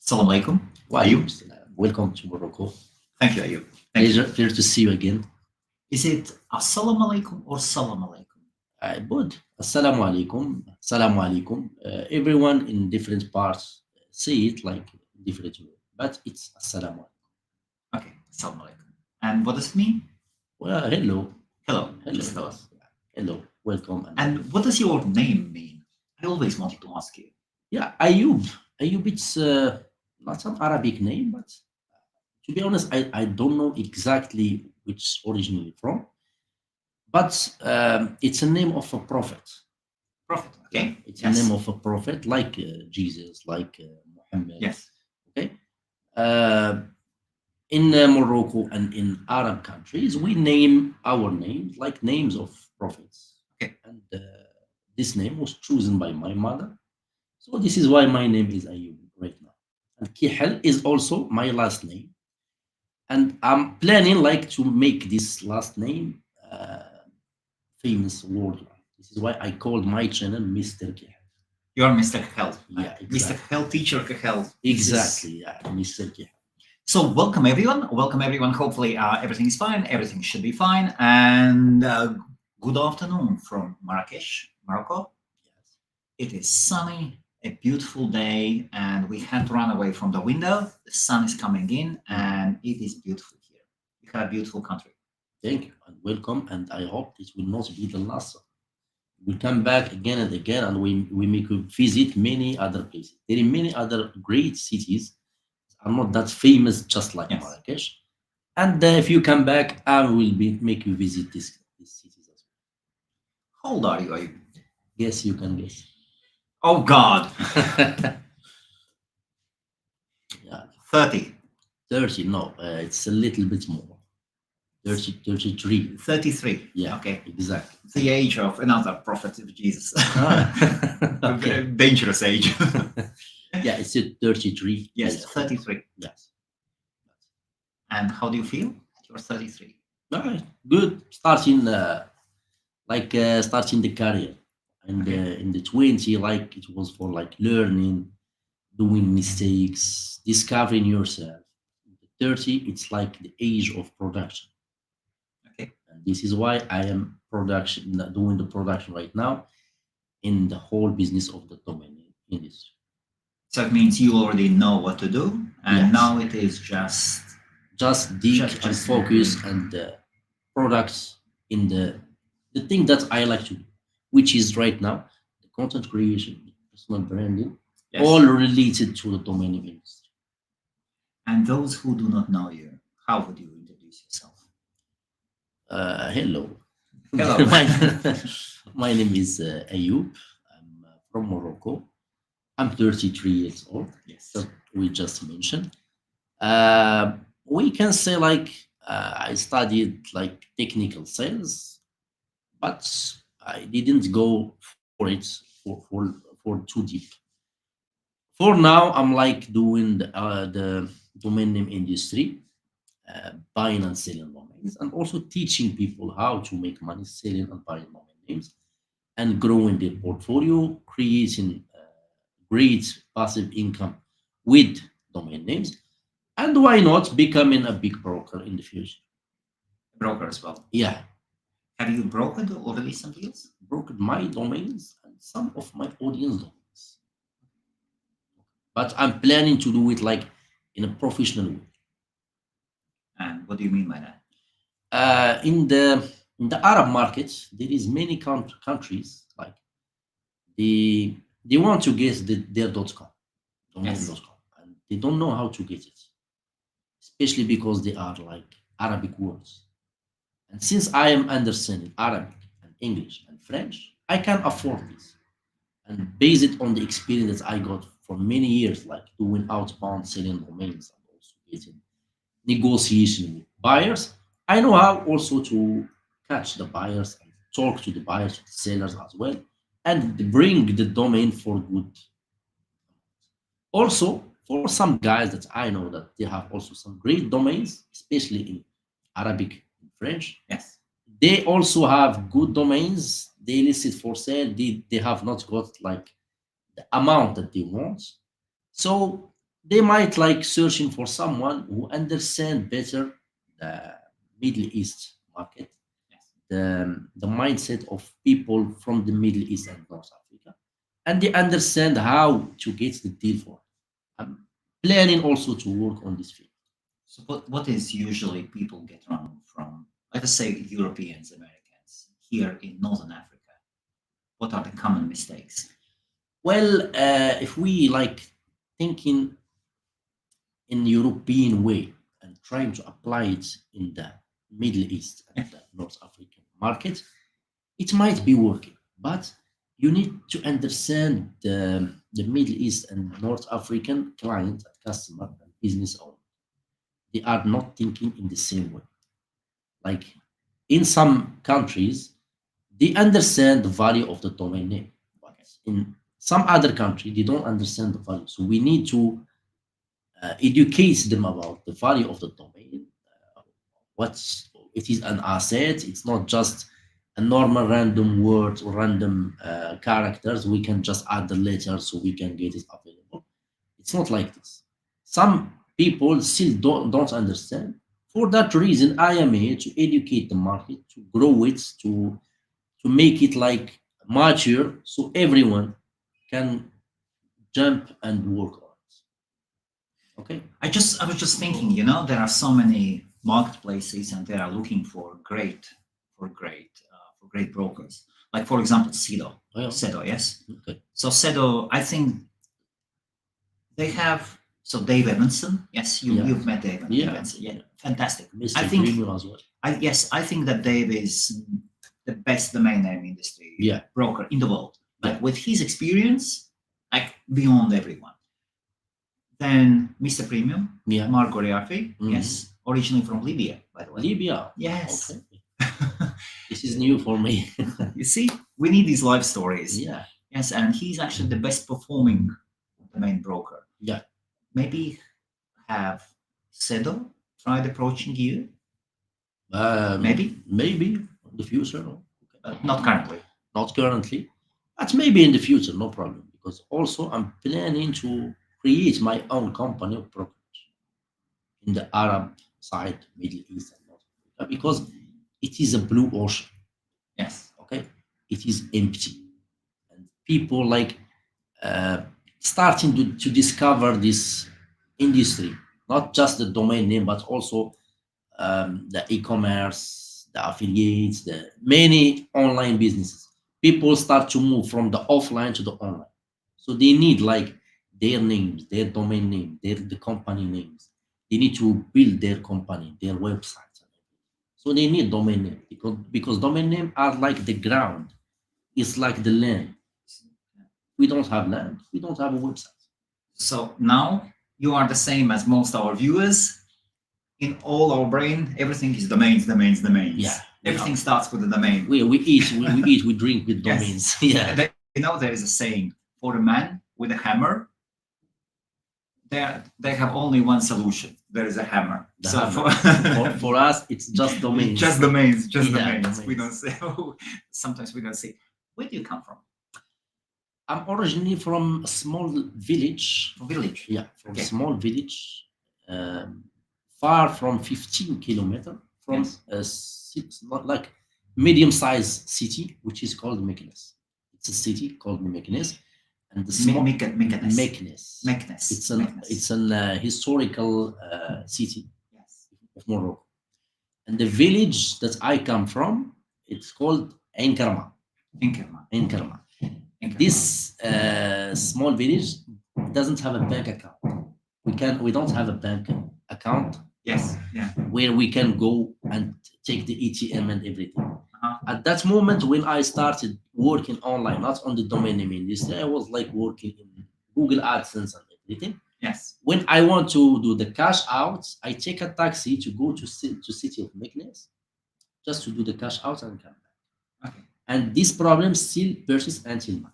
Assalamu alaikum. Ayoub, welcome to Morocco. Thank you, Ayoub. Thank you. Pleasure to see you again. Is it Assalamu alaikum or Salam alaikum? Both. Assalamu alaikum. Assalamu alaikum. Everyone in different parts say it like different way, but it's assalamu alaikum. Okay, Assalamu alaikum. And what does it mean? Well, hello. Hello. Hello. Just tell us. Hello. Welcome. And what does your name mean? I always wanted to ask you. Yeah, Ayoub. Ayoub, it's not an Arabic name, but to be honest, I don't know exactly which originally from, but it's a name of a prophet. Prophet. Okay. It's Yes. a name of a prophet, like Jesus, like Muhammad. Yes. Okay. In Morocco and in Arab countries, we name our names like names of prophets. Okay. And this name was chosen by my mother. So this is why my name is Ayoub right now. And Kehel is also my last name. And I'm planning like to make this last name famous worldwide. This is why I called my channel Mr. Kehel. You're Mr. Kehel. Yeah, Mr. exactly. Kehel, teacher Kehel. Exactly, yeah, Mr. Kehel. So welcome everyone. Welcome everyone. Hopefully everything is fine. Everything should be fine. And good afternoon from Marrakesh, Morocco. Yes. It is sunny, a beautiful day, and we can't run away from the window. The sun is coming in, and it is beautiful here. You have a beautiful country. Thank you and welcome. And I hope this will not be the last. We'll come back again and again, and we make you visit many other places. There are many other great cities are not that famous, just like Yes. Marrakesh. And if you come back, I will make you visit these cities as well. How old are you? Are you? Yes, you can guess. Oh God, Yeah, 30, 30. No, it's a little bit more. 30, 33. 33. Yeah, Okay. exactly. The age of another prophet of Jesus. Ah, A okay. very dangerous age. Yeah, it's a 33. Yes, 33. Yes. And how do you feel? You're 33. All right, good. Starting starting the career, and Okay. in the 20, like it was for like learning, doing mistakes, discovering yourself. In the 30, it's like the age of production, Okay. and this is why I am doing the production right now in the whole business of the domain industry. So it means you already know what to do, and Yes. now it is just Just dig and just focus and products in the thing that I like to do, which is right now the content creation, personal branding, yes. all related to the domain industry. And those who do not know you, how would you introduce yourself? Hello. Hello. My name is Ayoub. I'm from Morocco. I'm 33 years old. Yes. That we just mentioned. We can say like I studied like technical sales, but I didn't go for it for too deep. For now, I'm like doing the domain name industry, buying and selling domains, and also teaching people how to make money selling and buying domain names, and growing their portfolio, creating great passive income with domain names, and why not becoming a big broker in the future? Broker as well. Yeah, Have you brokered already some deals? brokered my domains and some of my audience domains, but I'm planning to do it like in a professional way. And what do you mean by that? In the Arab markets, there is many countries like they want to get their .com, Yes. domain.com, and they don't know how to get it, especially because they are like Arabic words. And since I am understanding Arabic and English and French, I can afford this. And base it on the experience that I got for many years, like doing outbound selling domains and also getting negotiation with buyers. I know how also to catch the buyers and talk to the buyers, the sellers as well, and bring the domain for good. Also, for some guys that I know that they have also some great domains, especially in Arabic and French, Yes. they also have good domains. They list it for sale. They have not got like the amount that they want. So they might like searching for someone who understand better the Middle East market, Yes. the mindset of people from the Middle East and North Africa, and they understand how to get the deal for it. I'm planning also to work on this field. So what is usually people get wrong from, let us say, Europeans, Americans here in Northern Africa? What are the common mistakes? Well, if we like thinking in European way and trying to apply it in the Middle East and the North African market, it might be working, but you need to understand the Middle East and North African client and customer and business owner. They are not thinking in the same way. Like in some countries, they understand the value of the domain name, but in some other country, they don't understand the value. So we need to educate them about the value of the domain. What's it is an asset. It's not just a normal random word or random characters. We can just add the letter so we can get it available. It's not like this. Some people still don't understand. For that reason, I am here to educate the market, to grow it, to make it like mature, so everyone can jump and work on it. Okay. I was just thinking, you know, there are so many marketplaces and they are looking for great brokers. Like for example, Sedo. Oh, yeah. Sedo, yes. Okay. So Sedo, I think they have, so Dave Evanson. Yes, Yeah. you've met Dave Yeah. Evanson. Yeah, fantastic. Mr. I think Premium as well. I think that Dave is the best domain name industry Yeah. broker in the world. Like Yeah. with his experience, like beyond everyone. Then Mr. Premium, Yeah. Marco Riafi, Mhm. yes, originally from Libya, by the way. Libya. Yes. Okay. This is new for me. You see, we need these life stories. Yeah. Yes, and he's actually the best performing domain broker. Yeah. Maybe have Sedo tried approaching you? Maybe in the future. No? Not currently. Not currently, but maybe in the future, no problem. Because also I'm planning to create my own company of brokerage in the Arab side, Middle East, and North Africa, because it is a blue ocean. Yes. Okay, it is empty, and people like uh, starting to discover this industry, not just the domain name, but also the e-commerce, the affiliates, the many online businesses. People start to move from the offline to the online. So they need like their names, their domain name, the company names. They need to build their company, their websites. So they need domain name because domain name are like the ground. It's like the land. We don't have land. We don't have a website. So now you are the same as most our viewers. In all our brain, everything is domains. Yeah. Everything starts with a domain. We eat, we eat, we drink with Yes. domains. Yeah. You know, there is a saying for a man with a hammer. They have only one solution. There is a hammer. The So hammer. For us, it's just domains. just domains. Yeah, domains. We domains. don't say. Sometimes we don't say. Where do you come from? I'm originally from a small village. From village. Yeah, from Okay. a small village, far from 15 kilometers from Yes. not like medium-sized city, which is called Meknes. It's a city called Meknes, and the small Meknes. Meknes. Meknes. It's an historical city Yes. of Morocco, and the village that I come from, it's called Ain Karma. Inkerman. Ain Karma. Inkerman. This small village doesn't have a bank account. We don't have a bank account Yes. Yeah. where we can go and take the ATM and everything. Uh-huh. At that moment, when I started working online, not on the domain name industry, I was like working in Google AdSense and everything. Yes. When I want to do the cash out, I take a taxi to go to city of Meknes just to do the cash out and come back. Okay. And this problem still persists until now.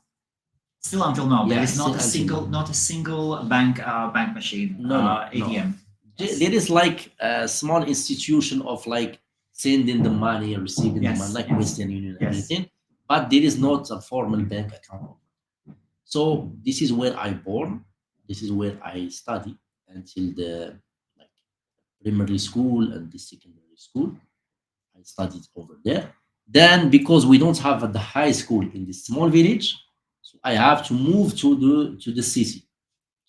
Still until now, there Yeah, is not still until not a single bank machine. No, ATM. Yes. There is like a small institution of like sending the money and receiving the Yes, money, like yes, Western Union and yes. everything, but there is not a formal bank account. So this is where I born. This is where I study. until the like primary school and the secondary school. I studied over there. Then, because we don't have the high school in this small village, so I have to move to the city,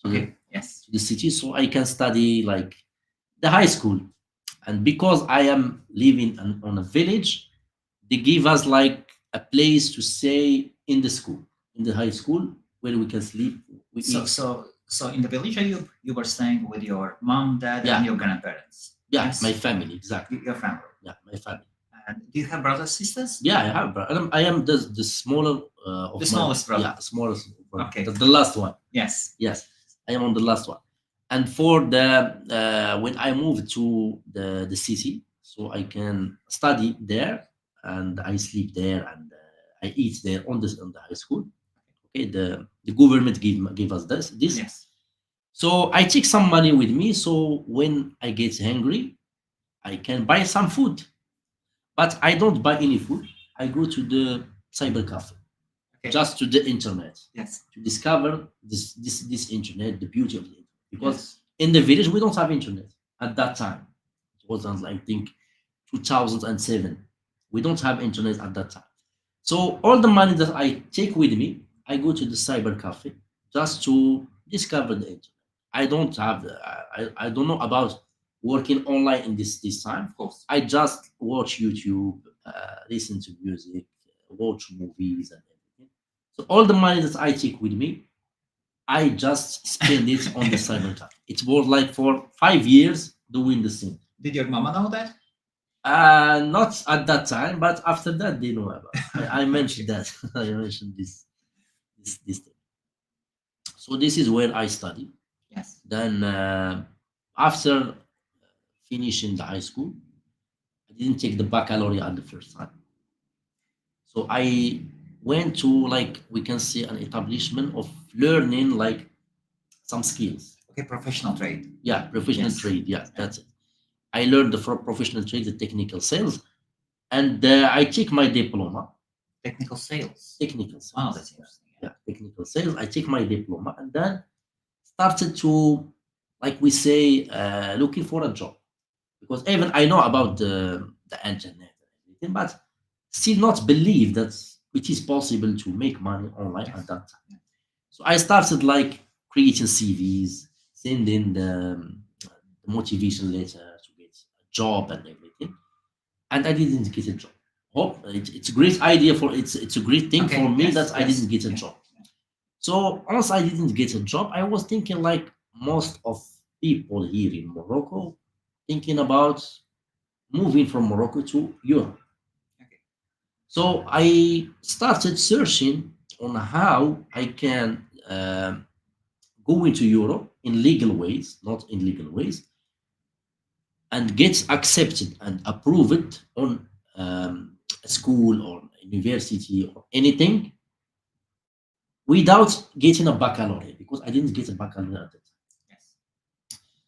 to the, Okay. Yes. to the city, so I can study like the high school. And because I am living on a village, they give us like a place to stay in the school, in the high school, where we can sleep. We So eat. so in the village, you were staying with your mom, dad, Yeah. and your grandparents. Yeah, Yes. my family, exactly. Your family. Yeah, my family. And do you have brothers, sisters? Yeah, I have. I am the smaller of The my, smallest brother. yeah, smallest brother. Okay. The last one. Yes. Yes, I am on the last one. And for the when I moved to the city, so I can study there and I sleep there and I eat there on the high school. Okay, the government give us this. Yes. So I take some money with me. So when I get hungry, I can buy some food. But I don't buy any food. I go to the cyber cafe, Okay. just to the internet, Yes. to discover this internet, the beauty of the internet. Because Yes. in the village we don't have internet at that time. It wasn't, I think, 2007. We don't have internet at that time. So all the money that I take with me, I go to the cyber cafe just to discover the internet. I don't have I don't know about working online in this time. Of course. I just watch YouTube, listen to music, watch movies and everything. So all the money that I take with me, I just spend it on the cyber cafe. It was like for 5 years doing the same. Did your mama know that? Not at that time, but after that they know about. I mentioned that. I mentioned this thing. So this is where I study. Yes. Then after finishing the high school, I didn't take the baccalaureate at the first time. So I went to, like, we can say, an establishment of learning like some skills. Okay, professional trade. Yeah, professional Yes. trade. Yeah, that's it. I learned the professional trade, the technical sales, and I take my diploma. Technical sales. Technical sales. Wow, that's interesting. Yeah, technical sales. I take my diploma and then started to, like we say, looking for a job, because even I know about the internet and everything, but still not believe that it is possible to make money online at that time. So I started like creating CVs, sending the motivation letter to get a job and everything, and I didn't get a job. Oh, it's a great idea for it's a great thing Okay, for me yes, that I yes, didn't get a yeah. job. So once I didn't get a job, I was thinking like most of people here in Morocco, thinking about moving from Morocco to Europe. Okay. So I started searching on how I can go into Europe in legal ways, not in illegal ways, and get accepted and approved on a school or university or anything without getting a baccalaureate, because I didn't get a baccalaureate at that time. Yes.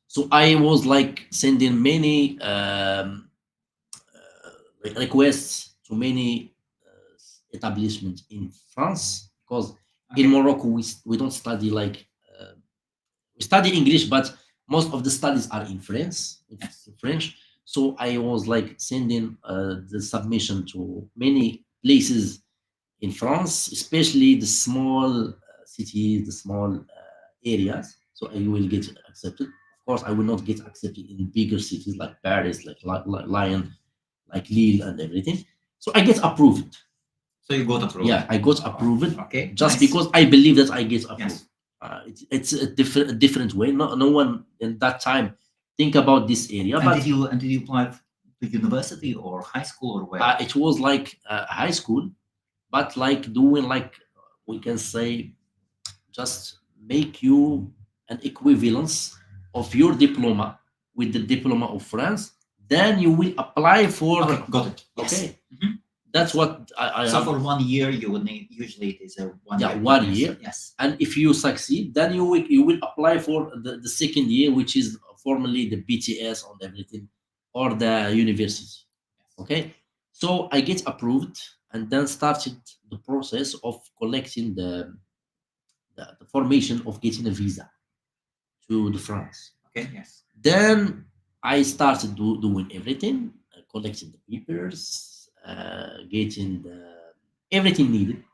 So I was like sending many requests to many establishments in France, because Okay. in Morocco we don't study like we study English, but most of the studies are in French. Yes. In French. So I was like sending the submission to many places in France, especially the small cities, the small areas. So I will get accepted. Of course, I will not get accepted in bigger cities like Paris, like Lyon, like Lille, and everything. So I get approved. So you got approved. Yeah, I got approved Okay. just nice. because I believe that I get approved. Yes. It's a different way. No one in that time think about this area. And But did you apply to university or high school or where? it was like high school, but like doing like we can say just make you an equivalence of your diploma with the diploma of France. Then you will apply for. Okay, got it. Yes. Okay. Mhm. That's what I So have. for 1 year, you would need, usually it is a 1 year. Yeah, 1 course. year. Yes. And if you succeed, then you will apply for the second year, which is formally the BTS on everything, or the university. Okay, so I get approved and then started the process of collecting the formation of getting a visa to the France. Okay. Yes. Then I started doing everything, collecting the papers, getting everything needed.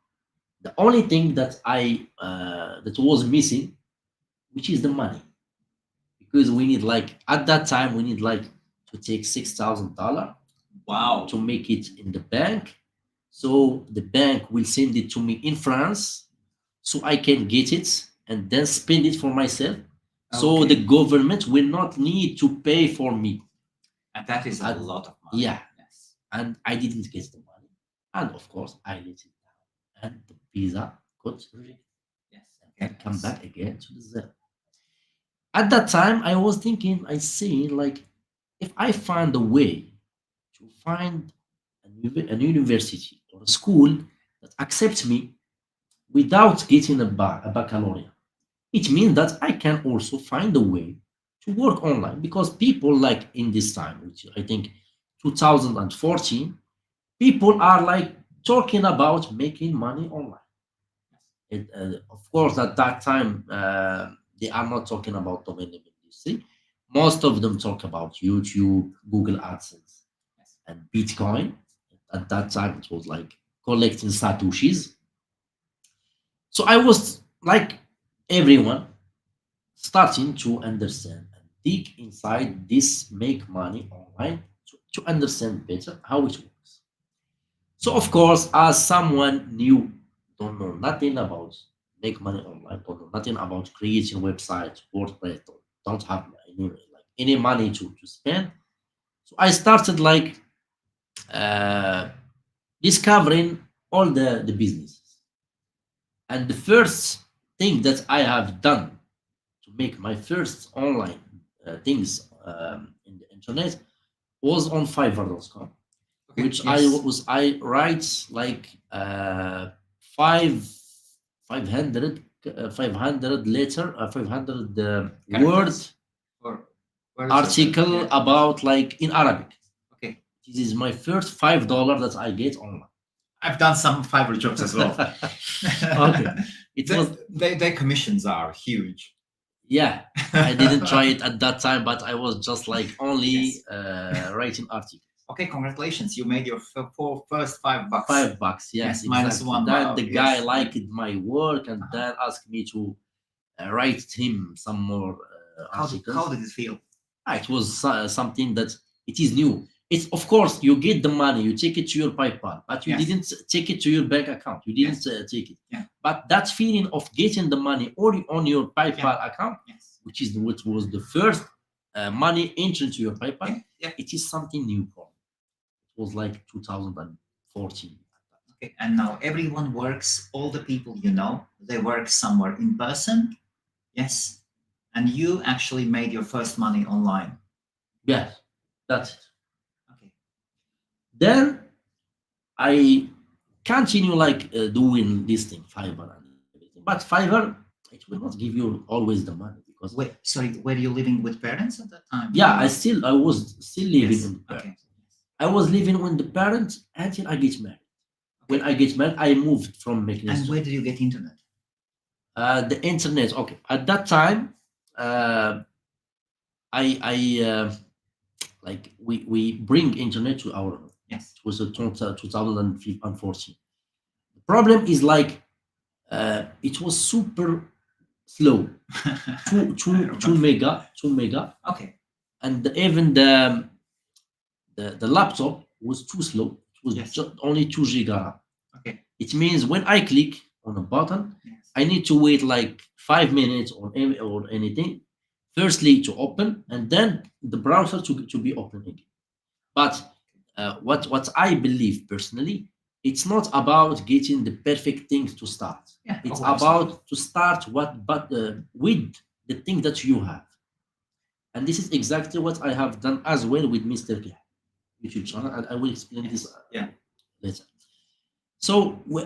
The only thing that that was missing, which is the money, because we need like at that time we need like to take $6,000 Wow. to make it in the bank. So the bank will send it to me in France, so I can get it and then spend it for myself. So Okay. the government will not need to pay for me. And that is a And- lot of money. yeah. Yes. And I didn't get the money. And of course, I let it down. And the visa got rejected. Yes. And Okay. come back again to the zero. At that time, I was thinking, I say, like, if I find a way to find an university or a school that accepts me without getting a baccalaureate, it means that I can also find a way to work online, because people like in this time, which I think 2014, people are like talking about making money online. Of course, at that time, they are not talking about domain name industry. Most of them talk about YouTube, Google AdSense, Yes. and Bitcoin. At that time, it was like collecting satoshis. So I was like everyone, starting to understand and dig inside this make money online to understand better how it works. So of course, as someone new, don't know nothing about make money online, don't know nothing about creating websites, WordPress, don't have any money to spend. So I started like uh, discovering all the businesses. And the first thing that I have done to make my first online things in the internet was on Fiverr.com, Okay. which Yes. I write like five 500 letter 500 word Characters or words or article yes. about like in Arabic. Okay. This is my first $5 that I get online. I've done some Fiverr jobs as well. Okay, it was Their commissions are huge. yeah. I didn't try it at that time, but I was just like only Yes. writing articles. Okay, congratulations! You made your first $5. $5, yes, Yes, minus exactly. one. Then Wow, the guy yes. liked my work and Uh-huh. then asked me to write him some more articles. How did it feel? It was something that it is new. It's of course you get the money, you take it to your PayPal, but you Yes. didn't take it to your bank account. You didn't take it. Yeah. But that feeling of getting the money or on your PayPal account, Yes. which was the first money entering to your PayPal, Yeah. Yeah. it is something new for me. It was like 2014. Okay, and now everyone works. All the people you know, they work somewhere in person. Yes, and you actually made your first money online. Yes, that's it. Okay. Then I continue like doing this thing, Fiverr and everything. But Fiverr, it will not give you always the money, because Wait, sorry, were you living with parents at that time? yeah, Or- I was still living Yes. with the Okay. parents. I was living with the parents until I get married. When Okay. I get married, I moved from Meknes And where did you get internet? the internet. Okay, at that time, uh, I like we bring internet to our home. Yes. It was a 2014. The problem is like it was super slow, two mega, Okay. and even the laptop was too slow. It was Yes. just only 2 giga RAM. Okay. It means when I click on a button, Yes. I need to wait like 5 minutes or anything. Firstly to open, and then the browser to be open again. But what I believe personally, it's not about getting the perfect things to start. Yeah. It's Oh, absolutely. about to start with the thing that you have. And this is exactly what I have done as well with Mr. Kehel YouTube channel, and I will explain this Yeah. later. So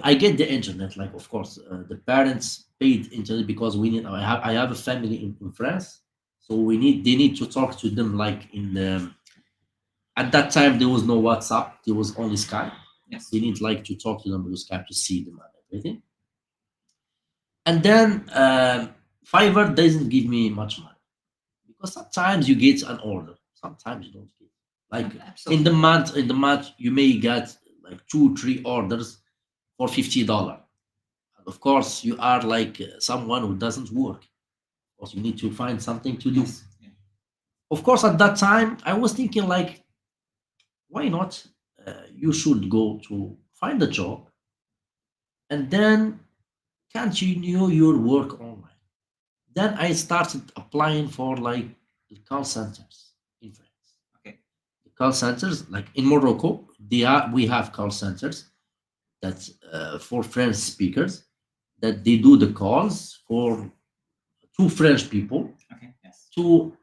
I get the internet, like of course the parents paid internet because we need. I have a family in France, so they need to talk to them like in the. At that time there was no WhatsApp, there was only Skype. Yes. They need like to talk to them through Skype to see them and everything. And then Fiverr doesn't give me much money because sometimes you get an order, sometimes you don't get. Like Absolutely. in the month, you may get like 2, 3 orders for $50. Of course, you are like someone who doesn't work. Of course, you need to find something to do. Yes. Yeah. Of course, at that time, I was thinking like, why not? You should go to find a job and then continue your work online. Then I started applying for like the call centers in France. Okay. The call centers, like in Morocco, we have call centers that for French speakers that they do the calls for two French people Okay. Yes. to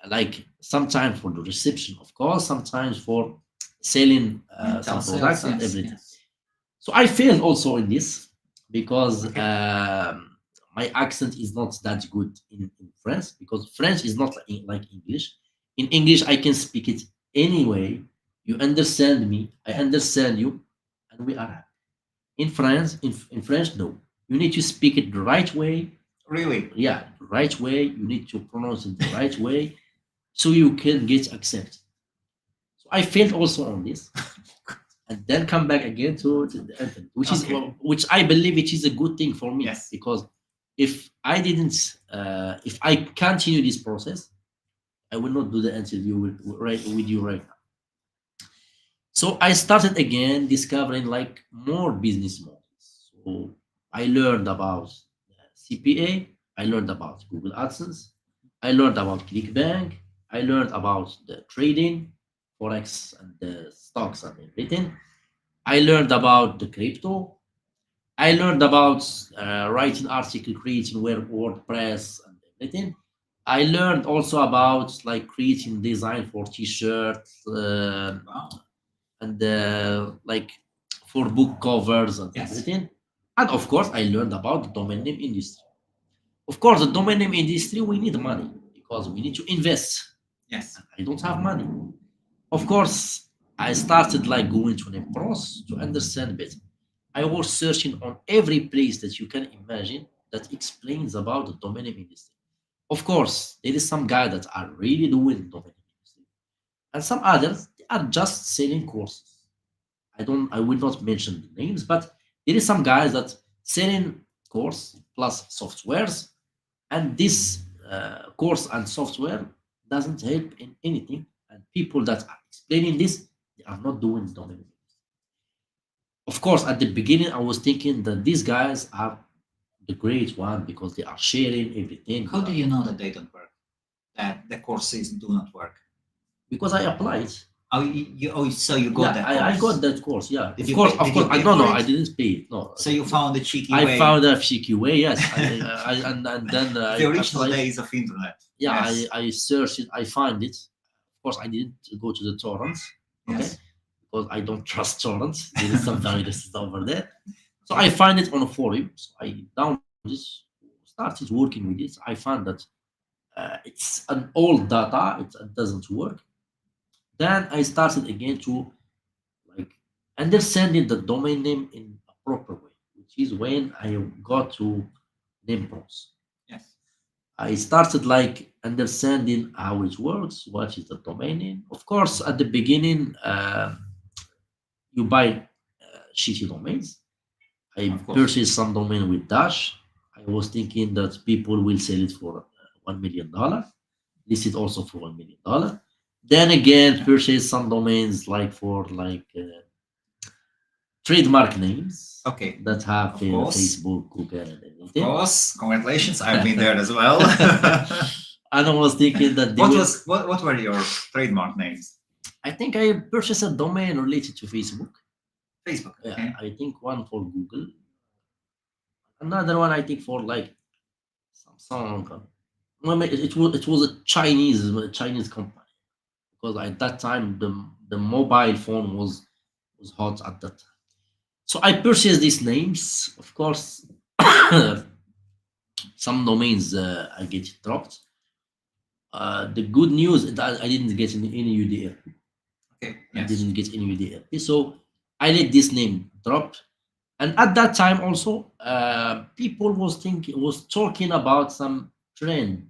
like sometimes for the reception of calls, sometimes for selling some Telesales, products and yes, everything. yes. So I failed also in this because Okay. my accent is not that good in French because French is not like English. In English, I can speak it anyway. You understand me, I understand you, and we are happy. In France, in French, no. You need to speak it the right way. Really? Yeah, the right way. You need to pronounce it the right way so you can get accepted. So I failed also on this and then come back again to the anthem, which is Okay. which I believe it is a good thing for me. Yes. Because if I didn't, if I continue this process, I will not do the interview with you right now. So I started again discovering like more business models. So I learned about CPA, I learned about Google AdSense, I learned about ClickBank, I learned about the trading, forex and the stocks and everything. I learned about the crypto. I learned about writing article, creating WordPress and everything. I learned also about like creating design for t-shirts Wow. and like for book covers and Yes. everything. And of course, I learned about the domain name industry. Of course, the domain name industry, we need money because we need to invest. Yes. I don't have money. Of course, I started like going to the pros to understand better. I was searching on every place that you can imagine that explains about the domain name industry. Of course, there is some guys that are really doing domain name industry, and some others they are just selling courses. I will not mention the names, but there is some guys that selling course plus softwares, and this course and software doesn't help in anything. And people that are explaining this, they are not doing domain name. Of course, at the beginning, I was thinking that these guys are the great one because they are sharing everything. How do you know that they don't work? That the courses do not work? Because I applied. Oh, so you got that course. I got that course. Yeah, Did of you course, pay- of did course. you I pay no, for no, it? I didn't pay it. No. So you found a cheeky I way. found a cheeky way. Yes, and then The original applied. days of internet. Yeah, Yes. I searched it. I find it. Of course, I didn't go to the torrents. Okay, Yes. because I don't trust torrents. There is some viruses over there. So I find it on a forum. So I downloaded it, started working with it. I found that it's an old data. It doesn't work. Then I started again to like understanding the domain name in a proper way, which is when I got to name pros. Yes. I started like understanding how it works, what is the domain name. Of course, at the beginning, you buy shitty domains. I Of course. purchased some domain with Dash. I was thinking that people will sell it for $1 million. Listed also for $1 million. Then again, purchase some domains like for like trademark names Okay. that have Of course. Facebook, Google, and Of everything. course. Congratulations. I've been there as well. And I was thinking that what were your trademark names? I think I purchased a domain related to Facebook. Facebook. Yeah, Okay. I think one for Google. Another one I think for like Samsung. Well, it was a Chinese company because at that time the mobile phone was hot at that time. So I purchased these names. Of course, some domains I get dropped. The good news is that I didn't get any UDL. Okay. I Yes. didn't get any UDL. So I let this name drop. And at that time also, people was talking about some trend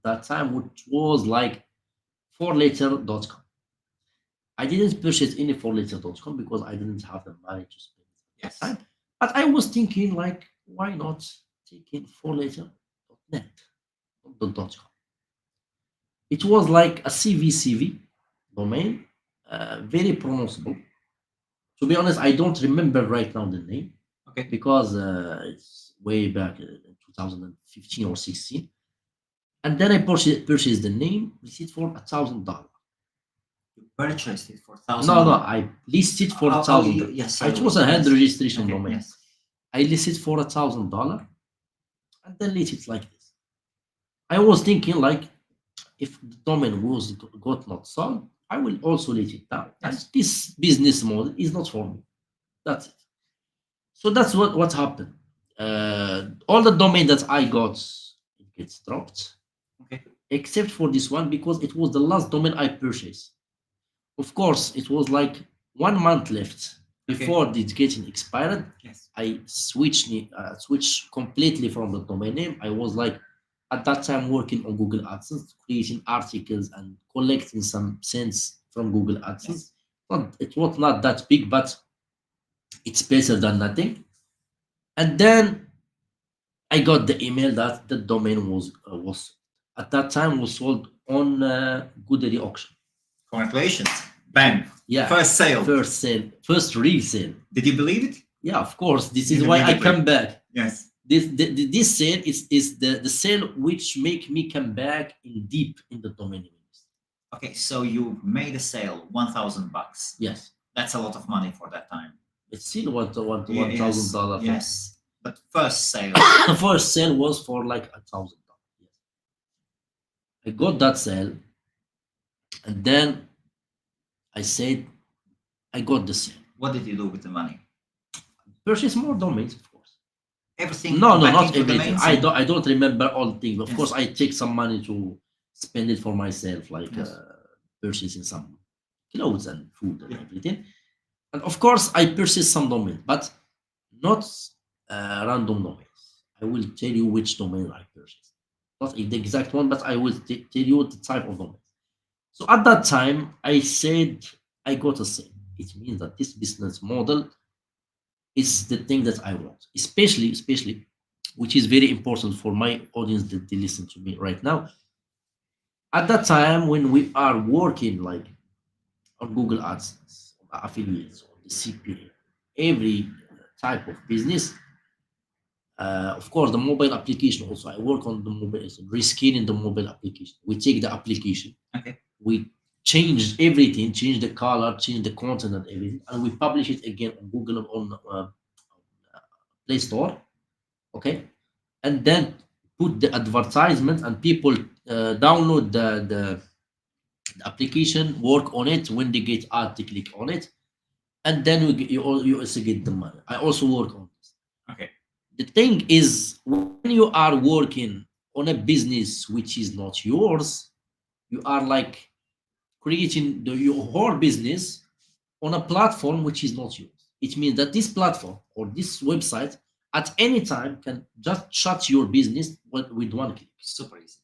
that time, which was like 4letter.com. I didn't purchase any 4letter.com because I didn't have the money to spend at that Yes. time. But I was thinking, like, why not taking 4letter.net, not .com? It was like a CVCV domain, very pronounceable. To be honest, I don't remember right now the name Okay. because it's way back in 2015 or 16. And then I purchased the name, listed for $1,000. You purchased it for No, $1,000. I listed for Oh, $1,000. yes. It Sorry. was a hand Yes. registration Okay. domain. Yes. I listed for $1,000 and then listed like this. I was thinking, like, if the domain was got not sold, I will also let it down. And Yes. this business model is not for me. That's it. So that's what happened. All the domain that I got, it gets dropped, Okay. except for this one because it was the last domain I purchased. Of course, it was like 1 month left before it getting expired. Yes. I switched completely from the domain name. I was like at that time working on Google AdSense, creating articles and collecting some cents from Google AdSense. It was not that big, but it's better than nothing. And then I got the email that the domain was at that time was sold on Goodary auction. Congratulations. Bang. Yeah, First sale. first sale, first real sale. Did you believe it? Yeah, of course. This You is why I immediately- come back. Yes. This sale is the sale which make me come back in deep in the domain name industry. Okay. So you made a sale, $1,000. Yes, That's a lot of money for that time. it's still Yes. $1,000. Yes. But first sale. The first sale was for like $1,000. Yes, I got that sale, and then I said I got the sale. What did you do with the money? Purchase more domains, of course. Everything. No, back not into everything. domains? I don't remember all things. Of Yes. course, I take some money to spend it for myself, like Yes. purchasing some clothes and food and Yeah. everything. And of course, I purchased some domains, but not random domains. I will tell you which domain I purchased. Not the exact one, but I will tell you the type of domain. So at that time, I said I got a sale. It means that this business model is the thing that I want, especially, which is very important for my audience that they listen to me right now. At that time, when we are working like on Google AdSense, on affiliates, on the CPA, every type of business, of course, the mobile application also. I work on the mobile, rescaling the mobile application. We take the application, Okay. we change everything, change the color, change the content and everything, and we publish it again on Google on Play Store, okay, and then put the advertisement and people download the application, work on it. When they get ad, they click on it, and then you also get the money. I also work on this. Okay. The thing is, when you are working on a business which is not yours, you are like creating your whole business on a platform which is not yours. It means that this platform or this website at any time can just shut your business with one click. Super easy.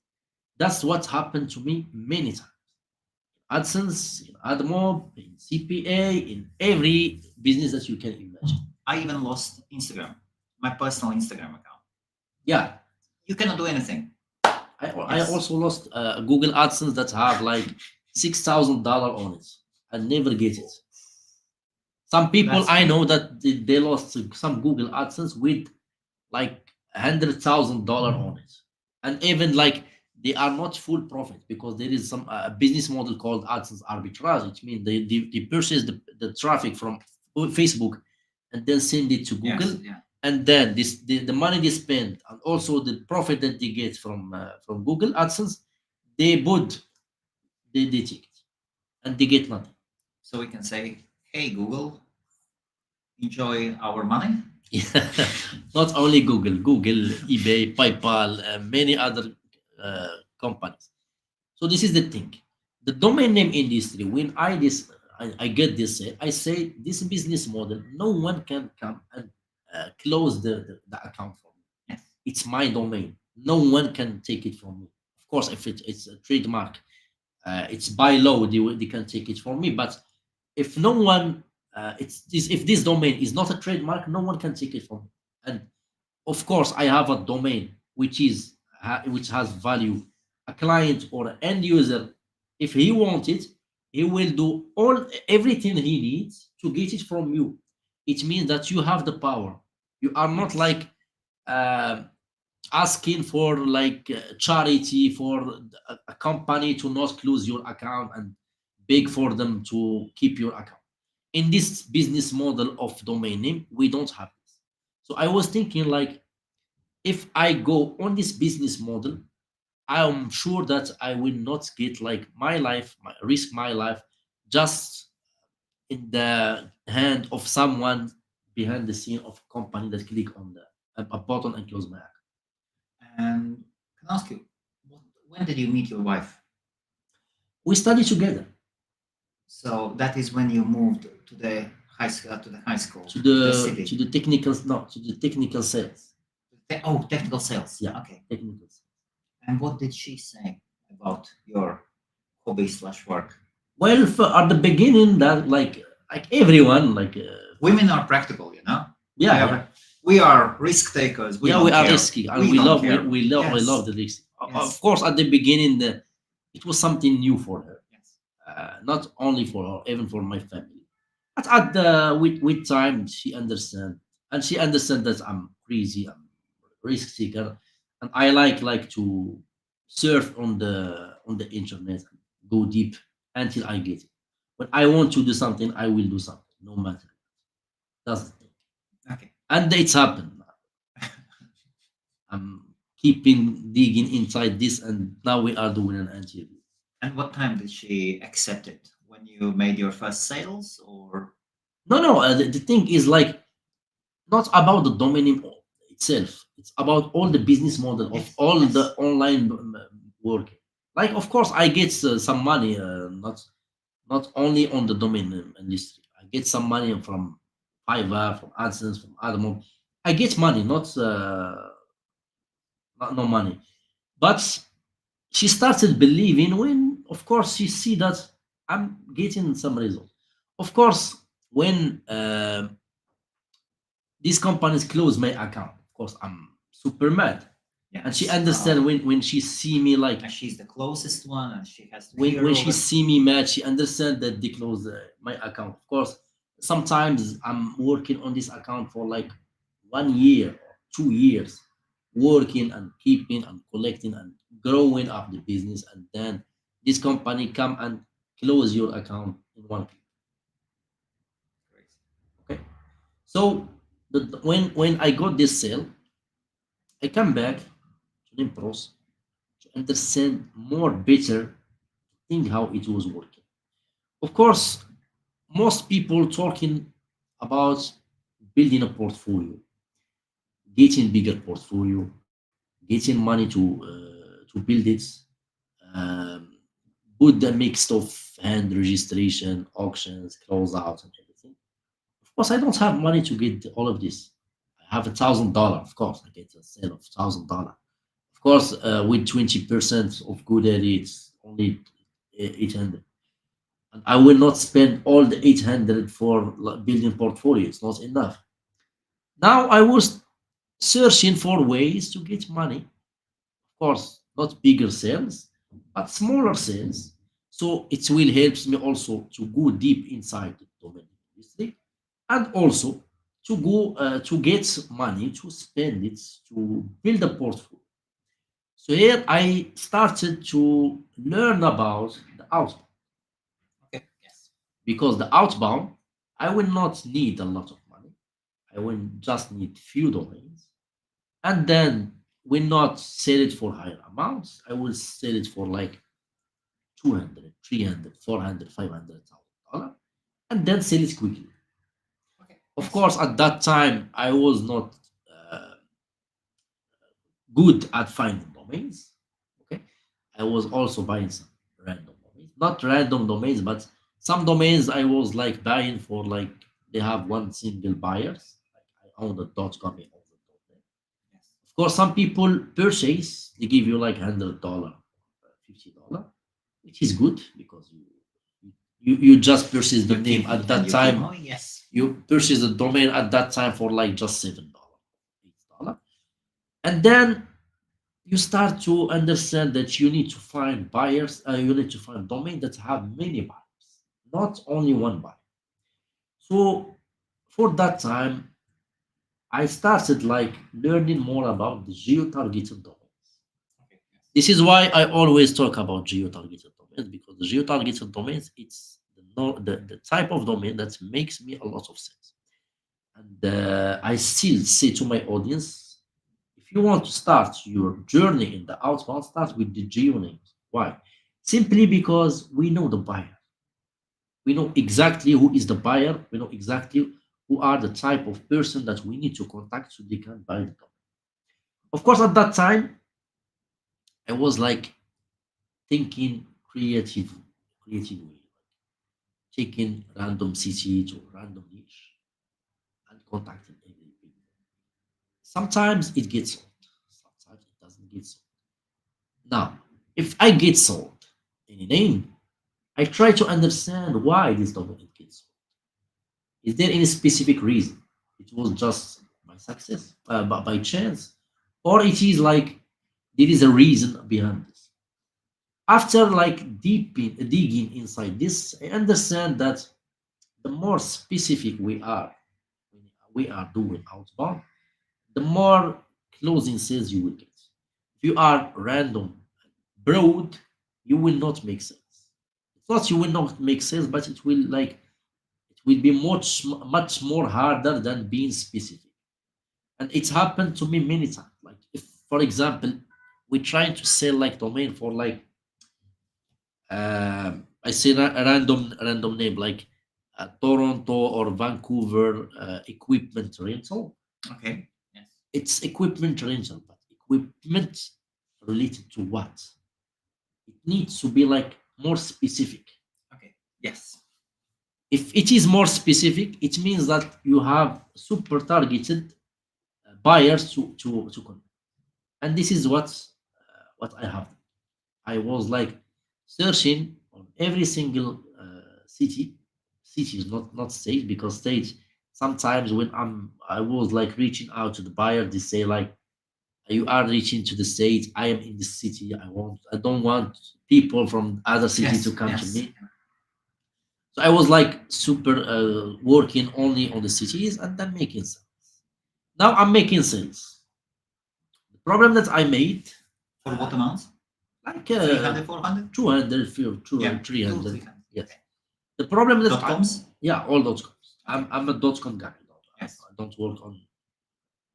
That's what happened to me many times. AdSense, in AdMob, in CPA, in every business that you can imagine. I even lost Instagram, my personal Instagram account. Yeah, You cannot do anything. I Yes. also lost Google AdSense that have like $6,000 on it. I never get it. Some people That's I funny. know that they lost some Google AdSense with like $100,000 on it, and even like they are not full profit because there is some business model called AdSense arbitrage. Which means they purchase the traffic from Facebook and then send it to Google, Yes. Yeah. and then the money they spend and also the profit that they get from Google AdSense, they take it and they get nothing. So we can say, hey, Google, enjoy our money. Not only Google, eBay, PayPal, many other companies. So this is the thing. The domain name industry. When I get this, I say this business model. No one can come and close the account for me. Yes. It's my domain. No one can take it from me. Of course, if it's a trademark, it's by law, they can take it from me. But if no one, if this domain is not a trademark, no one can take it from me. And of course, I have a domain which has value. A client or an end user, if he wants it, he will do everything he needs to get it from you. It means that you have the power. You are not Yes. like uh, asking for like charity for a company to not close your account and beg for them to keep your account. In this business model of domain name, we don't have this. So I was thinking like, if I go on this business model, I'm sure that I will not get like risk my life just in the hand of someone behind the scene of a company that click on a button and close my account. And can I ask you, when did you meet your wife? We study together So that is when you moved to the high school, to to the the city. technical, no, to the technical sales. Oh, technical sales. Yeah, Okay. technical sales. And what did she say about your hobby slash work? Well, at the beginning, that like everyone, like Women are practical, you know. yeah, We are, we are risk takers. We yeah, don't we are care. risky, and We we don't love care. we love Yes. the risk. Yes. Of course, at the beginning, it was something new for her, Yes. not only for her, even for my family. But at the with time, she understand, and she understand that I'm crazy, I'm risk seeker, and I like to surf on the internet, go deep until I get it. When I want to do something, I will do something, no matter. That's the thing, Okay. and it's happened. I'm keeping digging inside this, and now we are doing an interview. And what time did she accept it? When you made your first sales, or No, no. The thing is like not about the domain name itself. It's about all the business model of yes, all yes. the online work. Like, of course, I get some money, not only on the domain name industry. I get some money from Fiverr, from AdSense, from Adamo. I get money, not no money. But she started believing when, of course, she see that I'm getting some results. Of course, when these companies close my account, of course, I'm super mad. And she Yes. understand when she see me like And she's the closest one, and she has to when hear when all she that. see me mad, she understand that they close my account. Of course, sometimes I'm working on this account for like 1 year, 2 years, working and keeping and collecting and growing up the business, and then this company come and close your account in one click. Okay, so when I got this sale, I come back to the pros to understand more better thing how it was working. Of course, most people talking about building a portfolio, getting bigger portfolio, getting money to build it, um, put the mix of hand registration, auctions, close out, and everything. Of course, I don't have money to get all of this. I have $1,000. Of course, I get a sale of $1,000. Of course, with 20% of good at it, it's only 800. And I will not spend all the 800 for building portfolio. It's not enough. Now I was searching for ways to get money. Of course, not bigger sales, but smaller sales. So it will help me also to go deep inside the domain industry, and also to go to get money to spend it to build a portfolio. So here I started to learn about the outbound, Okay. Yes. because the outbound I will not need a lot of money. I will just need few domains, and then will not sell it for higher amounts. I will sell it for like 200, 300, 400, $500,000, and then sell it quickly. Okay. Of Yes. course, at that time I was not uh, good at finding domains. Okay, I was also buying some random domains, not random domains, but some domains I was like buying for like they have one single buyers. Like I own the .com, I own the .net. Yes. Of course, some people purchase, they give you like $100. $50, which is good because you just purchase the You name keep at that you keep time. going. Yes. You purchase the domain at that time for like just $7, $8, and then you start to understand that you need to find buyers. You need to find domain that have many buyers, not only one buyer. So for that time, I started like learning more about the geo-targeted domains. Okay. Yes. This is why I always talk about geo-targeted domains, because the geo-targeted domains, it's the type of domain that makes me a lot of sense. And I still say to my audience, if you want to start your journey in the outbound, start with the geo names. Why? Simply because we know the buyer. We know exactly who is the buyer. We know exactly who are the type of person that we need to contact so they can buy the domain. Of course, at that time, I was like thinking creative way, taking random city to random niche and contacting every people. Sometimes it gets sold, sometimes it doesn't get sold. Now, if I get sold any name, I try to understand why this domain gets sold. Is there any specific reason? It was just by success, by chance, or it is like there is a reason behind this. After like digging inside this, I understand that the more specific we are doing outbound, the more closing sales you will get. If you are random, broad, you will not make sense. It's not you will not make sense, but it will be much more harder than being specific. And it's happened to me many times. Like if, for example, we're trying to sell like domain for like I say a random name like Toronto or Vancouver equipment rental. Okay. Yes. It's equipment rental, but equipment related to what? It needs to be like more specific. Okay. Yes. If it is more specific, it means that you have super targeted buyers to connect. And this is what I have. I was like searching on every single cities, not state, because state sometimes when I was like reaching out to the buyer, they say like you are reaching to the state. I am in the city. I don't want people from other city Yes. to come to Yes. me. So I was like super working only on the cities and then making sales. Now I'm making sales. The problem that I made, For what amount? like 300, 400? 200, Yeah. 300. 300. Yes. Okay. The problem that Dot coms? yeah, all dot coms. Okay. I'm a dot com guy. Yes. I don't work on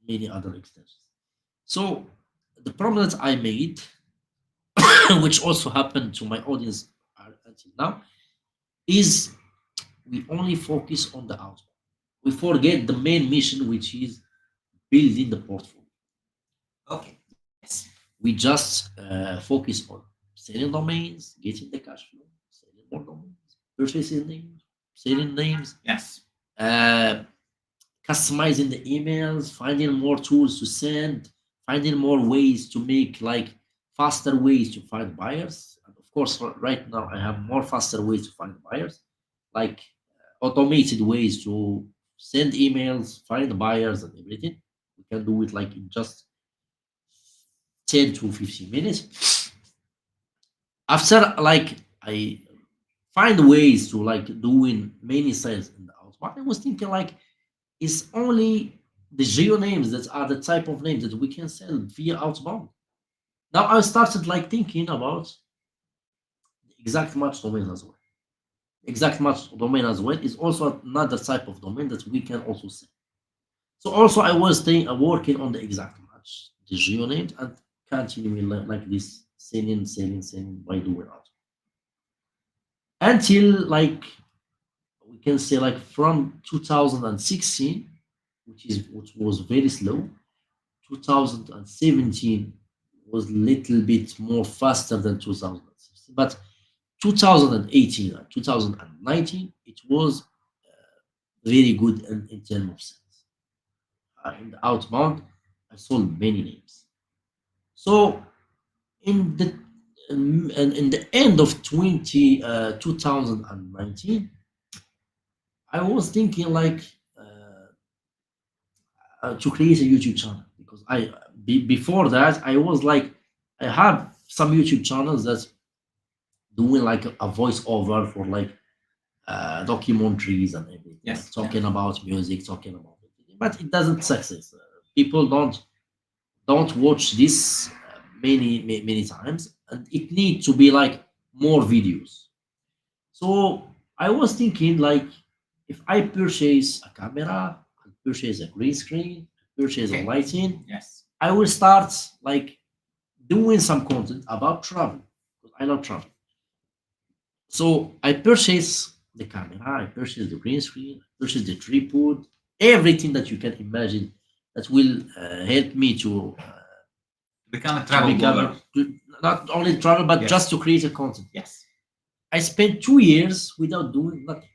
many other extensions. So the problem that I made, which also happened to my audience until now, is we only focus on the outbound. We forget the main mission, which is building the portfolio. Okay. Yes. We just focus on selling domains, getting the cash flow, selling more domains, purchasing names, selling names, Yes. uh, customizing the emails, finding more tools to send, finding more ways to make like faster ways to find buyers. And of course, right now I have more faster ways to find buyers, like automated ways to send emails, find buyers, and everything. We can do it like in just 10 to 15 minutes. After like I find ways to like doing many sales in the outbound, I was thinking like it's only the geo names that are the type of names that we can sell via outbound. Now I started like thinking about the exact match domain as well. Exact match domain as well is also another type of domain that we can also sell. So also I was working on the exact match, the geo names, and continuing like this selling by doing out until like we can say like from 2016, which was very slow. 2017 was a little bit more faster than 2016, but 2018 and 2019 it was very good in terms of sales. In the outbound, I sold many names. So in the And in the end of 2019, I was thinking like to create a YouTube channel because before that I was like I have some YouTube channels that doing like a voiceover for like documentaries and everything, like Yes. talking about music, talking about everything, but it doesn't success. People don't watch this many times, and it needs to be like more videos. So I was thinking like if I purchase a camera, I purchase a green screen, purchase a Okay. lighting, Yes. I will start like doing some content about travel because I love travel. So I purchase the camera, I purchase the green screen, I purchase the tripod, everything that you can imagine that will help me Become a to travel blogger. become not only travel but Yes. just to create a content. Yes. I spent 2 years without doing nothing.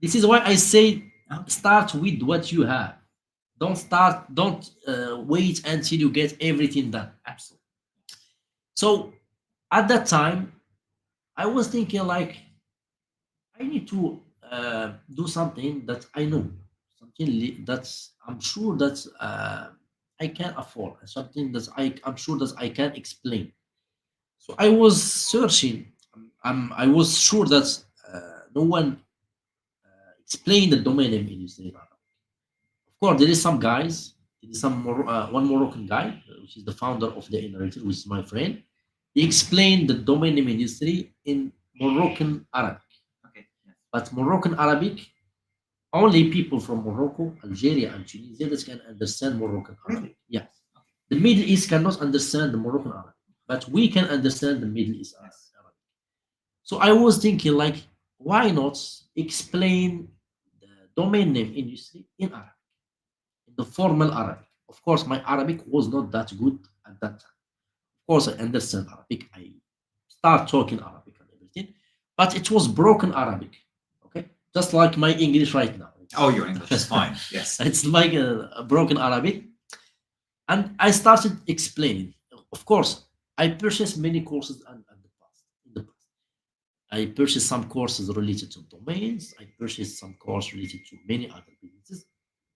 This is why I say start with what you have. Don't wait until you get everything done. Absolutely. So at that time, I was thinking like I need to do something that I know, something that's I'm sure that I can afford, something that I'm sure that I can explain. So I was searching. I was sure that no one explained the domain name industry. Of course, there is some guys. There is one Moroccan guy, which is the founder of the Innovator, which is my friend. He explained the domain name industry in Moroccan Arabic. Okay. Yes. But Moroccan Arabic, only people from Morocco, Algeria, and Tunisia that can understand Moroccan Arabic. Really? Yes. The Middle East cannot understand the Moroccan Arabic, but we can understand the Middle East Arabic. So I was thinking, like, why not explain the domain name industry in Arabic, in the formal Arabic? Of course, my Arabic was not that good at that time. Of course, I understand Arabic. I start talking Arabic and everything, but it was broken Arabic. Okay, just like my English right now. Oh, your English is fine. Yes. It's like a broken Arabic, and I started explaining. Of course, I purchased many courses in the past. I purchased some courses related to domains. I purchased some course related to many other businesses,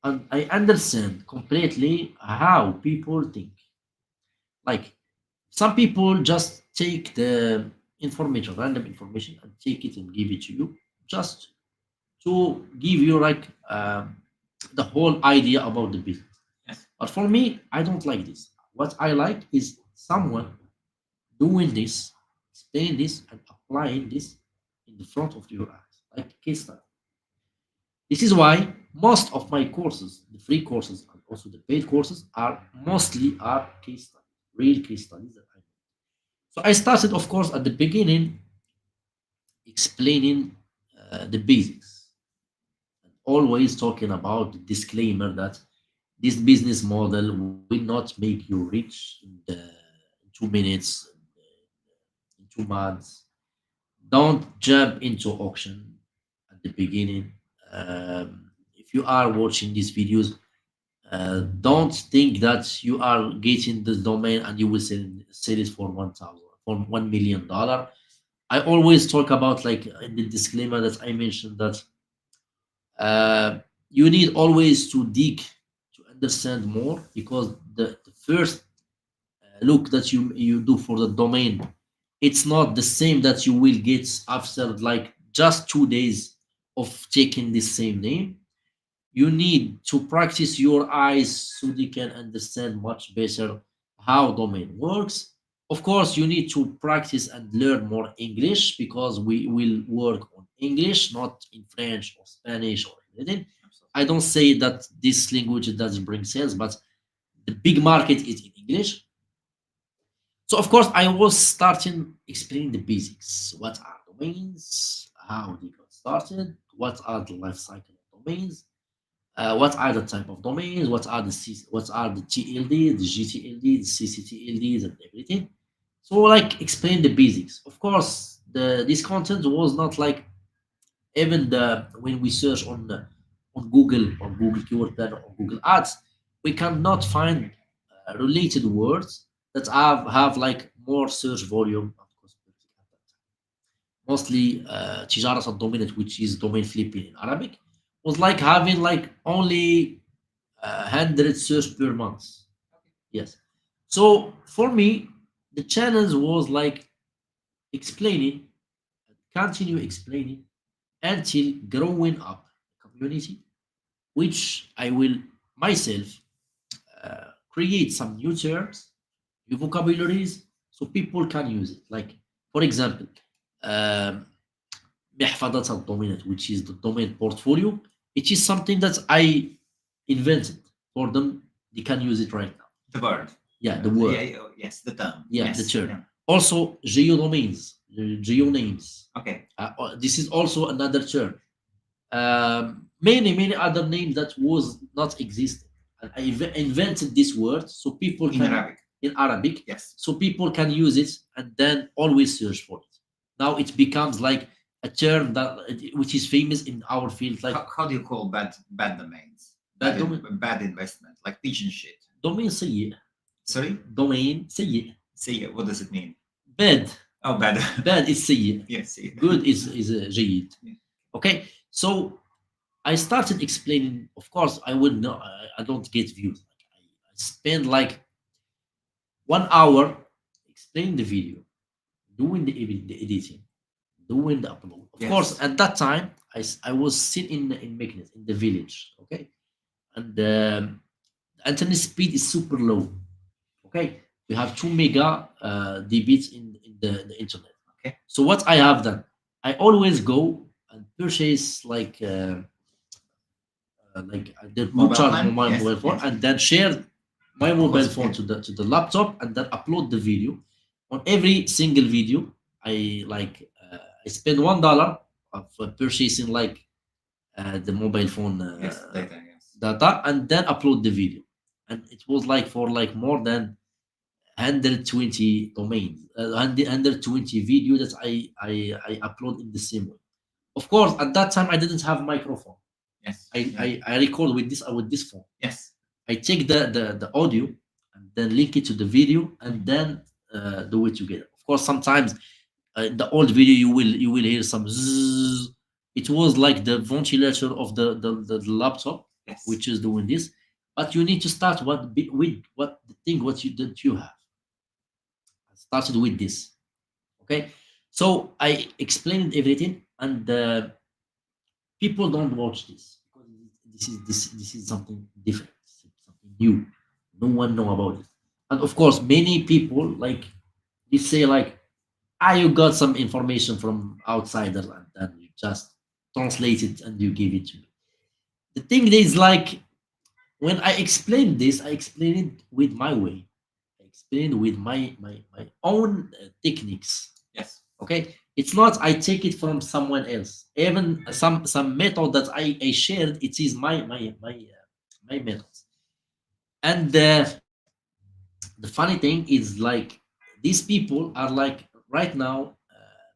and I understand completely how people think. Like some people just take the information, random information, and take it and give it to you, just to give you like the whole idea about the business. Yes. But for me, I don't like this. What I like is someone doing this, explaining this, and applying this in the front of your eyes, like a case study. This is why most of my courses, the free courses and also the paid courses, are mostly are case studies, real case studies that I know. So I started, of course, at the beginning explaining the basics, always talking about the disclaimer that this business model will not make you rich in 2 minutes, in 2 months. Don't jump into auction at the beginning. If you are watching these videos, don't think that you are getting this domain and you will sell it for 1 million dollar. I always talk about like in the disclaimer that I mentioned that you need always to dig to understand more because the first look that you do for the domain, it's not the same that you will get after like just 2 days of taking the same name. You need to practice your eyes so they can understand much better how domain works. Of course, you need to practice and learn more English because we will work on English, not in French or Spanish or anything. I don't say that this language doesn't bring sales, but the big market is in English. So of course, I was starting explaining the basics. What are domains? How they got started? What are the life cycle of domains? What are the type of domains? What are the TLD, the GTLD, the CCTLDs, and everything? So like explain the basics. Of course, this content was not like even the when we search on Google or Google Keyword Planner or Google Ads, we cannot find related words that have like more search volume. Of course, mostly تجارة الدومينات, which is domain flipping in Arabic, was like having like only 100 search per month. Yes. So for me, the challenge was like explaining, continue explaining until growing up a community, which I will myself create some new terms, new vocabularies, so people can use it. Like, for example, um, محفظة الدومينات, which is the domain portfolio. It is something that I invented for them. They can use it right now. The word. Yeah, the word. Yes, the term. Yeah, yes, the term. yeah. Also, geodomains, geonames. Okay. This is also another term. Many other names that was not existing. And I invented this word so people In can Arabic. in Arabic, Yes. so people can use it and then always search for it. Now it becomes like a term that which is famous in our field. Like How do you call bad domains? Bad Bad investment, like pigeon shit. domain سيء. Sorry? Domain سيء. See, what does it mean? Bad. Oh, bad. Bad is سيء. Yes. Good is جيد. Yeah. Okay, so I started explaining. Of course, I would not. I don't get views. I spend like 1 hour explaining the video, doing the editing, doing the upload. Of Yes. course, at that time, I was sitting in Meknes in the village. Okay, and the internet speed is super low. Okay, we have 2 mega dbs in the internet. Okay. So what I have done, I always go and purchase like the Mobile charge plan? my Yes, mobile phone, yes. and then share my mobile course, phone yeah. to the laptop, and then upload the video. On every single video, I spend $1 of purchasing like the mobile phone Yes, data, yes. data, and then upload the video. And it was like for like more than 120 domains, 120 video that I upload in the same way. Of course, at that time I didn't have microphone. Yes. I record with this phone. Yes. I take the audio and then link it to the video and then do it together. Of course, sometimes in the old video you will hear some zzz. It was like the ventilator of the laptop, Yes. which is doing this. But you need to start with what the thing what you have. I started with this. Okay, so I explained everything, and people don't watch this because this is something different, something new. No one know about it, and of course, many people like they say like, you got some information from outsiders and then you just translate it and you give it to me. The thing is like when I explain this, I explain it with my way. I explain it with my own techniques. Yes. Okay, it's not I take it from someone else. Even some method that I shared, it is my methods. And the funny thing is like these people are like right now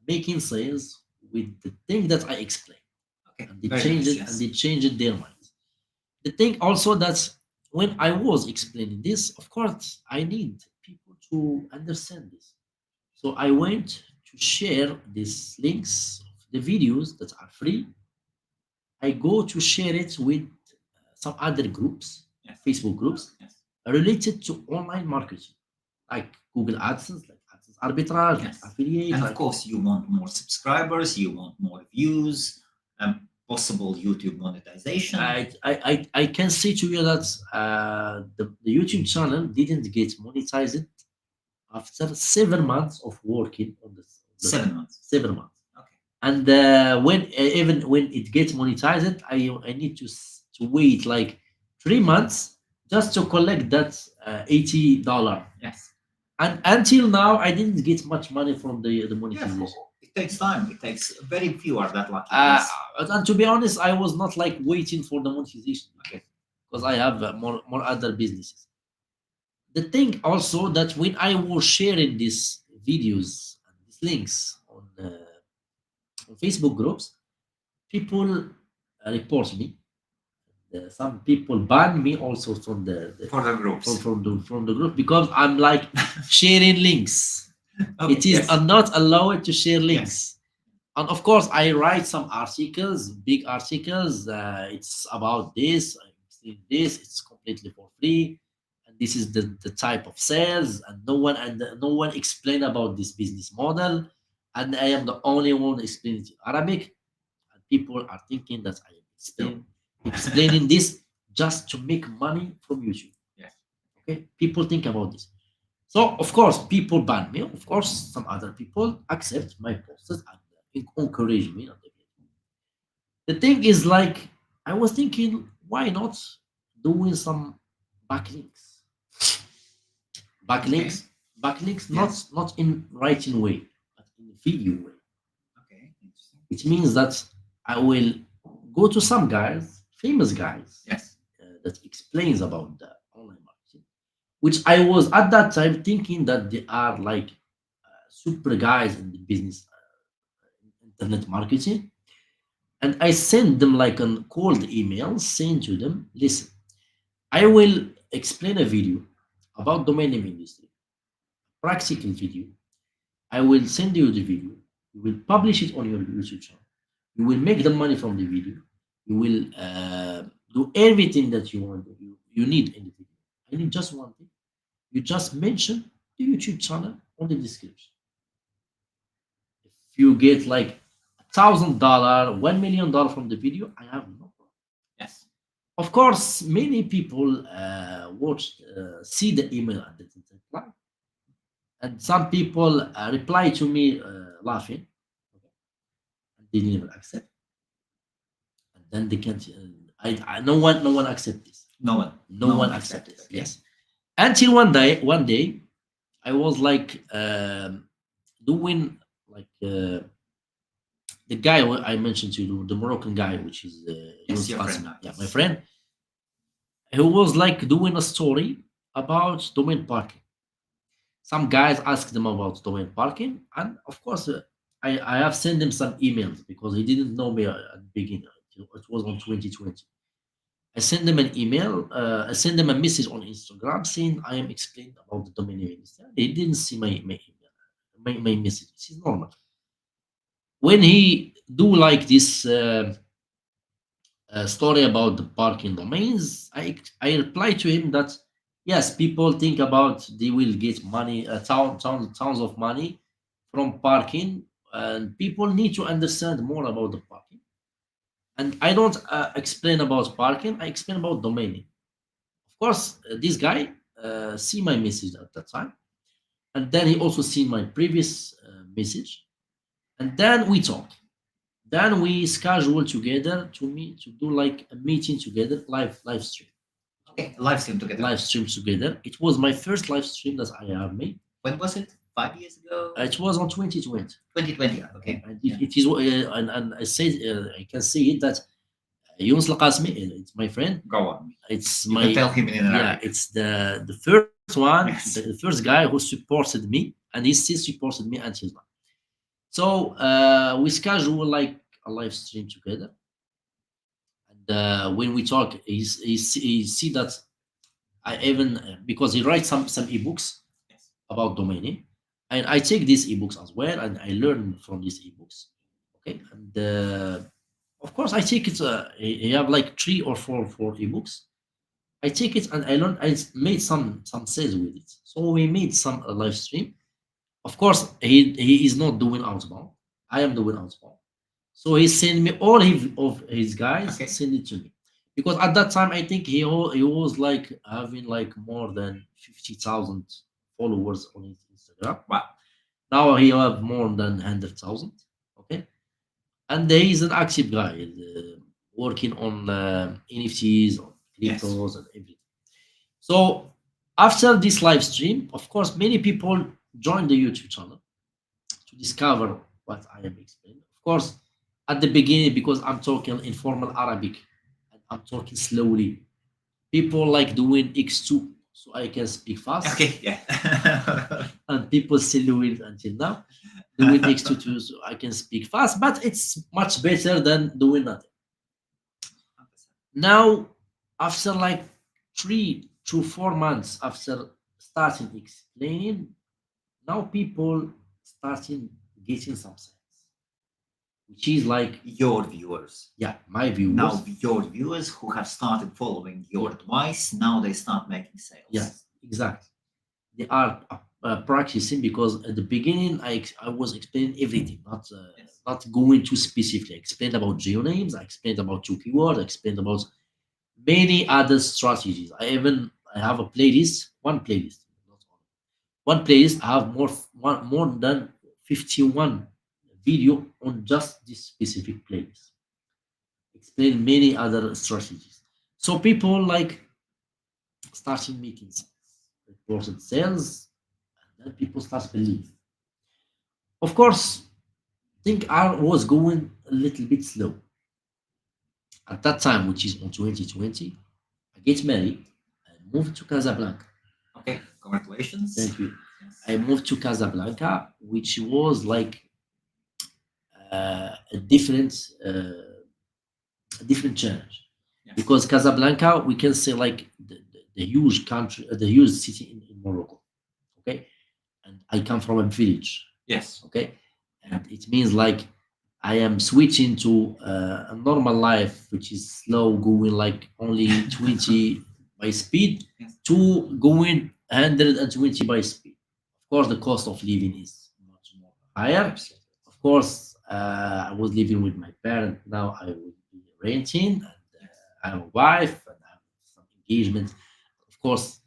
making sales with the thing that I explained, Okay. and they Very changed nice, it yes. and they changed their minds. The thing also that when I was explaining this, of course, I need people to understand this. So I went to share these links of the videos that are free. I go to share it with some other groups, Yes. Facebook groups, Yes. related to online marketing, like Google AdSense, like AdSense arbitrage, Yes. like affiliate. And like, of course, you want more subscribers, you want more views, possible YouTube monetization. I can say to you that the YouTube channel didn't get monetized after 7 months of working on this. 7 months. 7 months. Okay. And when even when it gets monetized, I need to wait like 3 months just to collect that $80. Yes. And until now, I didn't get much money from the Yeah, monetization. it takes time. It takes very few are that lucky. Uh, Yes. and to be honest, I was not like waiting for the monetization. Okay. Because I have more other businesses. The thing also that when I was sharing these videos and these links on Facebook groups, people report me. Some people ban me also from For the groups. from the group because I'm like sharing links. Okay, It is yes. not allowed to share Yes. links. And of course, I write some articles, big articles. It's about this, I'm saying this. It's completely for free, and this is the type of sales. And no one explain about this business model, and I am the only one explaining it in Arabic. And people are thinking that I am explaining this just to make money from YouTube. Yes. Okay, people think about this. So of course, people ban me. Of course, some other people accept my posts and encourage me. The thing is, like, I was thinking, why not doing some backlinks? Backlinks, backlinks, Yes. not in writing way, but in video way. Okay, interesting. It means that I will go to some guys, famous guys, Yes. that explains about the online marketing, which I was at that time thinking that they are like super guys in the business, internet marketing. And I send them like a cold email saying to them, listen, I will explain a video about domain name industry, practical video. I will send you the video. You will publish it on your YouTube channel. You will make the money from the video. You will do everything that you want, you need in the video. I need just one thing. You just mention the YouTube channel on the description. If you get like $1,000, $1 million from the video, I have no problem. Yes. Of course, many people see the email and didn't reply, and some people reply to me laughing, and they didn't even accept. And then they can't. No one accept this. No one accept this. Okay. Yes, until one day, I was like doing like the guy I mentioned to you, the Moroccan guy, which is Yes, your Yunus friend. Qasmi. Yeah, my friend. He was like doing a story about domain parking. Some guys asked them about domain parking, and of course, I have sent him some emails because he didn't know me at the beginning. It was on 2020. I sent them an email. I sent them a message on Instagram saying I am explaining about the domain name industry. They didn't see my email, my message. This is normal. When he do like this story about the parking domains, I reply to him that yes, people think about they will get money, tons of money from parking, and people need to understand more about the parking. And I don't explain about parking; I explain about domaining. Of course, this guy see my message at that time, and then he also seen my previous message, and then we talk. Then we schedule together to meet to do like a meeting together, live stream. Okay, live stream together. Live stream together. It was my first live stream that I have made. When was it? 5 years ago? It was on 2020. 2020. Okay. And it is, and I said, I can say it that Yunus Qasmi, it's my friend. Go on. It's You my can tell him in Arabic. it's the first one, Yes. the first guy who supported me, and he still supported me until now. So we schedule like a live stream together, and when we talk, he see that I even because he writes some ebooks Yes. about domaining, and I take these ebooks as well, and I learn from these ebooks. Okay, and of course I take it. He have like 3 or 4 ebooks. I take it and I learned. I made some sales with it. So we made some live stream. Of course, he is not doing outbound. I am doing outbound. So he sent me all of his guys Okay. send it to me because at that time I think he was like having like more than 50,000 followers on his Instagram. Wow. Now he have more than 100,000. Okay, and he's an active guy working on NFTs, on Yes. cryptos, and everything. So after this live stream, of course, many people join the YouTube channel to discover what I am explaining. Of course, at the beginning, because I'm talking informal Arabic and I'm talking slowly, people like doing X2 so I can speak fast. Okay. Yeah. And people still do it until now. Doing X2 so I can speak fast, but it's much better than doing nothing. Now After like 3 to 4 months after starting explaining, now people starting getting some sense, which is like, Your viewers. yeah, my Now viewers. your viewers who have started following your advice, now they start making sales. Yes, exactly. They are practicing, because at the beginning I was explaining everything, Yes. not going too specifically. I explained about geonames, I explained about two keywords, I explained about many other strategies. I have a playlist, one playlist, not one playlist. I have more than 51 video on just this specific playlist. Explain many other strategies. So people like starting meetings, reported sales, and then people start believe. Of course, think I was going a little bit slow at that time, which is on 2020. I get married, I moved to Casablanca. Okay, congratulations. Thank you. Yes. I moved to Casablanca, which was like a different challenge, Yes. because Casablanca, we can say like the huge country, the huge city in Morocco. Okay, and I come from a village. Yes. Okay, and it means like I am switching to a normal life, which is slow, going like only 20 by speed, Yes. to going 120 by speed. Of course, the cost of living is much more higher. Absolutely. Of course, I was living with my parent. Now I will be renting, and I have a wife and I have some engagement. Of course,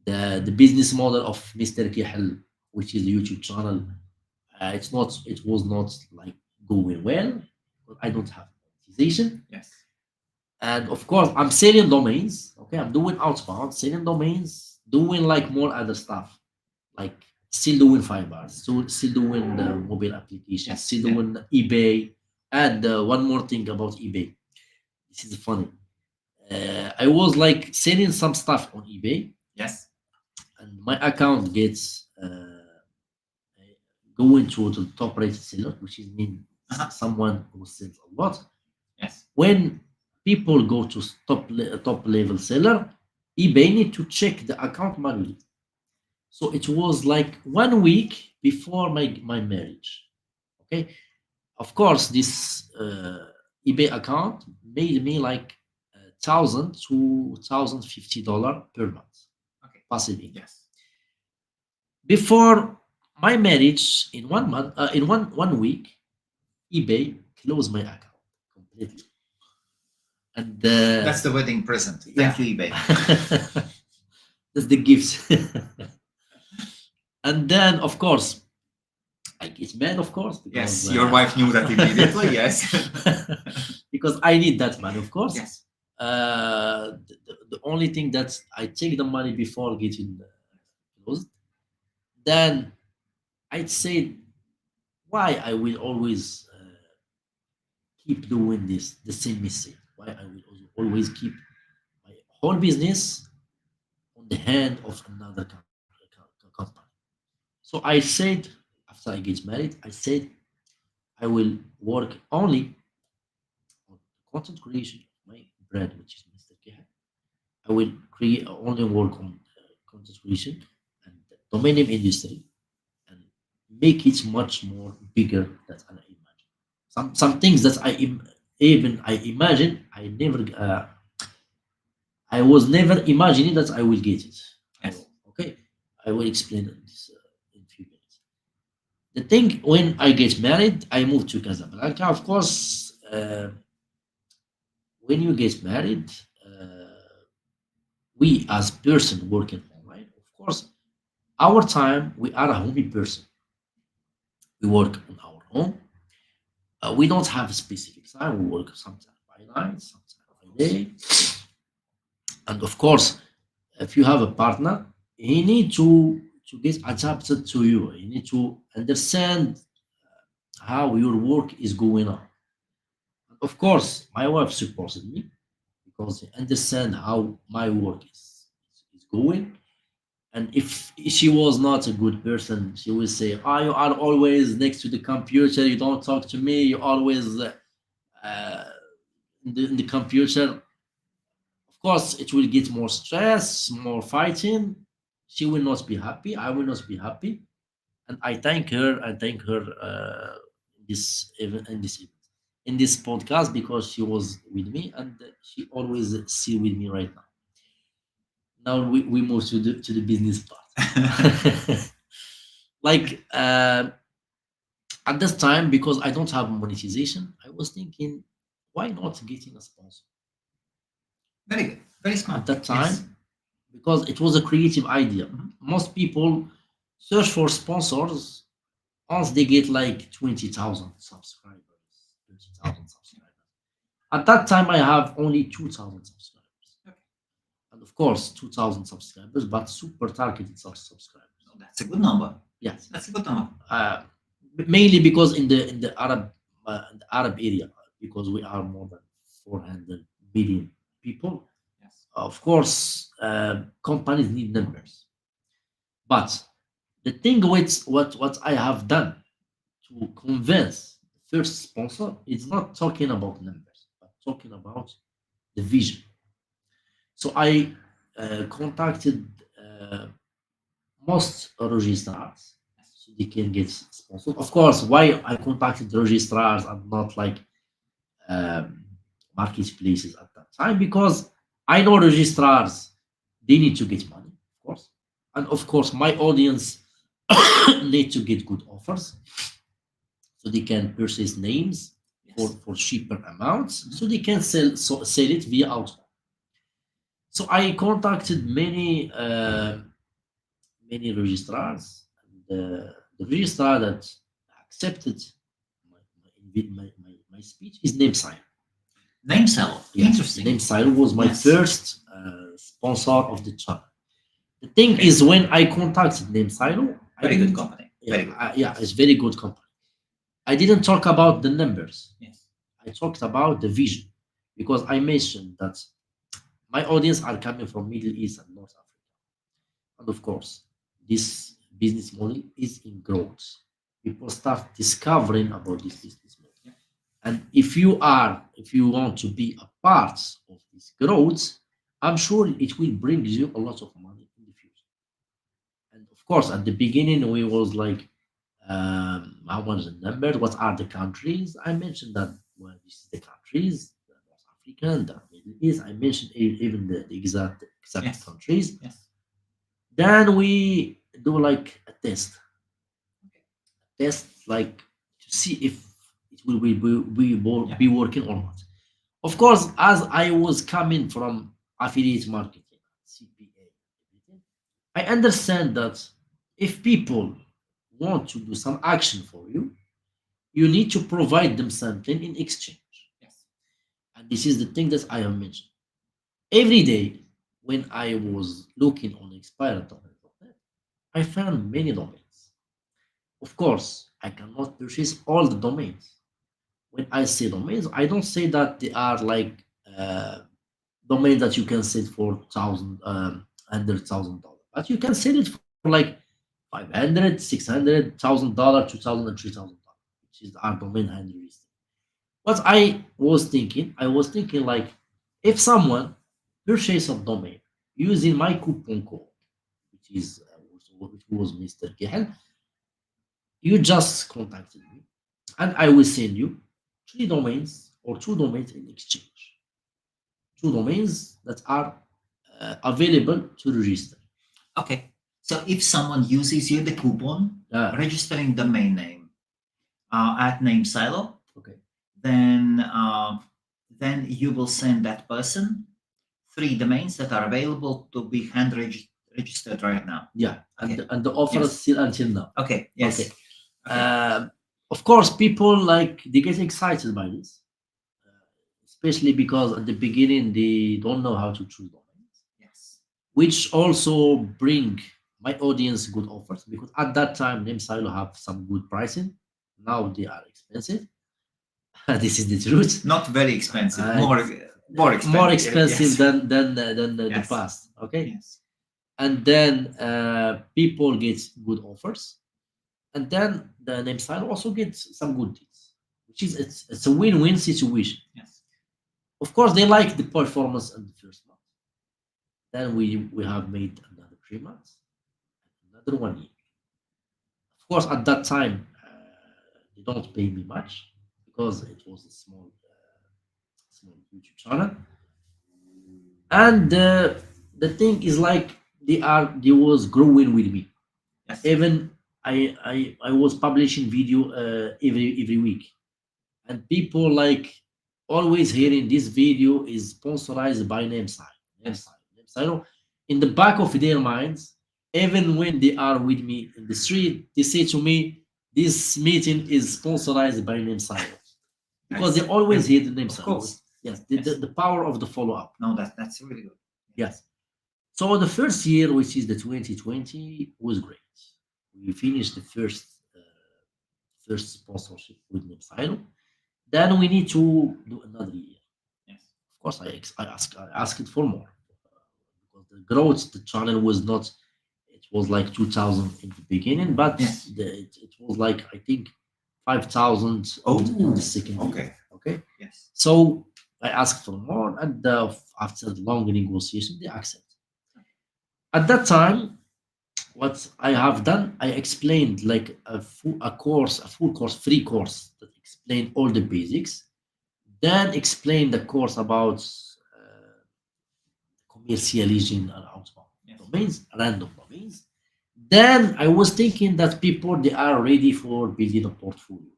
the business model of Mr. Kehel, which is the YouTube channel, it was not like going well. But I don't have monetization, Yes. and of course I'm selling domains. Okay, I'm doing outbound, selling domains, doing like more other stuff, like still doing fiber, still doing the mobile application, Yes, still yeah. doing eBay. And one more thing about eBay, this is funny. I was like selling some stuff on eBay, Yes. and my account gets going to the top rated seller, which is mean someone who sells a lot. Yes. When people go to top level seller, eBay need to check the account manually. So it was like 1 week before my marriage. Okay, of course this eBay account made me like $1,000 to $1,050 per month. Okay. Passive income. Yes. Before my marriage, in 1 month, in one week, eBay closed my account completely. And That's the wedding present. Thank you, eBay. that's the gift. And then, of course, I get mad, of course, because Yes, your wife knew that immediately. Yes. because I need that money, of course. Yes. The only thing that I take the money before getting closed, then I'd say why I will always keep doing this, the same mistake. Why I will always keep my whole business on the hand of another company. So I said, after I get married, I said I will work only on content creation of my brand, which is Mr. Kehel. I will create only work on content creation and domain name industry, and make it much more bigger than I imagine. Some things that even I imagine I was never imagining that I will get it. Yes. Okay, I will explain this in a few minutes. The thing, when I get married, I moved to Casablanca. Of course, when you get married, we as person working online, of course, our time, we are a homey person. We work on our home. We don't have a specific time. We work sometimes by night, sometimes by day. And of course, if you have a partner, he need to get adapted to you. You need to understand how your work is going on. And of course, my wife supported me, because they understand how my work is going. And if she was not a good person, she would say, "Oh, you are always next to the computer. You don't talk to me. You always in the computer." Of Of course, it will get more stress, more fighting. She will not be happy. I will not be happy. And I thank her. I thank her in this podcast because she was with me and she always see with me right now. Now we move to the business part. Like at this time, because I don't have monetization, I was thinking, why not getting a sponsor Very good. Very at smart. that time? Yes. Because it was a creative idea. Mhm. Most people search for sponsors once they get like 20,000 subscribers, 30,000 subscribers. At that time, I have only 2,000 subscribers. Okay. And of course, 2,000 subscribers, but super targeted subscribers. So that's a good number. Yes. That's a good number. Mainly because in the Arab area, because we are more than 400 million people. Yes. Of course, companies need numbers. But the thing with what I have done to convince the first sponsor is not talking about numbers, but talking about the vision. So I contacted most registrars so they can get sponsored. Of course, why I contacted registrars and not like um, marketplaces at that time? Because I know registrars, they need to get money, of course. And of course, my audience need to get good offers so they can purchase names Yes. for cheaper amounts so they can sell it via outbound. So I contacted many registrars, and the registrar that accepted my speech is named Simon. Name silo. Yes, Interesting. Name Silo was my Yes. first sponsor of the channel. The thing Okay. is, when I contacted Name Silo, I Very good didn't. company. Yeah, Very good. yeah, it's very good company. I didn't talk about the numbers. Yes. I talked about the vision because I mentioned that my audience are coming from Middle East and North Africa, and of course, this business model is in growth. People start discovering about this business model. Yeah. And if you want to be a part of this growth, I'm sure it will bring you a lot of money in the future. And of course, at the beginning, we was like, how much the numbers? What are the countries? I mentioned that well, this is the countries, the North African, the Middle East. I mentioned even the exact Yes. countries. Yes. Then we do like a test, Okay. like to see if it will Yeah. be working or not. Of course, as I was coming from affiliate marketing, CPA, everything, I understand that if people want to do some action for you, you need to provide them something in exchange. Yes. And this is the thing that I have mentioned. Every day when I was looking on expired domains, I found many domains. Of course, I cannot purchase all the domains. When I say domains, I don't say that they are like domains that you can sell for $100,000, but you can sell it for like 500, $600,000, 2,000, and $3,000, which is our domain handle listing. What I was thinking like if someone purchase a domain using my coupon code, which was Mr. Kehel, you just contacted me, and I will send you three domains or two domains in exchange. Two domains that are available to register. Okay. So if someone uses you the coupon, Uh, registering domain name at name silo, okay. then you will send that person three domains that are available to be registered right now. Yeah, Okay. and the offer is Yes. still until now. Okay. Yes. Okay. Okay. Of course, people like they get excited by this, especially because at the beginning they don't know how to choose domains, Yes. which also bring my audience good offers because at that time name silo have some good pricing. Now they are expensive. This is the truth. Not very expensive. Uh, More expensive. More expensive Yes. than the Yes. past. Okay, Yes. and then people get good offers, and then the name silo also gets some good deals, which is it's a win-win situation. Yes. Of course, they like the performance in the first month. Then we have made another 3 months, another 1 year. Of course, at that time, they don't pay me much because it was a small YouTube channel. And the thing is like they was growing with me. Yes. Even I was publishing video every week, and people like always hearing this video is sponsored by Nameside. In the back of their minds, even when they are with me in the street, they say to me, "This meeting is sponsored by Nameside," because they always hear the Of course. Yes, Yes. the power of the follow up. No, that's really good. Yes. So the first year, which is the 2020, was great. We finished the first sponsorship with Nameside. Then we need to do another year. Yes. Of course, I asked for more because the growth, the channel was not. It was like 2,000 in the beginning, but Yes. it was like I think 5,000 in the second year. Okay. Okay. Yes. So I asked for more, and after long negotiation, they accept. At that time, what I have done, I explained like a full course, free course that explained all the basics. Then explain the course about commercializing and outbound domains, random domains. Then I was thinking that people they are ready for building a portfolio.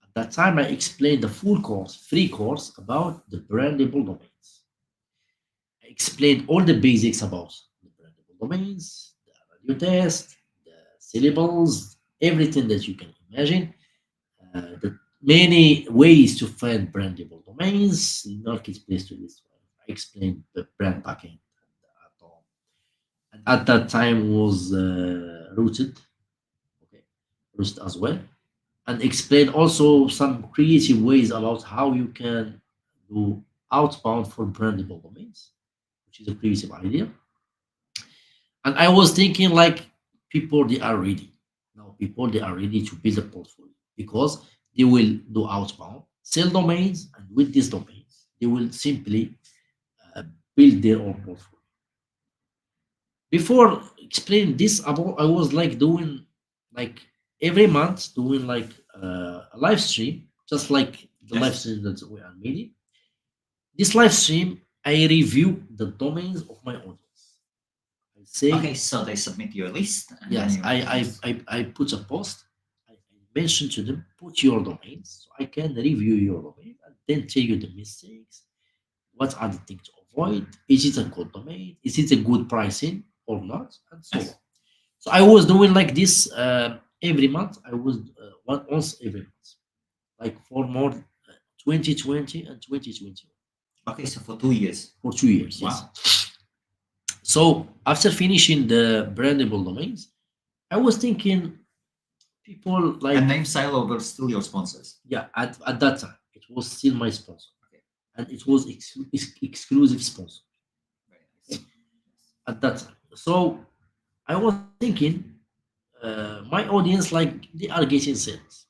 At that time, I explained the full course, free course about the brandable domains. I explained all the basics about the brandable domains, the radio test, the syllables, everything that you can imagine. The many ways to find brandable domains, marketplace to this one. I explained the brand backend at all. And at that time was rooted, okay, rooted as well, and explained also some creative ways about how you can do outbound for brandable domains, which is a creative idea. And I was thinking like people they are ready. Now people they are ready to build a portfolio because they will do outbound, sell domains, and with these domains, they will simply uh, build their own portfolio. Before explaining this about I was like doing like every month doing like a live stream, just like the live stream that we are making. This live stream, I review the domains of my audience. I say, Okay, so they submit your list. And yes, then I put a post. I mention to them, put your domains, so I can review your domain and then tell you the mistakes. What are the things to avoid? Is it a good domain? Is it a good pricing or not? And so on. So I was doing like this every month. I was once every month, like for more 2020 and 2021. Okay, so for 2 years. For 2 years, yes. Wow. So after finishing the brandable domains, I was thinking people like And Name Silo were still your sponsors. yeah, at that time it was still my sponsor. Okay. And it was exclusive sponsor Very nice. at that time. So I was thinking my audience like they are getting sales,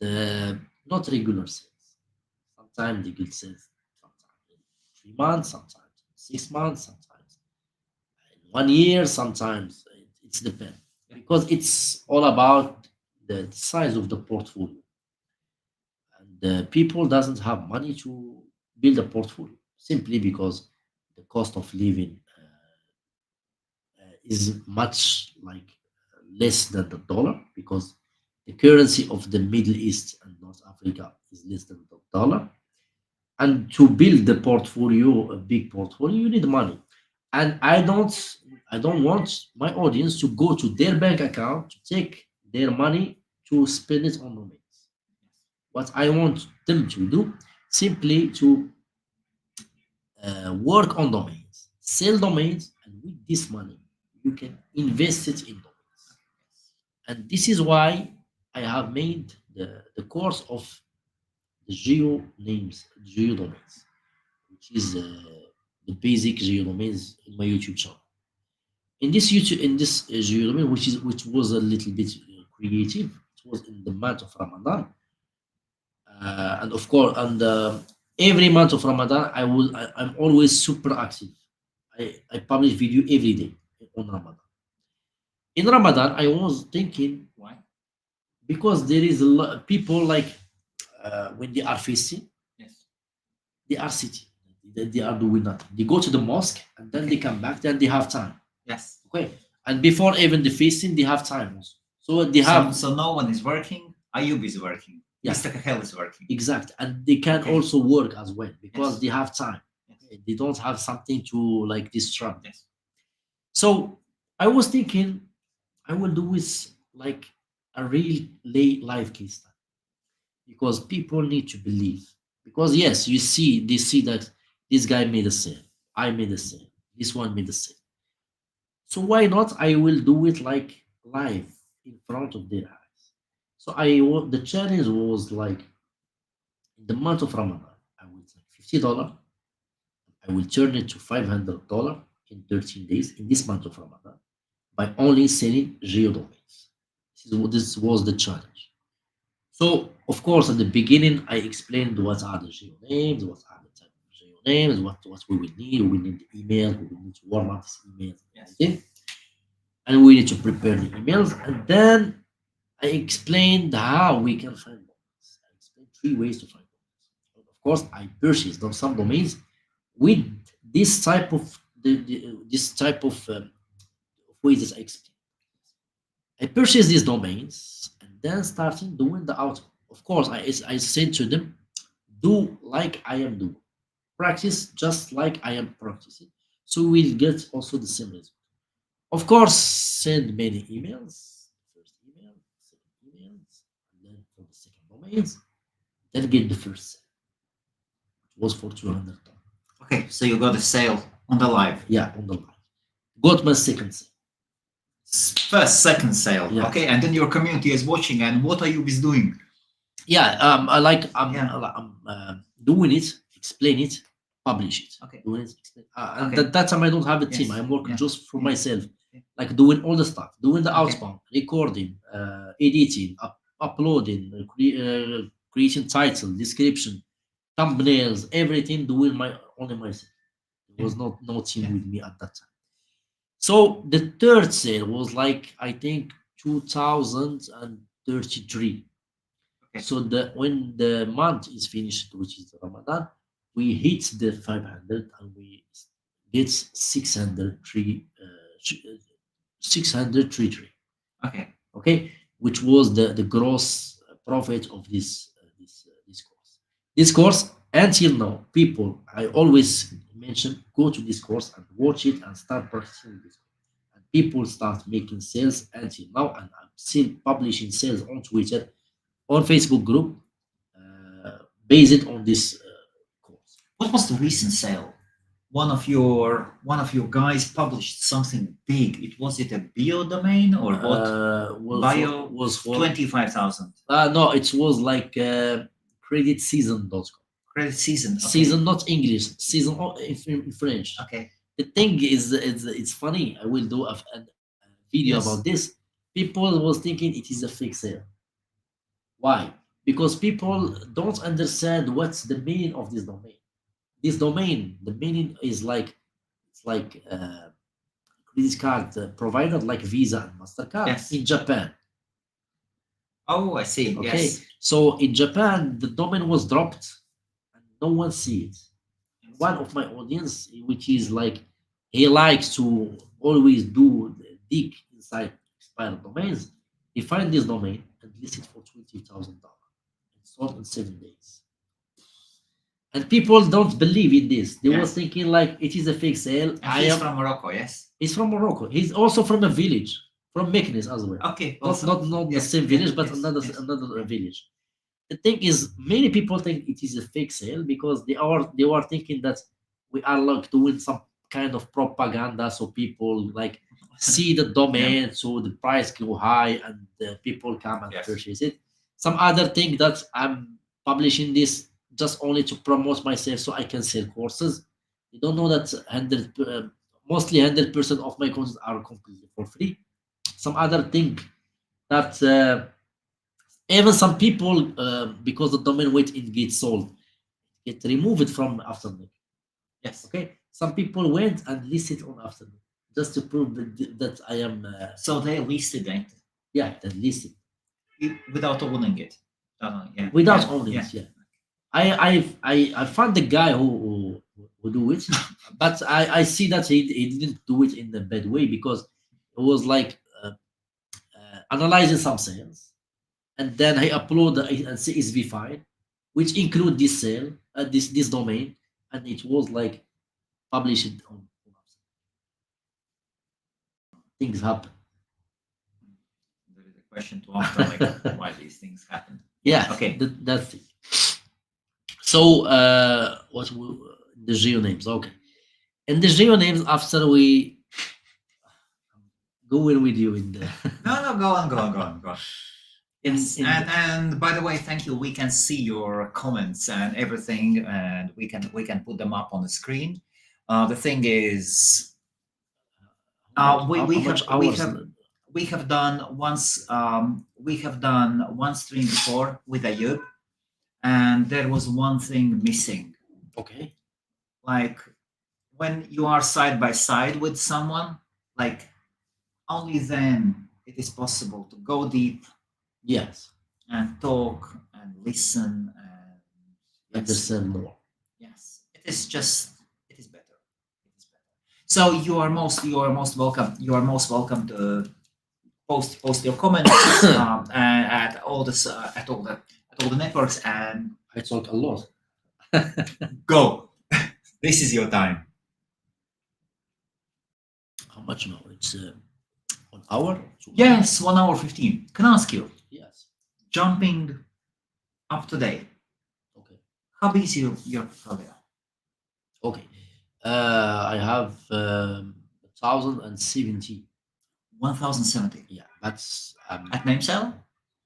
and not regular sales. Sometimes they get sales, sometimes in 3 months, sometimes in 6 months, sometimes in 1 year, sometimes it's depends because it's all about the size of the portfolio, and people doesn't have money to build a portfolio simply because the cost of living is much like less than the dollar because the currency of the Middle East and North Africa is less than the dollar. And to build the portfolio, a big portfolio, you need money. And I don't want my audience to go to their bank account to take their money to spend it on domains. What I want them to do simply to work on domains, sell domains, and with this money, you can invest it in domains. And this is why I have made the course of the geo domains, which is the basic geo domains in my YouTube channel. In this geo domain, which was a little bit creative, it was in the month of Ramadan, and of course, and every month of Ramadan, I'm always super active I publish video every day on Ramadan. In Ramadan, I was thinking Why? because there is a lot people like when they are fasting, Yes. they are sitting, they are doing nothing. They go to the mosque and then they Okay. come back, then they have time. Yes. Okay, and before even the fasting, they have time also. So they So, have so no one is working. Ayoub is working. Yeah. Mr. Kehel is working. exact, and they can Okay. also work as well because Yes. they have time. Yes. Okay, they don't have something to like distract. Yes. So I was thinking I will do this like a real late life case study because people need to believe. Because yes, they see that this guy made a sale, I made a sale, this one made a sale. So why not? I will do it like live in front of their eyes. So the challenge was like in the month of Ramadan, I will take $50. I will turn it to $500 in 13 days in this month of Ramadan by only selling geodomains. This was the challenge. So, of course, at the beginning, I explained what are the geo names, what are the type of geo names, what we will need. We need the email, we will need to warm up this email, Yes. okay? And we need to prepare the emails. And then I explained how we can find domains. I explained three ways to find domains. Of course, I purchased some domains with this type of this type of ways that I explained. I purchased these domains and then started doing the outcome. Of course, I said to them, do like I am doing, practice just like I am practicing. So we'll get also the same result. Of course, send many emails. First email, second emails, and then for the second domains, then get the first sale. It was for $200. Okay. So you got a sale on the live. Yeah, on the line. Got my second sale. First, second sale. Yeah. Okay. And then your community is watching, and what Ayoub is doing. Yeah, I'm Yeah. doing it, explain it, publish it. Okay. Doing it, explain. And Okay. that time I don't have a team. Yes. I'm working Yeah. just for Yeah. myself, Yeah. like doing all the stuff, doing the Okay. outbound, recording, editing, uploading, creating title, description, thumbnails, everything. Doing my only myself. There was no team Yeah. with me at that time. So the third sale was like I think 2033. Okay. So when the month is finished, which is Ramadan, we hit the 500 and we get 603, 633. Okay. Okay, which was the gross profit of this course. This course until now, people I always mention go to this course and watch it and start practicing this. And people start making sales until now, and I'm still publishing sales on Twitter, on Facebook group, based on this course. What was the recent sale? One of your guys published something big. Was it a bio domain or what? Bio Was for 25,000. no, it was like creditseason.com. Credit season. Okay. Season, not English. Season in French. Okay. The thing is, it's funny. I will do a video Yes. about this. People was thinking it is a fake sale. Why? Because people don't understand what's the meaning of this domain. This domain, the meaning is like it's like credit card provider like Visa and Mastercard Yes. in Japan. Oh, I see. Okay, Yes. so in Japan the domain was dropped and no one see it. One of my audience, which is like he likes to always dig inside expired domains, he find this domain and list it for $20,000 and sold in 7 days. And people don't believe in this. They Yeah. was thinking like it is a fake sale. And he's from Morocco. Yes. He's from Morocco. He's also from a village, from Meknes as well. Okay. Not Also, not the yes, same yes, village, but yes, another yes. another village. The thing is, many people think it is a fake sale because they are thinking that we are like doing some kind of propaganda, so people like see the domain, so the price go high, and people come and Yes. purchase it. Some other think that I'm publishing this just only to promote myself, so I can sell courses. You don't know that mostly 100% of my courses are completely for free. Some other think that. Even some people, because the domain weight it gets sold, get removed from after that. Yes. Okay, Some people went and listed on afternoon just to prove that I am. So they listed it Yeah, that listed without owning it. Yeah. without Yeah, owning yeah. it. Yeah, I found the guy who do it, but I see that he didn't do it in the bad way because it was like analyzing some sales, and then he upload the CSV file, which include this sale, this domain, and it was like published on things happen. There is a question to answer, like why these things happen. Yeah, Okay. That's it. So the geo names? Okay, and the geo names after we go in with you in the No, go on. Yes, in and by the way, thank you. We can see your comments and everything, and we can put them up on the screen. The thing is, we have done once we have done one stream before with Ayoub, and there was one thing missing. Okay. Like when you are side by side with someone, like only then it is possible to go deep. Yes. And talk and listen and understand more. Yes, it is better. It is better. So you are most welcome. You are most welcome to post your comments at all the networks, and I talk a lot. go. This is your time. How much now? It's 1 hour. Yes, 1 hour 15. Can I ask you? Yes. Jumping up to date. Okay. How big is your portfolio? Okay. I have 1,070. 1,070. Yeah, that's At name sale?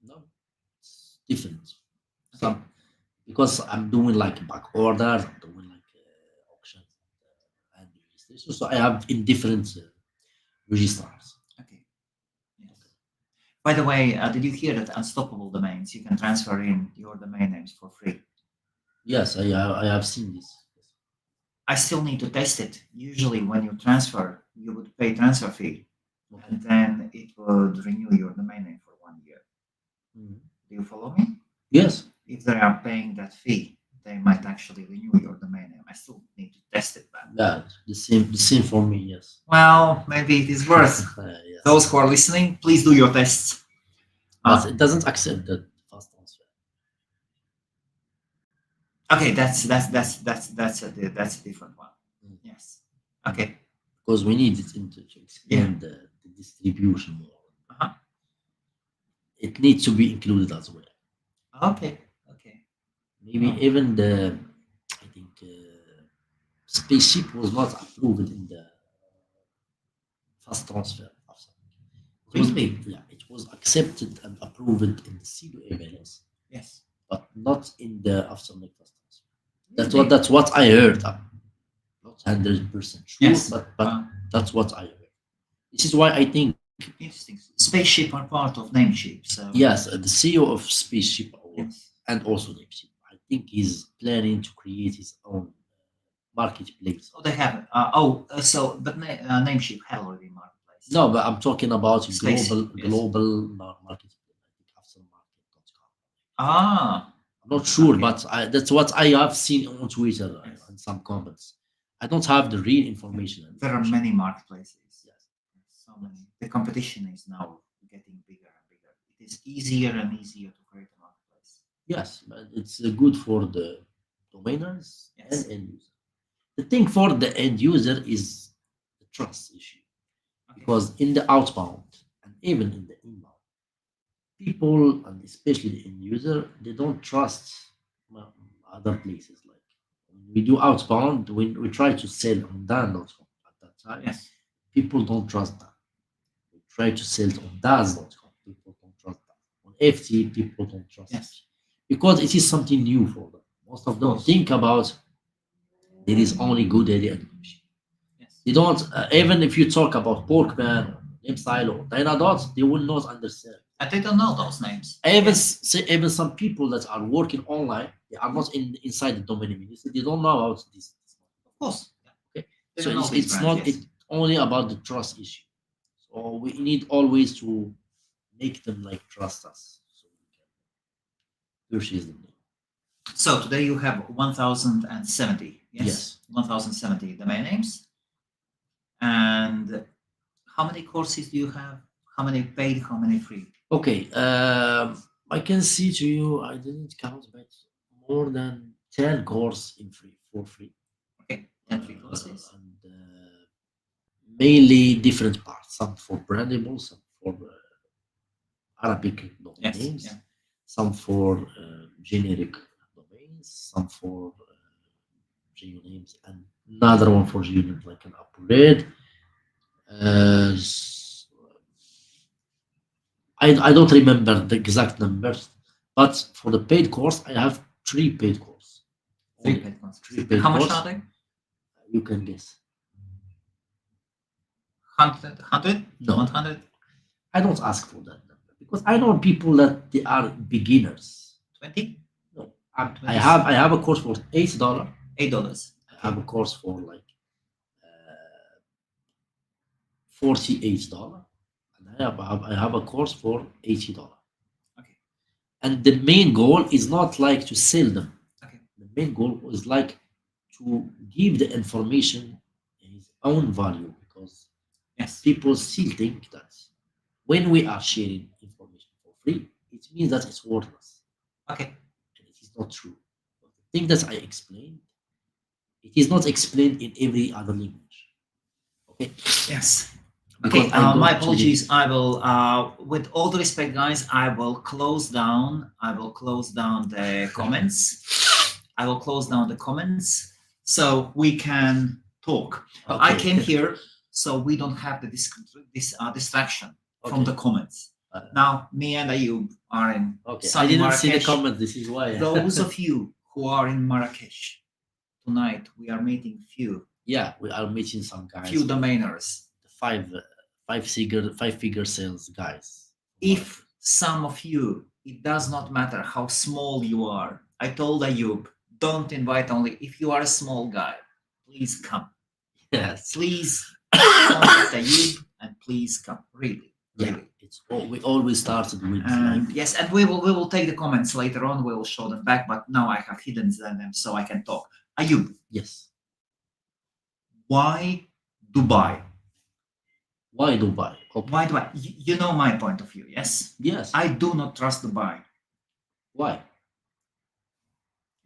no, it's different. Some because I'm doing like back orders, I'm doing like auctions and registration. So I have in different registers. Okay. Yes. By the way, did you hear that Unstoppable Domains, you can transfer in your domain names for free? Yes, I have seen this. I still need to test it. Usually when you transfer, you would pay transfer fee, Okay. and then it would renew your domain name for 1 year. Mhm. Do you follow me? Yes. If they are paying that fee, they might actually renew your domain name. I still need to test it. But Yeah, the same for me. Yes. well, maybe it is worth. Yes. Those who are listening, please do your tests. But it doesn't accept that fast transfer. Okay, that's a different one. Mm. Yes. Okay. Because we need it to explain the distribution more. Uh-huh. It needs to be included as well. Okay. Maybe even I think spaceship was not approved in the fast transfer. Really? Yeah, it was accepted and approved in the CWMLS, Yes. but not in the aftermarket fast transfer. Really? That's what I heard. I'm not 100% sure, Yes. but that's what I heard. This is why I think Interesting. Spaceship are part of Nameship, so yes, the CEO of Spaceship yes. and also Nameship, I think he's planning to create his own marketplace. Oh, they have. But Nameship had already marketplace. No, but I'm talking about Spaceship, yes. global marketplace, like aftermarket.com. Ah, I'm not sure, okay. but that's what I have seen on Twitter and some comments. I don't have the real information. There are many marketplaces. Yes. So many. The competition is now getting bigger and bigger. It is easier and easier to create a marketplace. Yes, but it's good for the domainers Yes. and end user. The thing for the end user is the trust issue. Okay. Because in the outbound and even in the inbound, people and especially the end user, they don't trust other places. Like when we do outbound, we try to sell on Dan.com at that time. Yes. People don't trust that. We try to sell on DAS.com. People don't trust that. On FT, people don't trust Yes. it. Because it is something new for them. Most of them think about there is only good area and good shit. Yes. They don't, even if you talk about Porkman or Name or Dynadot, they will not understand. And they don't know those names. Even some people that are working online, they are not inside the domain administrator. They don't know about this. Of course. Okay. They So don't know these it's brands, not yes. it only about the trust issue. So we need always to make them like trust us, so we can purchase them. So today you have 1070, yes? Yes. 1070 domain names. And how many courses do you have? How many paid, how many free? Okay, I can see to you. I didn't count, but more than 10 courses in free for free. Okay, 10 free courses. And mainly different parts. Some for brandable, some for Arabic domain Yes, names, yeah. some for generic domains, some for geo names, and another one for geo names like an upgrade. I don't remember the exact numbers, but for the paid course, I have 3 paid courses. Three Only paid courses. 3 paid How much courses. are they? You can guess. 100? No. 100? I don't ask for that number because I know people that they are beginners. 20? No, I have a course for $8. $8. I have a course for like $48, and I have a course for $80. Okay. And the main goal is not like to sell them. Okay. The main goal is like to give the information its own value, because Yes. people still think that when we are sharing information for free, it means that it's worthless. Okay. And it is not true. But the thing that I explained, it is not explained in every other language. Okay. Yes. Because Okay, I go my to apologies. I will, with all the respect, guys, I will close down the comments. I will close down the comments so we can talk. I Okay. came here so we don't have the distraction from Okay. the comments. Now, me and Ayoub are in Okay. I sunny didn't see the Marrakesh. comment. This is why. Those of you who are in Marrakesh tonight, we are meeting Yeah, we are meeting some guys. few domainers. Five-figure sales guys. If some of you, it does not matter how small you are. I told Ayoub, don't invite only if you are a small guy. Please come. Yes. Please contact Ayoub and please come. Really. Yeah. We always started with Yes, and we will take the comments later on. We will show them back, but now I have hidden them so I can talk. Ayoub, yes. why Dubai? Why Dubai? Okay. Why Dubai? You know my point of view, yes? Yes. I do not trust Dubai. Why?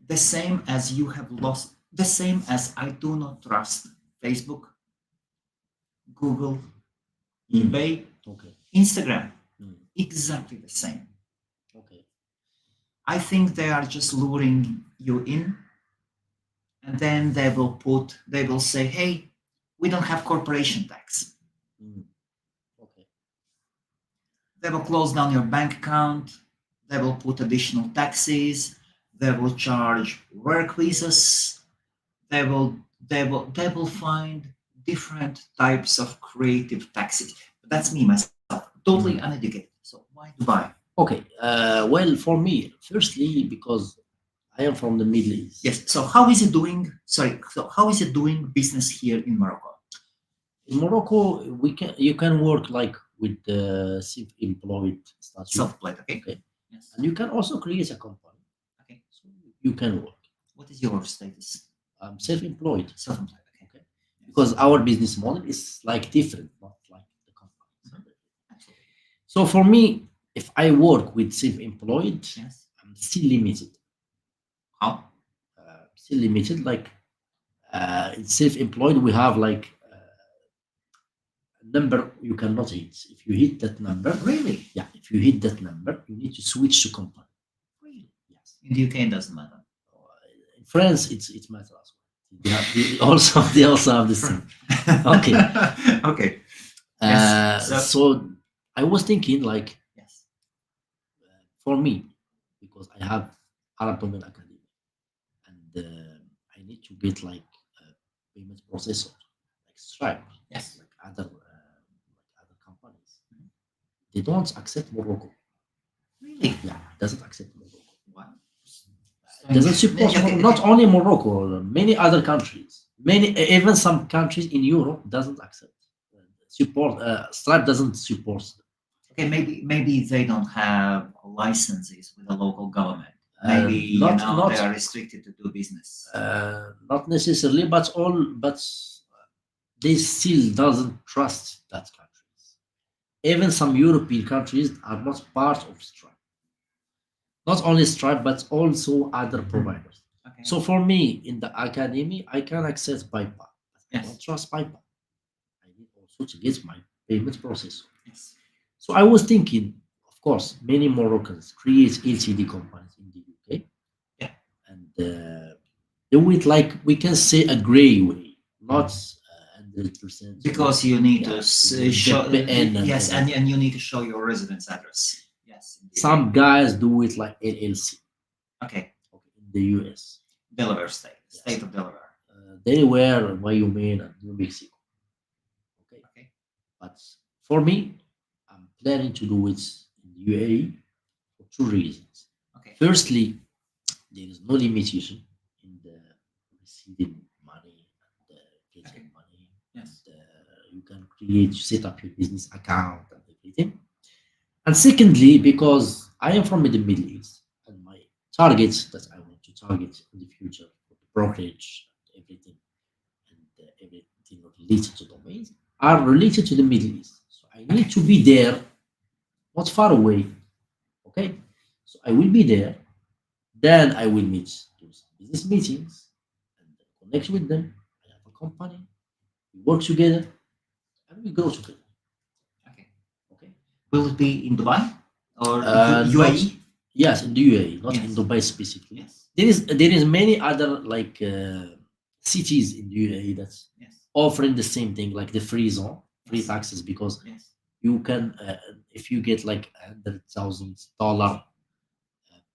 The same as you have lost, the same as I do not trust Facebook, Google, eBay, Okay. Instagram. Exactly the same. Okay. I think they are just luring you in, and then they will say, hey, we don't have corporation tax. Okay. They will close down your bank account. They will put additional taxes. They will charge work visas. They will find different types of creative taxes. But that's me myself, totally uneducated. So why Dubai? Okay. Well, for me, firstly, because I am from the Middle East. Yes. So how is it doing? Sorry. So how is it doing business here in Morocco? In Morocco, you can work like with the self-employed status. Self-employed. Okay. Okay. Yes. And you can also create a company. Okay. So you can work. What is your status? I'm self-employed. Self-employed. Okay. Okay. Because our business model is like different, not like the company. Absolutely. So for me, if I work with self-employed, Yes. I'm still limited. How? Still limited. Like in self-employed, we have like a number you cannot hit. If you hit that number, Really? yeah. If you hit that number, you need to switch to company. Really? Yes. In the UK, it doesn't matter. In France, it matters as well. They also have the same. Okay. Okay. Yes. So I was thinking like, Yes. for me, because I have Arab Domain Academy, and I need to get like a payment processor, like Stripe, Yes. like other companies. They don't accept Morocco. Really? Yeah, doesn't accept Morocco. Wow. Doesn't support Okay. not only Morocco, many other countries. Many, even some countries in Europe doesn't accept support. Stripe doesn't support. Okay, maybe they don't have licenses with the local government. Maybe Not they are restricted to do business. not necessarily, but they still doesn't trust that countries. Even some European countries are not part of Stripe. Not only Stripe, but also other providers. Okay. So for me, in the academy, I can access PayPal. I Yes. don't trust PayPal. I need also to get my payment process. Yes. So I was thinking, of course, many Moroccans create LTD companies in the UK. Yeah. And do it like we can say a gray way, not 100%. Because you need to the show VPN and yes, everything. and you need to show your residence address. Yes. Indeed. Some guys do it like LLC. Okay. In the US. Delaware state of Delaware. Delaware, Wyoming, and New Mexico. Okay. But for me, I'm planning to do it in the UAE for two reasons. Okay. Firstly, there is no limitation in the receiving money and getting money. Yes. And, you can set up your business account and everything. And secondly, because I am from the Middle East and my targets that I want to target in the future for the brokerage and everything related to domains are related to the Middle East. So I need to be there, not far away. Okay. So I will be there. Then I will meet those business meetings and connect with them. I have a company. We work together and we grow together. Okay. Will it be in Dubai or UAE? Yes, in the UAE, not in Dubai specifically. Yes. There is many other like cities in the UAE that's offering the same thing, like the free zone, free taxes, because you can if you get like $100,000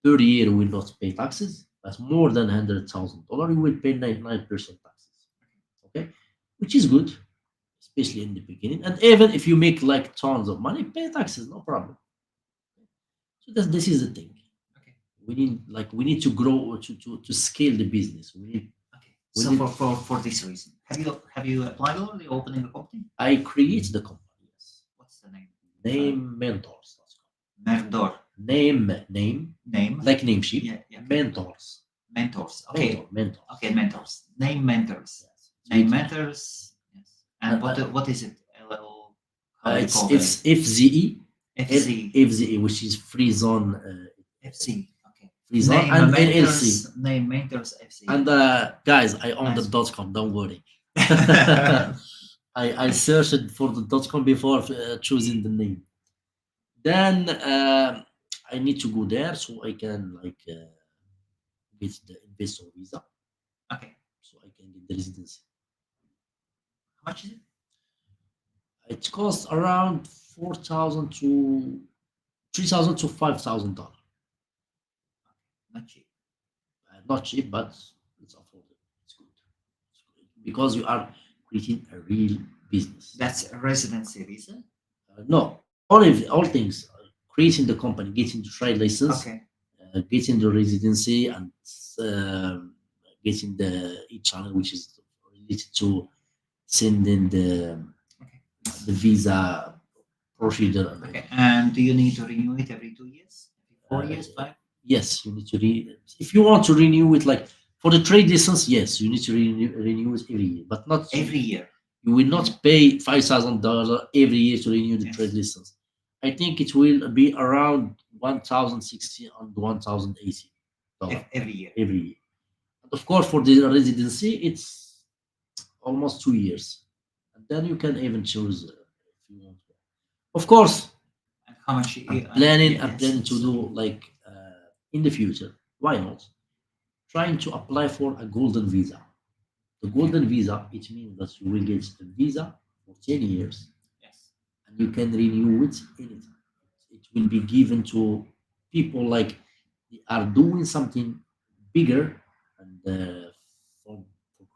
per year, you will not pay taxes. But more than $100,000, you will pay 99% taxes. Okay, which is good, especially in the beginning. And even if you make like tons of money, pay taxes, no problem. So this is the thing. Okay, we need to grow to scale the business. We need. So for this reason, have you applied already opening a company? I create the company. Yes. What's the name? Name Mentors. Mentor. Name. Like Namecheap. Yeah. Mentors. Okay. Mentors. Okay, mentors. Name mentors. Yes. Name mentors. Yes. And what is it? It's FZE. FZE, which is free zone. FC. Free zone and LLC. Name mentors FC. And guys, I own the .com. Don't worry. I searched for the .com before choosing the name. Then I need to go there so I can get the investor visa. Okay. So I can get the residency. How much is it? It costs around $4,000 to $3,000 to $5,000. Not cheap. Not cheap, but it's affordable. It's good. Because you are creating a real business. That's a residency visa? No, all things. Creating the company, getting the trade license, getting the residency, and getting the e-channel, which is related to sending the visa procedure. Okay, and do you need to renew it every 2 years? 4 years, 5? Yes, you need to if you want to renew it, like for the trade license, yes, you need to renew it every year, but not every year. You will not pay $5,000 every year to renew the trade license. I think it will be around 1,060 and 1,080 every year. Every year. And of course, for the residency, it's almost 2 years, and then you can even choose if you want. Of course, and how much? I'm planning to do like in the future. Why not? Trying to apply for a golden visa. The golden visa, it means that you will get a visa for 10 years. Yes. And you can renew it anytime. It will be given to people like they are doing something bigger, and for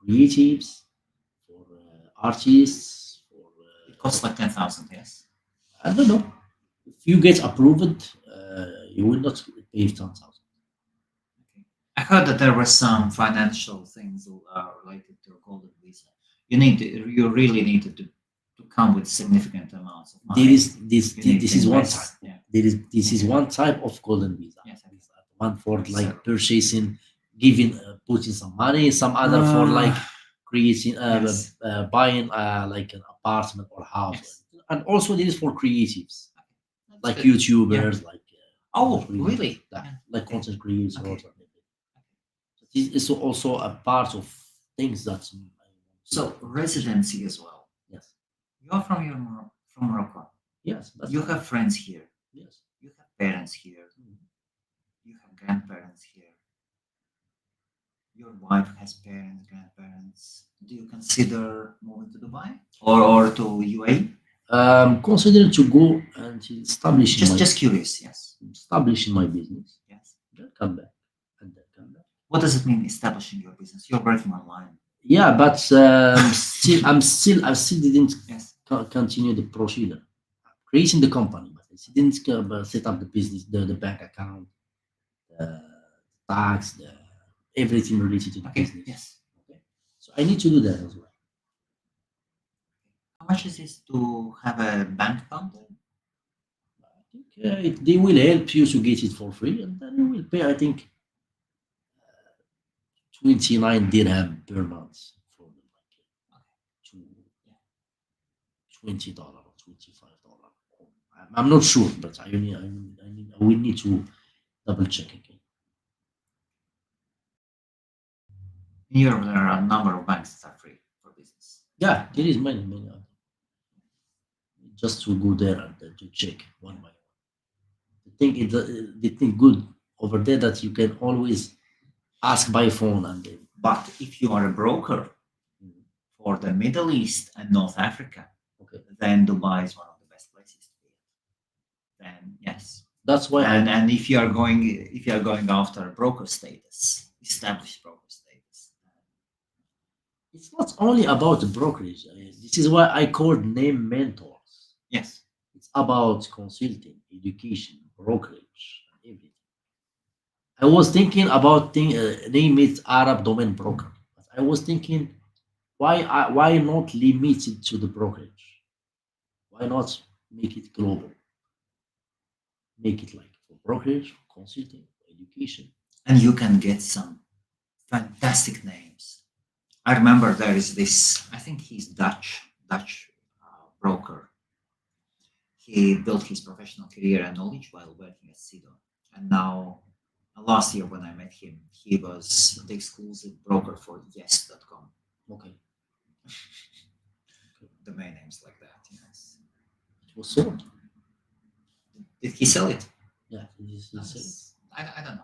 creatives, for artists, it costs like 10,000, yes. I don't know. If you get approved, you will not pay 10,000. Okay. heard that there were some financial things related to golden visa. You really needed to come with significant amounts of money. There is this You need this to is one invest. type. Yeah. This is one type of golden visa. Yes. One for like So- purchasing, giving, putting some money. Some other for like creating, yes. buying like an apartment or house. Yes. And also there is for creatives, That's like good. YouTubers, like Oh, really? really? that, Yeah. like content creators. Okay. This is also a part of things that. So residency as well. Yes, You're from Morocco. yes, that's You right. have friends here. Yes. You have parents here. You have grandparents here. Your wife has parents, grandparents. Do you consider moving to Dubai or to UAE? Considering to go and establish Just curious. Yes. establishing my business, Yes. then come back and then come back. What does it mean establishing your business? You're working online. Yeah, but I still didn't Yes. continue the procedure, creating the company, but I didn't set up the business, the bank account, the tax, everything related to the Okay. business. Yes. Okay, so I need to do that as well. How much is this to have a bank account? I think they will help you to get it for free, and then you will pay. I think 29 dirham per month for the to $20 or $25. I'm not sure, but I will need to double check again. In Europe, there are a number of banks that are free for business. Yeah, there is many. Just to go there and to check one by one. The thing good over there that you can always ask by phone and then. But if you are a broker for the Middle East and North Africa, Okay, then Dubai is one of the best places to be. Then yes, that's why and if you are going after broker status, established broker status, it's not only about the brokerage. This is why I called name mentors. yes, It's about consulting, education, brokerage, and everything. I was thinking about name it Arab domain broker. But I was thinking, why not limit it to the brokerage? Why not make it global? Make it like for brokerage, consulting, education. and you can get some fantastic names. I remember there is this. I think he's Dutch broker. He built his professional career and knowledge while working at Sido, and now. Last year when I met him, he was the exclusive broker for yes.com. Okay, Domain names like that. Yes. it was sold. Did he sell it? Yeah, this is I don't know.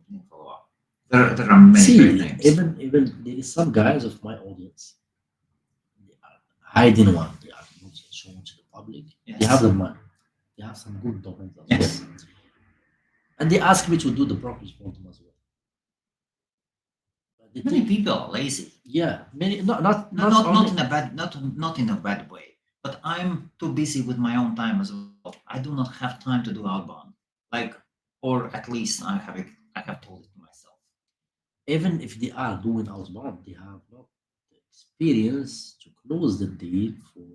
Didn't follow up. There are many great see, names. even there is some guys of my audience. They are hiding one. They are not shown to the public. Yes. They have the money. They have some good domains as well. Yes. And they ask me to do the brokerage for them as well. But they Many think, people are lazy. yeah, many not Not only, in a bad not in a bad way. But I'm too busy with my own time as well. I do not have time to do outbound. Or at least I have told it to myself. even if they are doing outbound, they have not the experience to close the deal for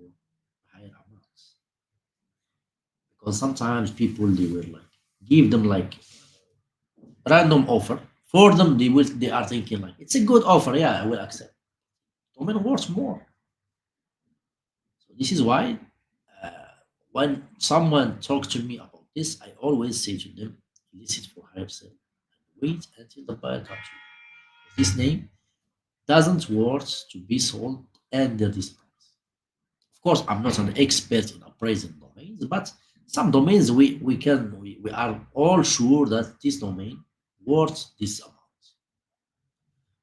higher amounts. Because sometimes people they will like give them like random offer. For them, they are thinking like it's a good offer, yeah, I will accept. Domain worth more. So this is why when someone talks to me about this, I always say to them, listen for higher sale. Wait until the buyer comes to you. This name doesn't worth to be sold under this price. Of course, I'm not an expert in appraising domains, but some domains we are all sure that this domain worth this amount.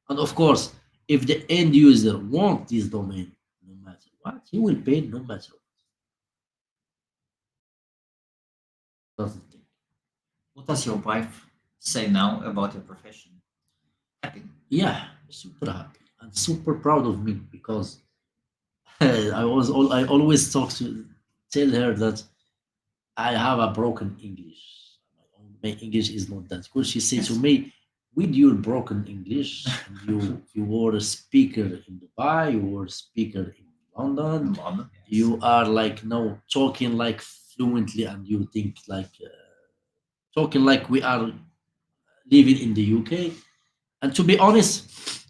And of course, if the end user wants this domain, no matter what, he will pay no matter what. That's the thing. What does your wife say now about your profession? Happy. Yeah, super happy and super proud of me because I always tell her that I have a broken English. My English is not that good. She said to Yes. me, with your broken English, and you were a speaker in Dubai, you were a speaker in London, In London, yes. you are like now talking like fluently, and you think like talking like we are living in the UK. And to be honest,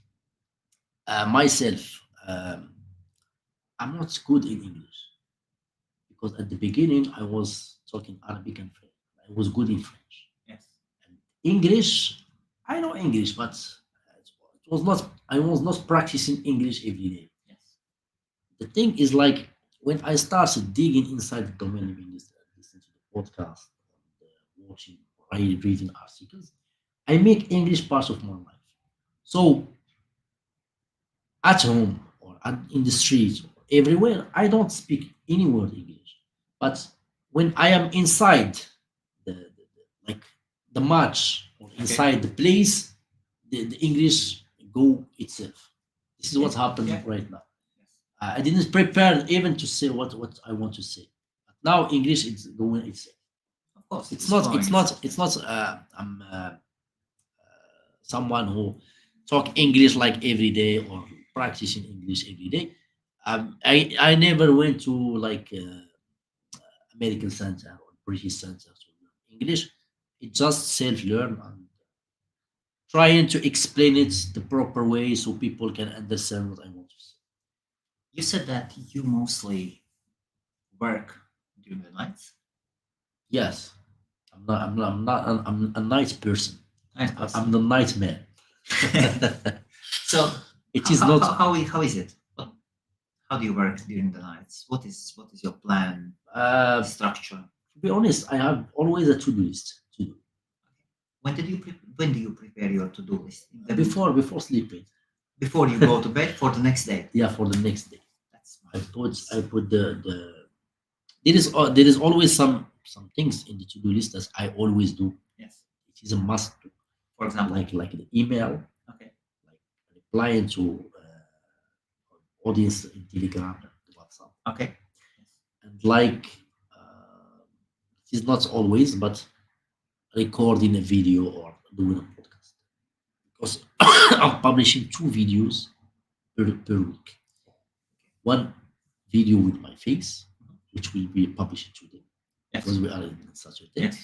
myself, I'm not good in English because at the beginning I was talking Arabic and French. I was good in French. Yes. And English, I know English, but it was not. I was not practicing English every day. Yes. The thing is, like when I started digging inside the domain of English, listening to the podcast, watching, reading articles, I make English part of my life. So at home or in the streets or everywhere, I don't speak any word English. But when I am inside like the match or Okay. inside the place, the English go itself. This is what's happening Yeah. right now. Yes. I didn't prepare even to say what I want to say. But now English is going itself. Of course. It's not. It's flowing not. itself. It's not. I'm someone who talk English like every day or practicing English every day. I never went to like American center or British center to learn English. It's just self learn and trying to explain it the proper way so people can understand what I want to say. You said that you mostly work during the nights. Yes, I'm a nice person. Nice I'm the nightmare. So It is how, not. how is it? How do you work during the nights? What is your plan structure? To be honest, I have always a to-do list to do When do you prepare your to-do list? before sleeping. Before you go to bed for the next day. Yeah, for the next day. That's I put the there is always some things in the to-do list that I always do. yes. It is a must do. For example. Like the email, Okay. like replying to audience in Telegram and WhatsApp, Okay. and like it is not always, but recording a video or doing a podcast because I'm publishing 2 videos per week. One video with my face, which will be published today Yes. because we are in such a day, Yes.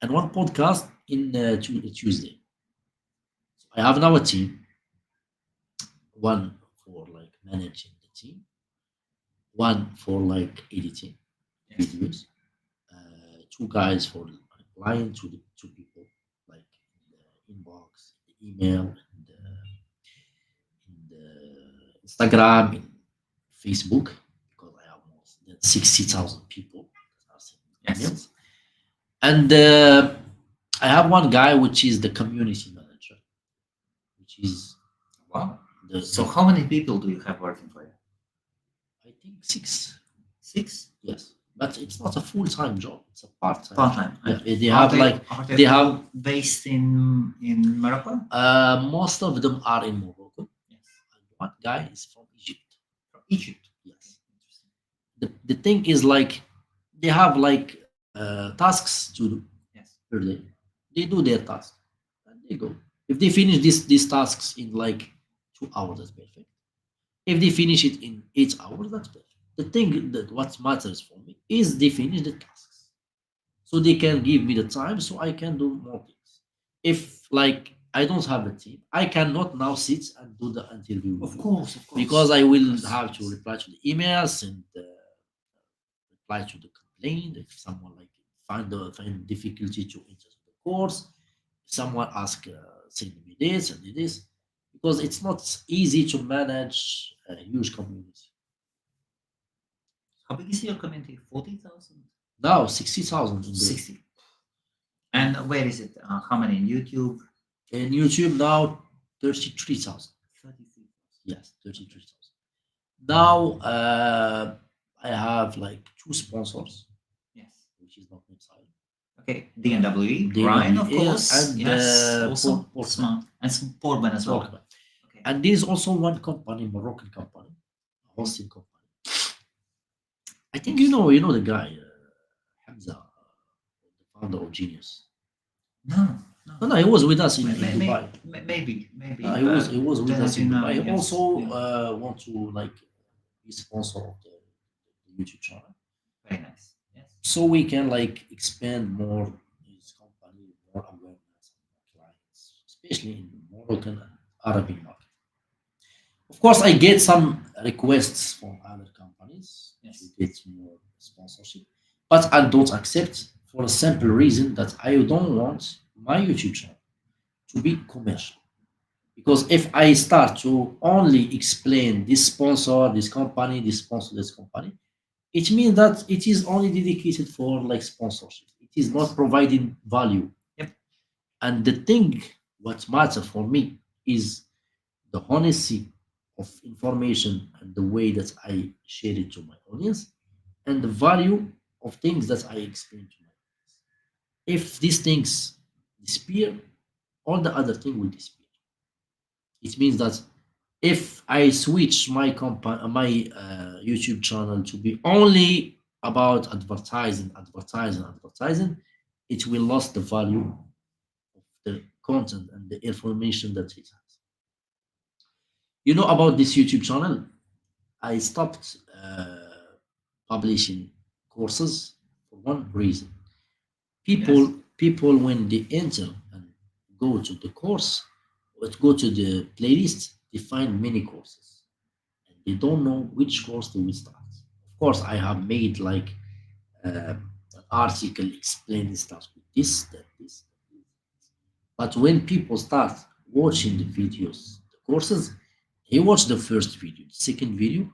and one podcast in Tuesday. So I have now a team, one for like managing the team, one for like editing Yes. videos, 2 guys for replying to the 2 people, like in the inbox, the email, in the Instagram, in Facebook, because I have more than 60,000 people that are sending Yes. emails. And I have one guy which is the community manager, which is Wow. the So how many people do you have working for you? I think 6. 6? Yes, but it's not a full-time job; it's a part-time. Part-time. Yeah, they Are have they, like are they they all have based in Morocco? most of them are in Morocco, Yes. and one guy is from Egypt. From Egypt. Yes. The thing is like they have like tasks to do Yes. per day. They do their task and they go. If they finish these tasks in like 2 hours, that's perfect. If they finish it in 8 hours, that's perfect. The thing that what matters for me is they finish the tasks, so they can give me the time so I can do more things. If like I don't have a team, I cannot now sit and do the interview with Of you course. because I will Yes, have to yes. reply to the emails and reply to the complaint if someone like find difficulty to enter the course. If someone ask send me this and this, because it's not easy to manage a huge community. How big is your community? 40,000? Now 60,000 in 60. And where is it? How many in YouTube? YouTube now 33,000. 33. Yes, 33,000. Now I have like 2 sponsors, Yes. which is not inside. Okay. DNWE. DNWE, Ryan, of course. and, Yes. Also Portman. smart. And some Portman as well. Portman. Okay. And there is also one company, Moroccan company, a hosting company. I think you know the guy, Hamza, the founder of Genius. No. No, no, he was with us in Dubai. Maybe. He was with then I us in do Dubai. He not- yes, also yeah. want to like be sponsor of the YouTube channel, Very nice. Yes. so we can like expand more his company, more awareness of clients, especially in the Moroccan and Arabic market. Of course, I get some requests from other companies Yes. to get more sponsorship, but I don't accept for a simple reason that I don't want my YouTube channel to be commercial. Because if I start to only explain this sponsor, this company, this sponsor, this company, it means that it is only dedicated for like sponsorship. It is not providing value. Yep. And the thing what matters for me is the honesty of information and the way that I share it to my audience and the value of things that I explain to my audience. If these things disappear, all the other thing will disappear. It means that if I switch my YouTube channel to be only about advertising, it will lose the value of the content and the information that it has. You know about this YouTube channel? I stopped publishing courses for one reason. People when they enter and go to the course or go to the playlist, they find many courses and they don't know which course they will start. Of course, I have made like an article explaining stuff with this, that, this, that, this. But when people start watching the videos, the courses, they watch the first video, the second video,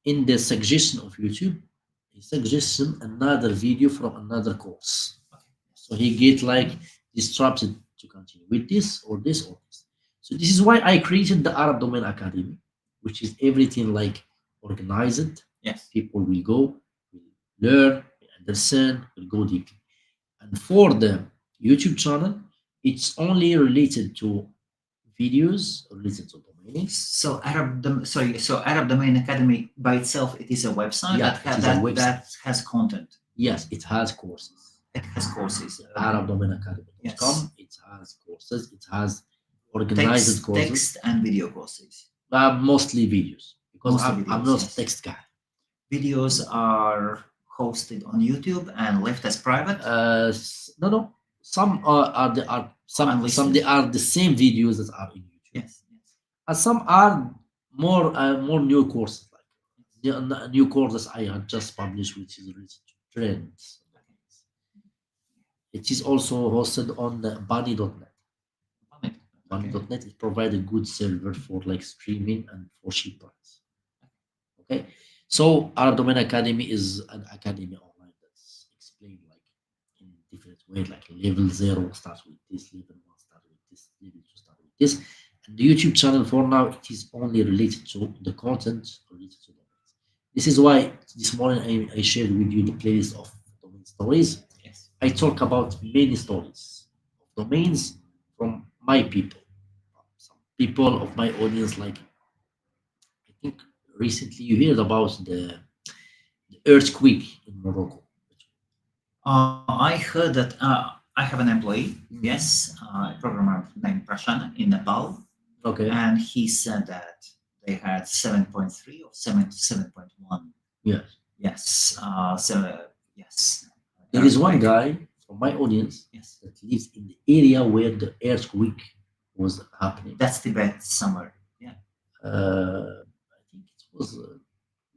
in the suggestion of YouTube, he suggestion another video from another course. So he get like disrupted to continue with this or this or this. So this is why I created the Arab Domain Academy, which is everything like organized. Yes. People will go, will learn, will understand, will go deeply. And for the YouTube channel, it's only related to videos related to domaining. So Arab Domain Academy by itself, it is a website Yeah, it is a website. that has content. Yes, it has courses. It has courses. ArabDomainAcademy.com. Yes. It has courses. It has organized courses. Text and video courses. Mostly videos because Mostly I'm videos, not yes. a text guy. Videos are hosted on YouTube and left as private. No. Some are they are the same videos that are in YouTube. Yes. And some are more new courses, like the new courses I have just published, which is related to trends. It is also hosted on Bunny.net. Bunny.net is provide a good server for like streaming and for cheap price. Okay, so our Domain Academy is an academy online that's explained like in different ways, like level 0 starts with this, level 1 starts with this, level 2 starts with this. And the YouTube channel for now, it is only related to the content related to domains. This is why this morning I shared with you the playlist of domain stories. Yes. I talk about many stories of domains from my people. Some people of my audience, like I think recently you heard about the earthquake in Morocco. I heard that I have an employee, yes, a programmer named Prashant in Nepal, Okay. and he said that they had 7.3 or 7.1. Yes. Yes. Yes. There is one Earthquake. guy from my audience Yes. that lives in the area where the earthquake was happening. That's Tibet somewhere. I think it was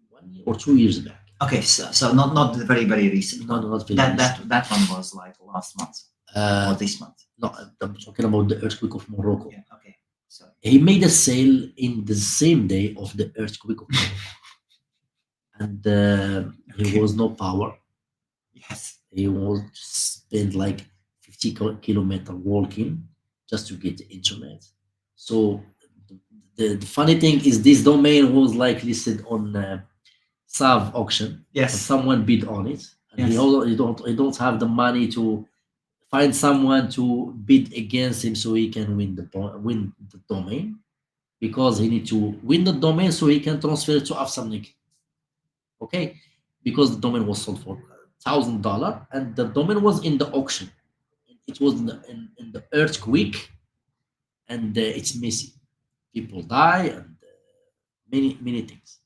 1 year or 2 years back. Okay, so not the very recent. No, one. not very That one was like last month or this month. No, I'm talking about the earthquake of Morocco. Yeah. Okay. So He made a sale in the same day of the earthquake of Morocco, and there was no power. yes. He was spend like 50 kilometer walking just to get the internet. So the funny thing is this domain was like listed on Sav auction. And Yes. someone bid on it, and Yes. he don't have the money to find someone to bid against him so he can win the domain, because he need to win the domain so he can transfer it to Afsamnik. Okay, because the domain was sold for $1,000 and the domain was in the auction. it was in the earthquake, and it's messy. People die, and many things.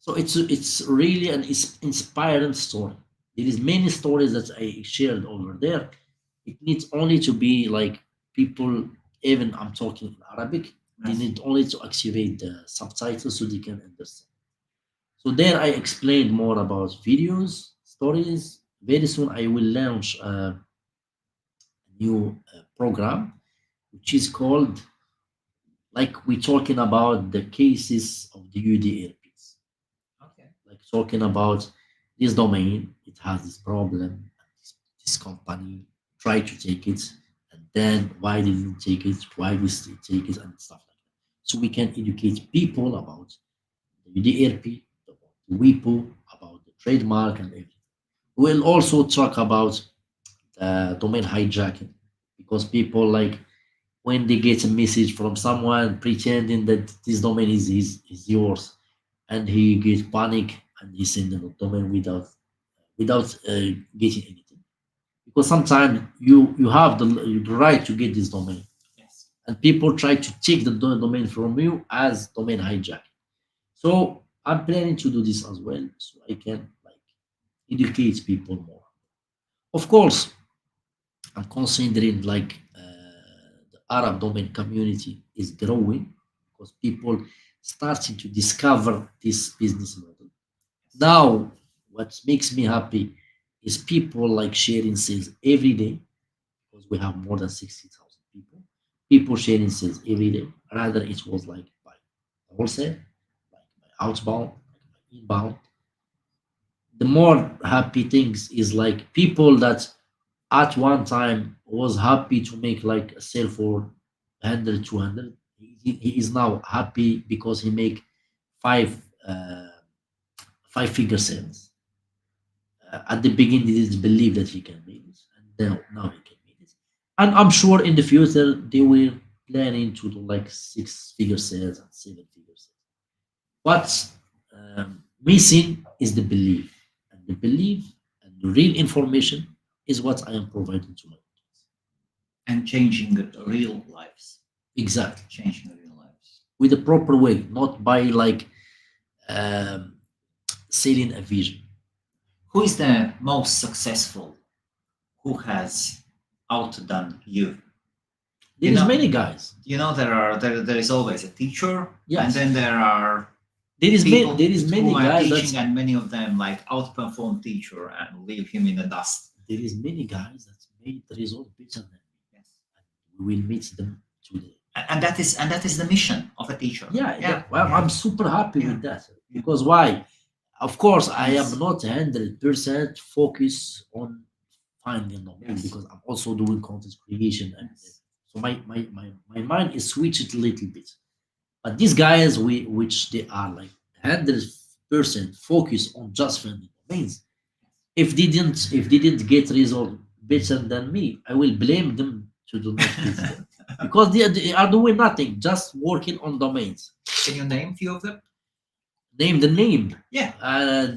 So it's really an inspiring story. There is many stories that I shared over there. It needs only to be like people, even I'm talking in Arabic, they Yes. need only to activate the subtitles so they can understand. So there I explained more about videos, stories. Very soon I will launch a new program which is called, like we're talking about the cases of the UDLPs, Okay. like talking about this domain, it has this problem, this company try to take it, and then why didn't take it, why this they take it, and stuff like that. So we can educate people about the UDLP, about the WIPO, about the trademark and everything. We'll also talk about domain hijacking, because people like when they get a message from someone pretending that this domain is yours, and he gets panic and he send the domain without getting anything, because sometimes you have the right to get this domain, Yes. and people try to take the domain from you as domain hijack. So I'm planning to do this as well, so I can like educate people more. Of course, I'm considering like the Arab domain community is growing because people starting to discover this business model. Now, what makes me happy is people like sharing sales every day, because we have more than 60,000 people. People sharing sales every day. Rather, it was like by wholesale, like by outbound, like by inbound. The more happy things is like people that at one time was happy to make like a sale for 100, 200. He is now happy because he make five uh, five figure sales. At the beginning he didn't believe that he can make it, and now he can make it, and I'm sure in the future they will planning to do like six figure sales and seven figure sales. What's missing is the belief, and the belief and the real information is what I am providing to my audience. And changing real lives. Exactly. Changing real lives. With the proper way, not by like um, selling a vision. Who is the most successful? Who has outdone you? There You is know- many guys. There is always a teacher, and Yes. then there are There people is many who are guys teaching, that and many of them like outperform teacher and leave him in the dust. there is many guys that made the result better than me. Yes. We will meet them today. And that is the mission of a teacher. Yeah. Well, I'm super happy Yeah. with that, because why? Of course, I Yes. am not 100% focused on finding domain, Yes. because I'm also doing content creation, and Yes. so my mind is switched a little bit. But these guys, which they are like 100% focused on just finding domains. If they didn't get result better than me, I will blame them to do not get them. Because they are doing nothing, just working on domains. Can you name few of them? Name the name. Yeah.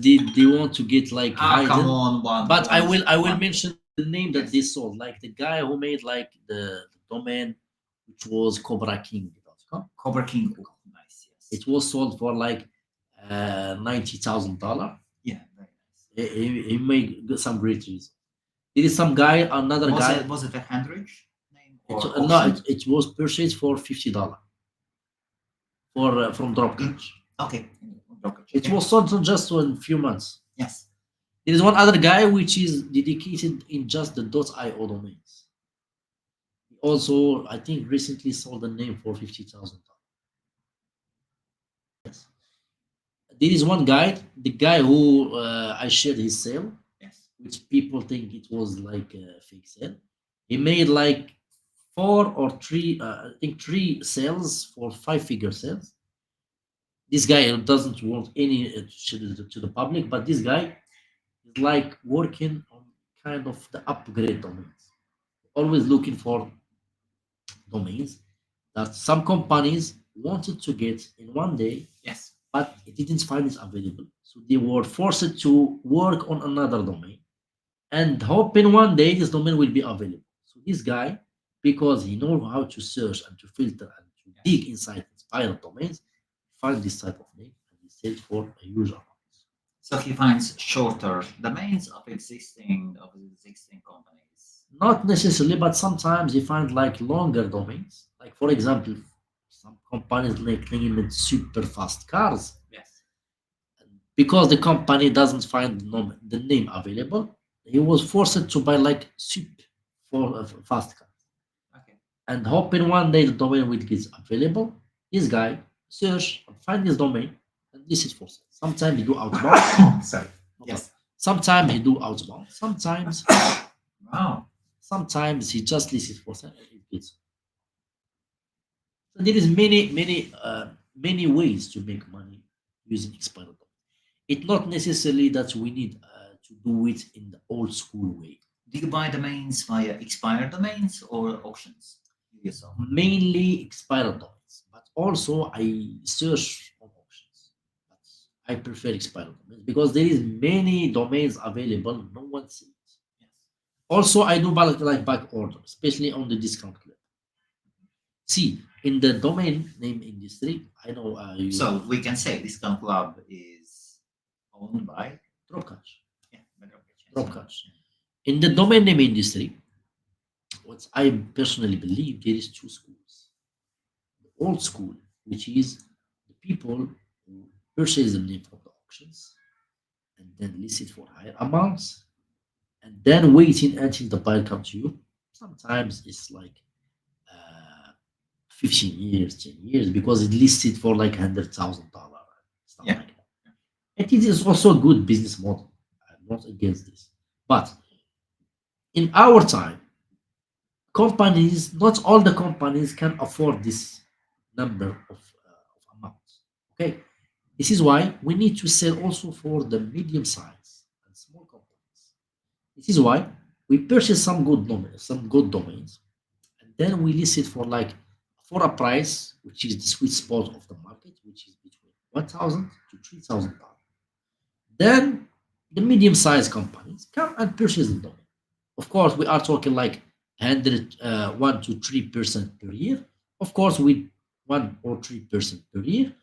They want to get like Come hidden. on, one. But I will one. mention the name that Yes. they sold, like the guy who made like the domain, which was CobraKing.com. Cobra King. Oh, nice. Yes. It was sold for like $90,000. Yeah. Very nice. He made some great results. There is some guy, another Was guy. it a Handridge name or No, auction? it was purchased for $50 for from Dropcatch. Okay. It was sold in just in a few months. Yes. There is one other guy which is dedicated in just the .io domains. He also, I think, recently sold the name for $50,000. Yes. There is one guy, the guy who I shared his sale, Yes. which people think it was like a fake sale. He made like I think three sales for five-figure sales. This guy doesn't want any to the public, but this guy is like working on kind of the upgrade domains, always looking for domains that some companies wanted to get in one day, Yes. but it didn't find it available. So they were forced to work on another domain and hoping one day this domain will be available. So So this guy, because he knows how to search and to filter and to dig inside inspired domains, find this type of name and he sells for a huge amount. So he finds shorter domains of existing companies. Not necessarily, but sometimes you find like longer domains. Like for example, some companies like name it super fast cars. Yes. Because the company doesn't find the name available, he was forced to buy like super for fast cars. Okay. And hoping one day the domain will get available. This guy search and find this domain, and this is for sale. Sometimes he do outbound. Sorry. Yes. Sometimes he do outbound. Sometimes Wow. sometimes he just lists it for sale and it gets. So there is many ways to make money using expired domain. It's not necessarily that we need to do it in the old school way. Do you buy domains via expired domains or auctions yourself? Mainly expired domains, but also I search on auctions. But I prefer expired domains because there is many domains available. No one sees. Yes. Also, I do back order, especially on the discount club. See, in the domain name industry, I know So we can say Discount Club is owned by Dropcash. yeah, by Marrakesh. Dropcash. In the domain name industry, what I personally believe there is two schools. The old school, which is the people who purchase the name from the auctions and then list it for higher amounts and then waiting until the buyer comes to you. Sometimes it's like 15 years, 10 years, because it listed for like $100,000, stuff Yeah. like that. And it is also a good business model. I'm not against this. But in our time, companies, not all the companies can afford this number of amounts. Okay, this is why we need to sell also for the medium size and small companies. This is why we purchase some good domains, and then we list it for a price which is the sweet spot of the market, which is between 1,000 to $3,000. Then the medium-sized companies come and purchase the domain. Of course, we are talking like 1 to 3% per year. Of course, with 1 or 3% per year,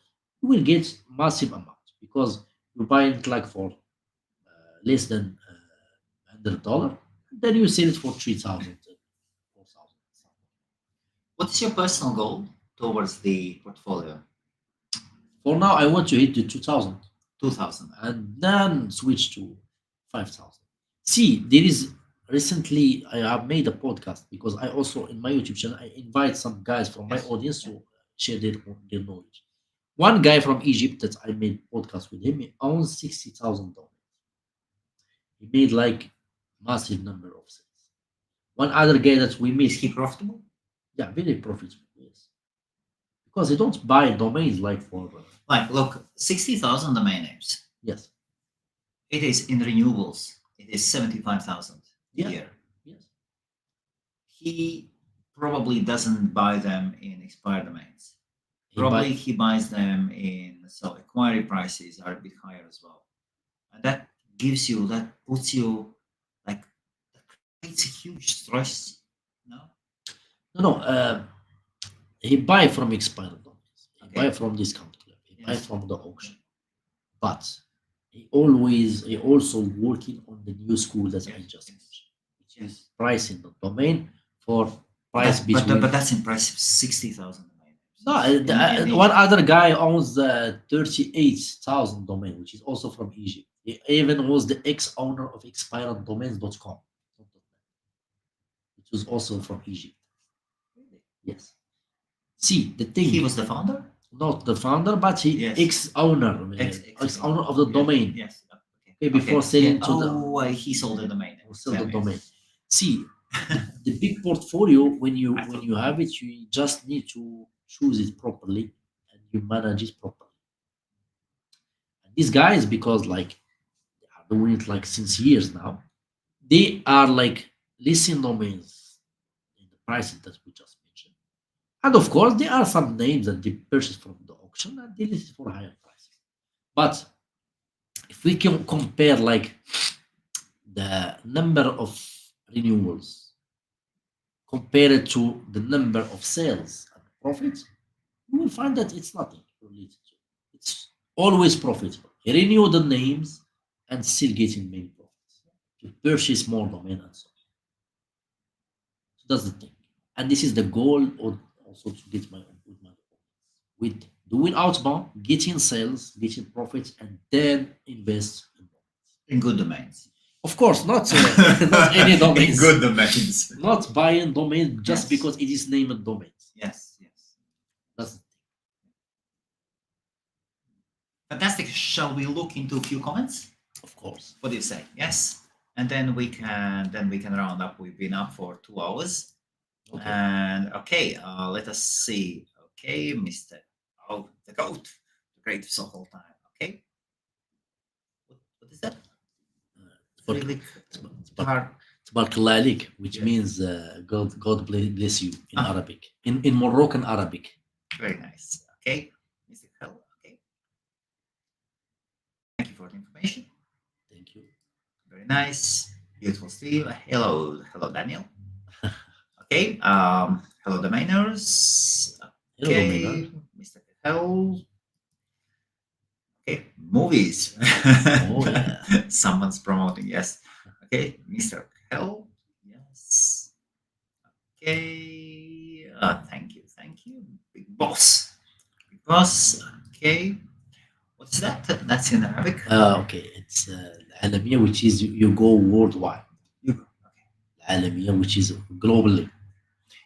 you will get massive amounts because you buy it like for less than $100, then you sell it for 3,000, 4,000. What is your personal goal towards the portfolio? For now, I want to hit the 2,000 2000. and then switch to 5,000. See, there is recently I have made a podcast because I also in my YouTube channel I invite some guys from my Yes. audience to share their knowledge. One guy from Egypt that I made podcast with him, he owns $60,000. He made like massive number of sales. One other guy that we Is met, he profitable? yeah, very profitable, yes, because they don't buy domains like for Like, look, 60,000 domain names. yes, It is in renewables. It is 75,000 a Yeah. year. yes, He probably doesn't buy them in expired domains. he Probably buy, he buys them in so acquiry prices are a bit higher as well, and that puts you like that creates a huge stress. No. no, he buy from expired domains. He Okay. buy from discount club. He buy Yes. from the auction. But he also working on the new school that I Yes, just yes. mentioned, which Yes. is pricing the domain for price between. But that's impressive. 60,000 domain names. No, In one Egypt. other guy owns the 38,000 domain, which is also from Egypt. He even was the ex-owner of expireddomains.com, which was also from Egypt. Yes. See, the thing He was the founder. not the founder, but he Yes. ex-owner, ex-owner of the domain. Yes. Okay, before selling to the He sold the domain. sell the Yes. domain. See, the big portfolio when you I thought- you have it, you just need to choose it properly and you manage it properly. And these guys, because like they are doing it like since years now, they are like listing domains in the prices that we just mentioned. And of course, there are some names that they purchase from the auction and they list it for higher prices. But if we can compare like the number of renewals compared to the number of sales and profits, you will find that it's nothing related to. It's always profitable. Renew the names and still getting many profits. To purchase more domain and so on. So that's the thing. And this is the goal of also to get my own with my audience. With doing outbound, getting sales, getting profits, and then invest in domains. In good domains. Of course, not not any In domains. good domains. Not buying domain just Yes. because it is named domains. Yes, yes. That's Fantastic. Shall we look into a few comments? of course. What do you say? Yes. And then we can round up. We've been up for 2 hours. Okay. And okay, let us see. Okay, Mr. Oh, the goat, the greatest of all time. Okay. What is that? Really hard. Tabarak Allah alik, which Yeah. means God bless you in Arabic, in Moroccan Arabic. Very nice. Okay, Mr. Kehel. Okay. Thank you for the information. Thank you. Very nice. Beautiful Steve. Hello, Daniel. Okay. Hello, domainers. Hello, Okay, domainer. Mr. Kehel. Okay, movies. Oh, yeah. Someone's promoting. Yes. Okay, Mr. Kehel. Yes. Okay. Thank you. Big boss. Big boss. Okay. What's that? That's in Arabic. Okay, it's العالمية, which is you go worldwide. Okay. العالمية, which is globally.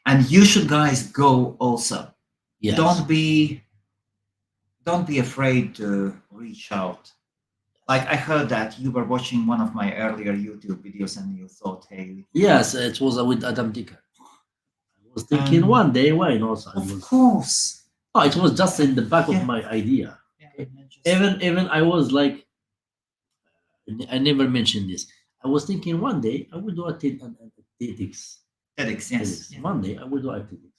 And you should guys go also. Yes. Don't be afraid to reach out. Like I heard that you were watching one of my earlier YouTube videos and you thought, hey, Yes, it was with Adam Dicker. I was thinking Um, one day, why not? of course. Oh, it was just in the back Yeah. of my idea. Yeah, just- Even I was like, I never mentioned this. I was thinking one day I will do a TEDx. TEDx, yes. TEDx. Yeah. One day I will do a TEDx.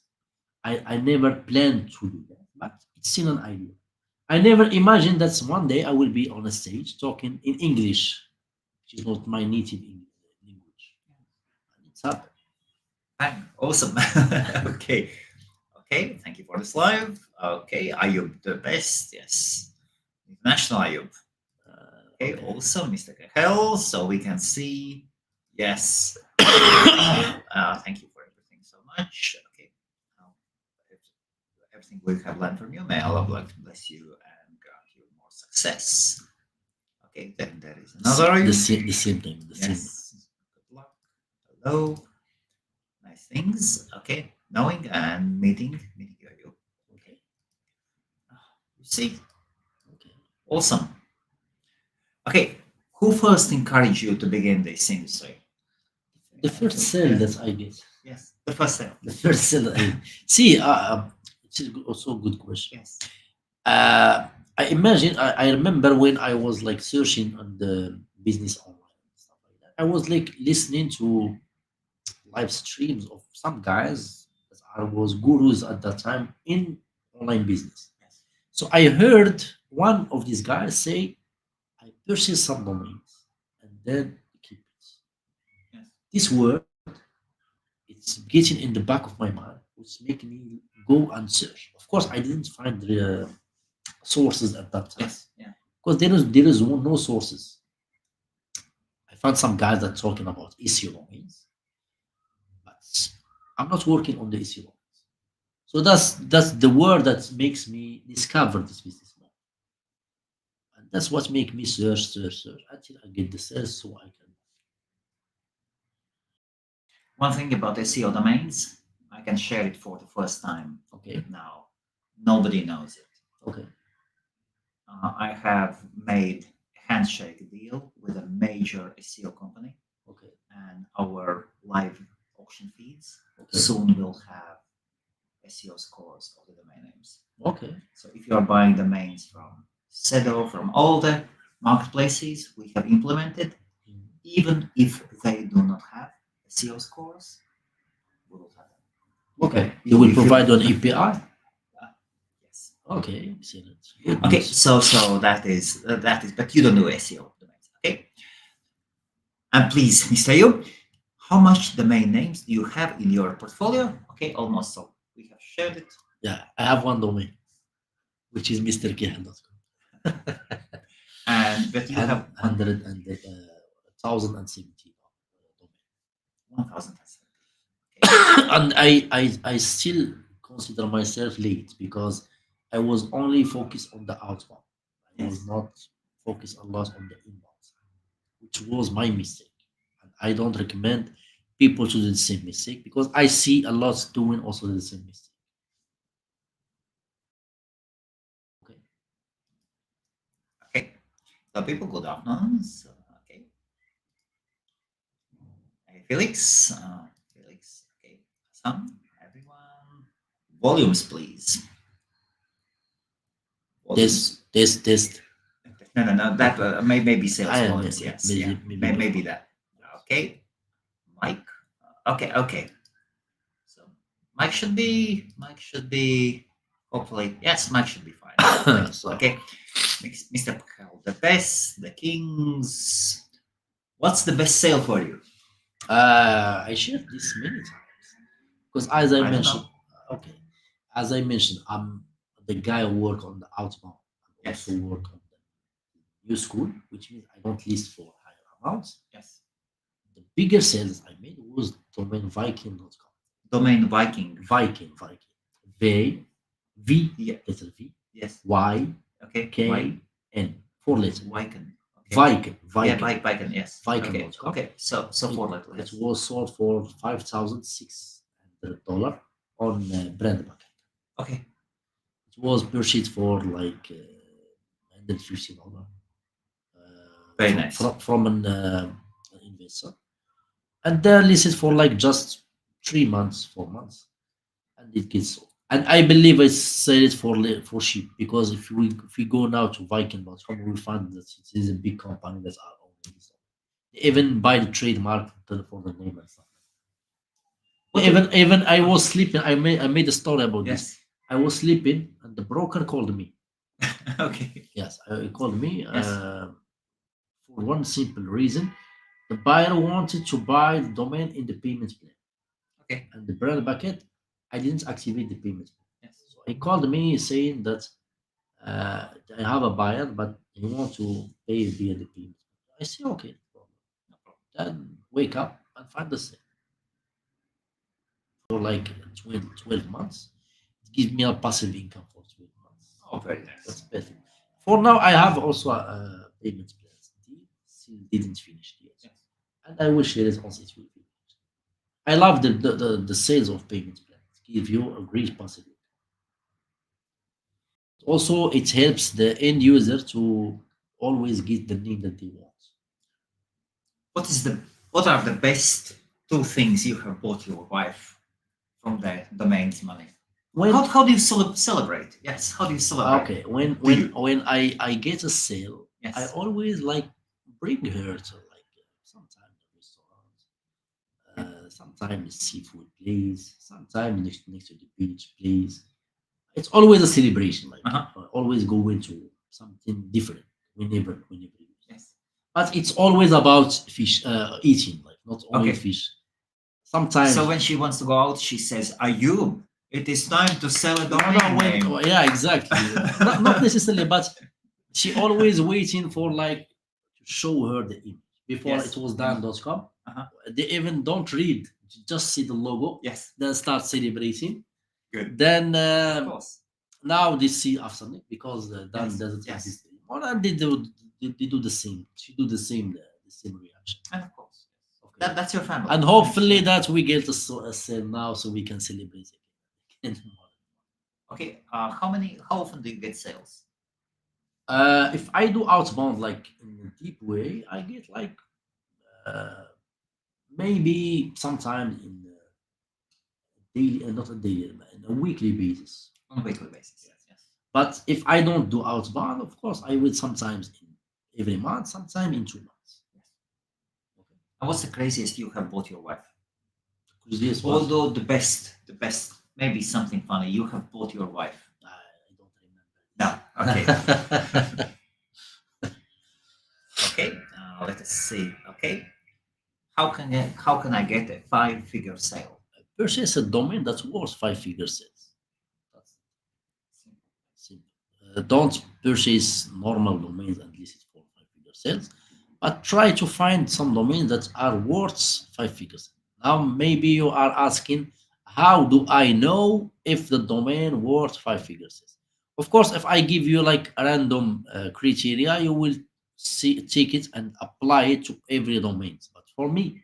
I never planned to do that, but it's still an idea. I never imagined that one day I will be on a stage talking in English, which is not my native language. And it's happened. Bang. Awesome. Okay. Okay. Thank you for this live. Okay. Ayoub, the best. Yes. International Ayoub. Okay. Also, Mr. Kehel. So we can see. Yes. Thank you for everything so much. Okay. Everything we have learned from you, may Allah bless you and grant you more success. Okay. Then there is another Ayoub. The same thing. The same. Yes. Good luck. Hello. Nice things. Okay. Knowing and meeting you. Okay. You see? Okay. Awesome. Okay. Who first encouraged you to begin this industry? The first sale that I get. Yes. The first sale. The first sale. See, it's also a good question. Yes. I imagine, I remember when I was like searching on the business online and stuff like that. I was like listening to live streams of some guys that I was gurus at that time in online business. Yes. So I heard one of these guys say, I purchased some domains and then keep it. Yes. This word, it's getting in the back of my mind, which making me go and search. Of course, I didn't find the sources at that time Yes. Yeah. because there is no sources. I found some guys that talking about SEO domains, but I'm not working on the SEO domains. So that's the word that makes me discover this business model, and that's what make me search until I get the sales, so I can. One thing about SEO domains, I can share it for the first time. Okay. Now, nobody knows it. Okay. I have made a handshake deal with a major SEO company, Okay. and our live auction feeds Okay. soon will have SEO scores of the domain names. Okay. So if you are buying domains from Sedo, from all the marketplaces we have implemented, even if they do not have SEO scores, we will have them. Okay. You will provide an API. Yes. Okay. Excellent. Good Okay. news. So that is, but you don't do SEO domains. Okay. And please, Mr. Ayoub, How much domain names do you have in your portfolio? Okay, almost all. We have shared it. Yeah, I have one domain, which is mrkehel.com. And but you have 1,070 domain. 1,000. And I still consider myself late because I was only focused on the outbound. I was Yes. not focused a lot on the inbound, which was my mistake. And I don't recommend people to do the same mistake because I see a lot doing also the same mistake. Okay. Okay. So people, good afternoon. So, okay. Hey, Felix. Felix. Okay. Some everyone. Volumes, please. Volumes. Test. No. That maybe sales I am volumes. Yes. maybe, Yeah. maybe Maybe that. Okay. Mike. Okay. So Mike should be. Hopefully, yes. Mike should be fine. So Okay. Mr. Kehel, the best, the kings. What's the best sale for you? I shared this many times because as I I don't mentioned, know. okay, as I mentioned, I'm the guy who work on the outbound. I Yes. also work on the new school, which means I don't list for higher amounts. Yes. The bigger sales I made was domain Viking.com. Domain Viking. Viking. V, Yeah. letter V, Yes. Y, Okay. K, N, 4 letters. Viking. Okay. Viking. Yeah, Viking. Yes. Viking.com. Okay. So 4 letters. It was sold for $5,600 on brand bucket. Okay. It was purchased for like $150. Very nice. From an investor, and they're listed for like just 3 months, 4 months, and it gets sold. And I believe I sell it for cheap because if we go now to Viking.com, we find that it is a big company that are owning this. They even buy the trademark for the name and stuff. Even I was sleeping. I made a story about this. Yes. I was sleeping and the broker called me. Okay. Yes, he called me Yes. for one simple reason. The buyer wanted to buy the domain in the payment plan. Okay. And the brand bucket, I didn't activate the payment plan. Yes. So he called me saying that I have a buyer, but he want to pay via the payment. I say okay, no problem. Then wake up and find the sale for like 12 months. It gives me a passive income for 12 months. Oh, very nice. That's perfect. For now, I have also a payment plan. Still didn't finish yet. Yes. And I will share it once it will finish. I love the sales of payment plans. Give you a great passive income. Also, it helps the end user to always get the name that they want. What are the best 2 things you have bought your wife from the domain's money? When How do you celebrate? Yes, how do you celebrate? okay, when I get a sale, Yes. I always like bring her to like sometimes the restaurant, sometimes seafood place, sometimes next to the beach place. It's always a celebration. Like always go into something different whenever you use. Yes. But it's always about fish eating, like not only Okay. fish. Sometimes. So when she wants to go out, she says, "Ayoub, it is time to sell a No, domain name." yeah, exactly. not necessarily, but she always waiting for like to show her the image before Yes. it was done.com. Uh-huh. They even don't read, just see the logo, Yes. then start celebrating. Good. Then Of course. now they see after me because Dan Yes, doesn't yes. exist anymore, and they do the same. She do the same reaction. And of course. Okay. That's your family. And hopefully that we get a sale now so we can celebrate again. Okay. How often do you get sales? If I do outbound like in a deep way, I get like maybe sometimes in a daily, not a daily, in a weekly basis. On a weekly basis. Yes. But if I don't do outbound, of course, I will sometimes in every month, sometimes in 2 months. Yes. Okay. And what's the craziest you have bought your wife? Craziest one? Although the best, maybe something funny you have bought your wife. I don't remember. No. Okay. Okay. Let us see. Okay. how can I get a 5-figure sale? Purchase a domain that's worth 5-figure sales. That's simple. Don't purchase normal domains and list it for 5-figure sales, but try to find some domains that are worth 5 figures. Now, maybe you are asking, how do I know if the domain worth 5 figures? Of course, if I give you like a random criteria, you will see take it and apply it to every domain. But for me,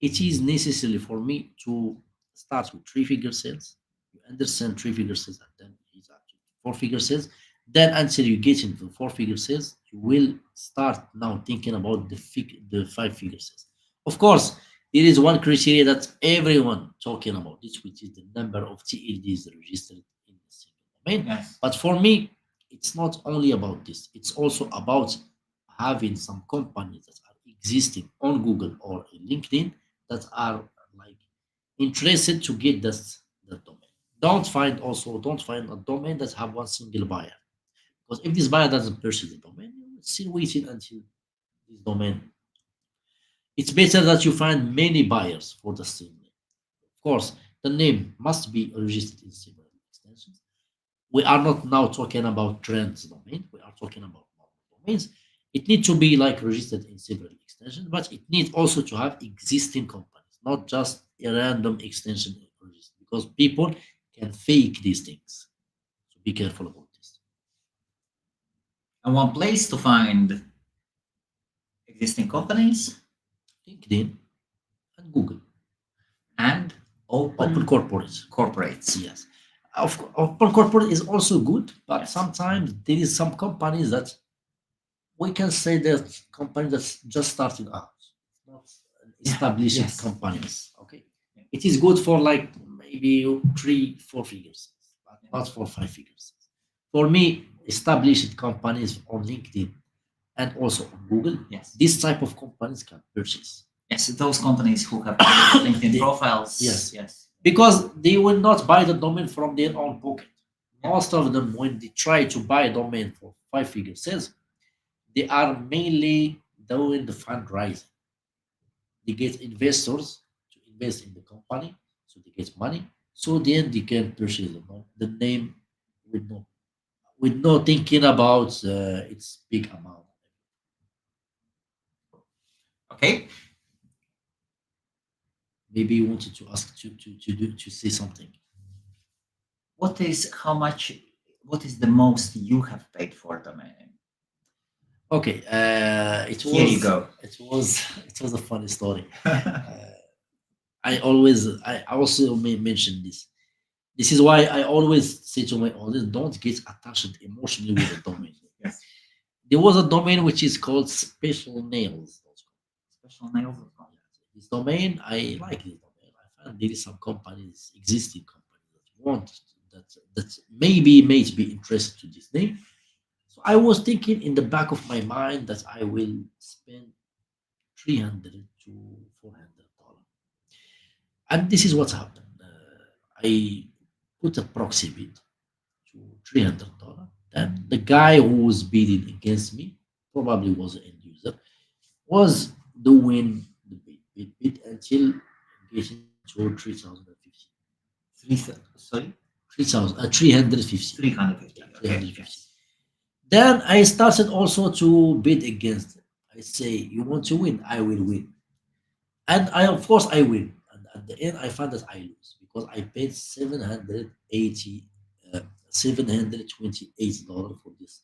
it is necessary for me to start with 3-figure sales. You understand 3-figure sales, and then it's up to 4-figure sales. Then until you get into 4-figure sales, you will start now thinking about the 5-figure sales. Of course, there is one criteria that everyone talking about this, which is the number of TLDs registered in a single domain. Yes. But for me, it's not only about this. It's also about having some companies that are existing on Google or in LinkedIn that are like interested to get that domain. Don't find a domain that have one single buyer. Because if this buyer doesn't purchase the domain, you will still waiting until this domain. It's better that you find many buyers for the same name. Of course, the name must be registered in several extensions. We are not now talking about trends domain. We are talking about normal domains. It needs to be like registered in several extensions, but it needs also to have existing companies, not just a random extension registered, because people can fake these things. So be careful about this. And one place to find existing companies LinkedIn and Google. and Open open corporates. corporates. Yes. Open corporate is also good, but Yes. sometimes there is some companies that we can say that company that's just starting out, not an established Yes. companies. Okay. Yeah. It is good for like maybe 3-4 figures, but not for 5 figures. For me, established companies on LinkedIn and also on Google, Yes. this type of companies can purchase. Yes, those companies who have LinkedIn They- profiles. yes. Yes. Because they will not buy the domain from their own pocket. Most of them, when they try to buy a domain for 5-figure sales, they are mainly doing the fundraising. They get investors to invest in the company, so they get money. So then they can purchase the name with no thinking about its big amount. Okay. Maybe you wanted to ask to say something. What is the most you have paid for a domain name? Okay, it was Here you go. it was a funny story. I also may mention this. This is why I always say to my audience, don't get attached emotionally with a domain. Yes. There was a domain which is called Special Nails. Special nails. This domain, I like this domain. I find there is some companies, existing companies that want that maybe may be interested to this name. So I was thinking in the back of my mind that I will spend $300 to $400. And this is what happened. I put a proxy bid to $300. And the guy who was bidding against me, probably was an end user, was doing the bid until getting to 3,050. Sorry. 350. 350. Okay. 350. Yes. Then I started also to bid against it. I say, you want to win? I will win. And of course, I win. And at the end, I found that I lose because I paid $728 for this.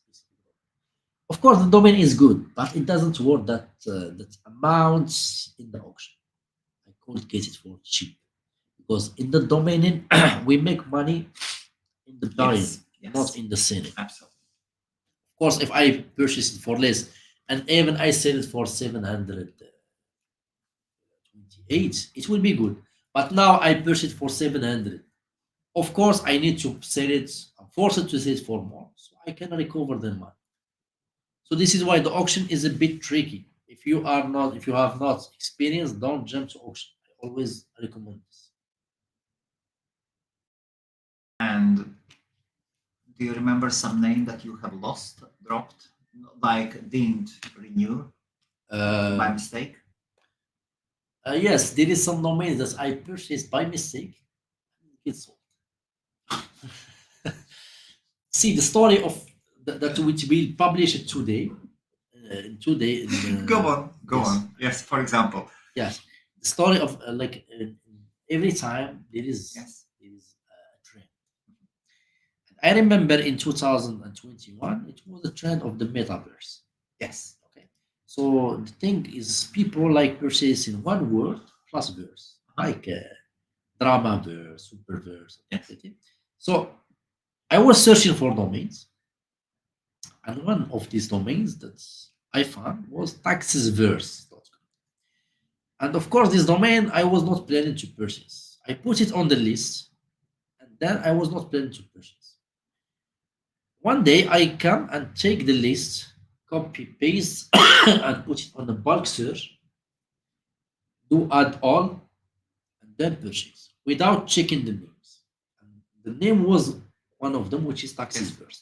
Of course, the domain is good, but it doesn't worth that amount in the auction. I couldn't get it for cheap because in the domain we make money in the buying, Yes. not in the selling. Absolutely. Of course, if I purchase it for less and even I sell it for 728, it will be good. But now I purchase it for 700. Of course, I need to sell it. I'm forced to sell it for more, so I can recover the money. So this is why the auction is a bit tricky. If you have not experience, don't jump to auction. I always recommend this. And do you remember some name that you have lost, dropped, like didn't renew by Uh, mistake? Yes, there is some domains that I purchased by mistake. It's sold. See the story of that which we published today. Today, Go on, go yes, on. Yes, for example. yes, the story of every time Yes. there is a trend. I remember in 2021, it was a trend of the metaverse. Yes. Okay, so the thing is, people like purchasing one word plus verse, like drama verse, super verse. Yes. Okay. So I was searching for domains, and one of these domains that I found was taxesverse.com. And of course, this domain I was not planning to purchase. I put it on the list, and then I was not planning to purchase. One day I come and take the list, copy paste, and put it on the bulk search, do add all, and then purchase without checking the names. And the name was one of them, which is taxesverse.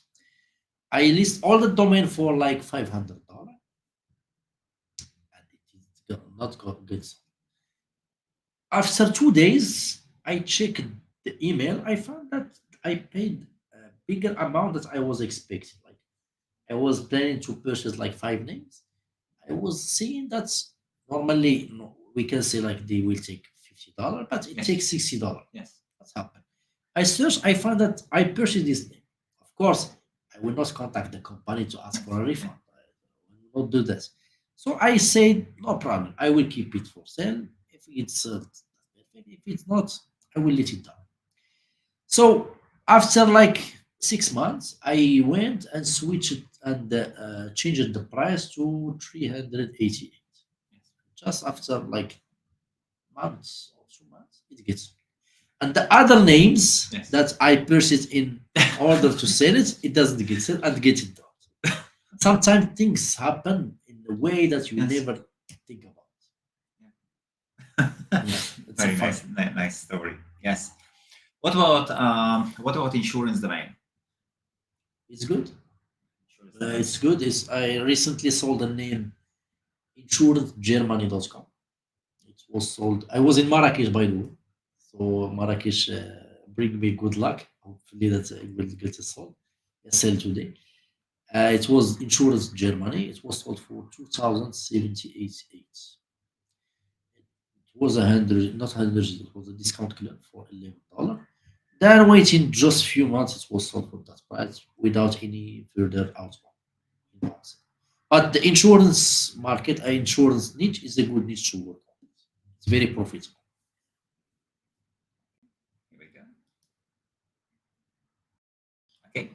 I list all the domain for like $500, and it is not good. After 2 days, I checked the email. I found that I paid a bigger amount that I was expecting. Like I was planning to purchase like 5 names. I was seeing that normally we can say like they will take $50, but it Yes. takes $60. Yes. What's happened? I searched. I found that I purchased this name. Of course, I will not contact the company to ask for a refund. I will not do this. So I said, no problem. I will keep it for sale. If it's perfect, if it's not, I will let it down. So after like 6 months, I went and switched it and changed the price to 388. Just after like months or 2 months, it gets. And the other names Yes. that I purchased in order to sell it, it doesn't get sold and get it down. Sometimes things happen in a way that you Yes. never think about. Yeah, it's Very a nice, fun. nice story. Yes. What about insurance domain? It's good. Insurance domain. It's good. I recently sold the name insurancegermany.com. It was sold. I was in Marrakesh, by the way. So Marrakesh bring me good luck. Hopefully that I will get it sold. Sell today. It was Insurance Germany. It was sold for 2,078. It was 100, not 100. It was a discount club for $11. Then waiting just few months, it was sold for that price without any further outbound. But the insurance market, insurance niche is a good niche to work on. It's very profitable. Here we go. Okay.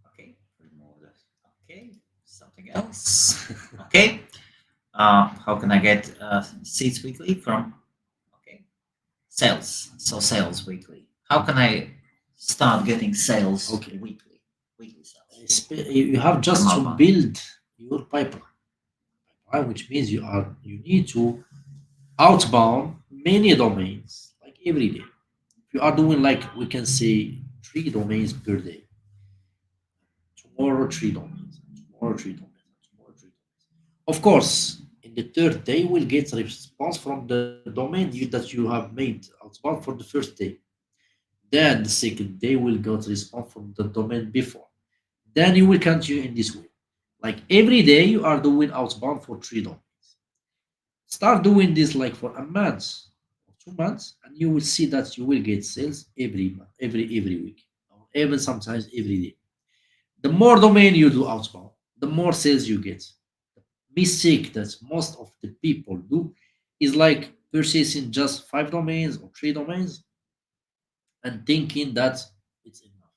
Okay. Remove this. Okay. Something else. Okay. How can I get seats weekly from? Okay. Sales. So sales weekly. How can I start getting sales Okay. weekly? Weekly sales. You have just to Normal. build your pipeline, which means you need to outbound many domains like every day. If you are doing like we can say 3 domains per day, tomorrow 3 domains, tomorrow 3 domains, tomorrow 3 domains. Of course, in the third day, we'll get a response from the domain that you have made outbound for the first day. Then the second day will get a response from the domain before. Then you will continue in this way. Like every day, you are doing outbound for 3 domains. Start doing this like for a month or 2 months, and you will see that you will get sales every month, every week, or even sometimes every day. The more domain you do outbound, the more sales you get. The mistake that most of the people do is like purchasing just 5 domains or 3 domains and thinking that it's enough.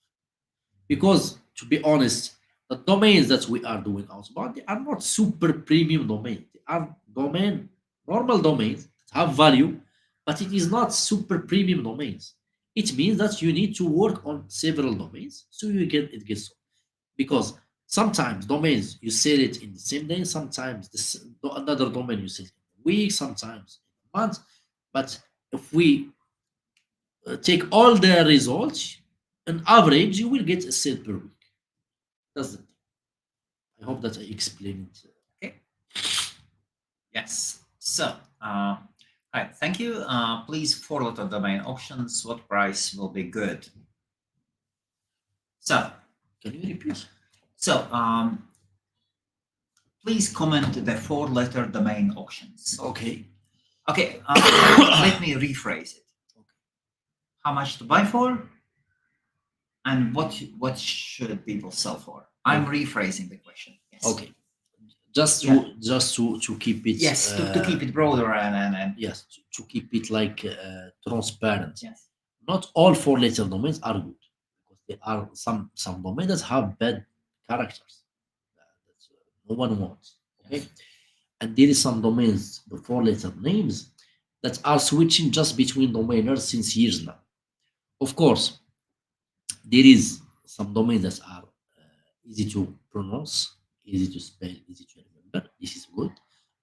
Because to be honest, the domains that we are doing outbound, they are not super premium domains. They are normal domains that have value, but it is not super premium domains. It means that you need to work on several domains so you get it gets sold. Because sometimes domains you sell it in the same day, sometimes another domain you sell it in a week, sometimes in a month. But if we take all the results, on average, you will get a sale per week. That's the thing. I hope that I explained it. Okay. Yes. So, right. Thank you. Please follow the domain options. What price will be good? So, Can you repeat? so please comment the four-letter domain options. Okay. Okay. Let me rephrase it. How much to buy for, and what should people sell for? I'm rephrasing the question. Yes. Okay. Just to Yeah. just to keep it Yes. To keep it broader and yes, to keep it like transparent. yes. Not all four-letter domains are good because there are some domains that have bad characters that no one wants. Okay, and there is some domains, the four-letter names, that are switching just between domainers since years now. Of course, there is some domains that are easy to pronounce, easy to spell, easy to remember. This is good.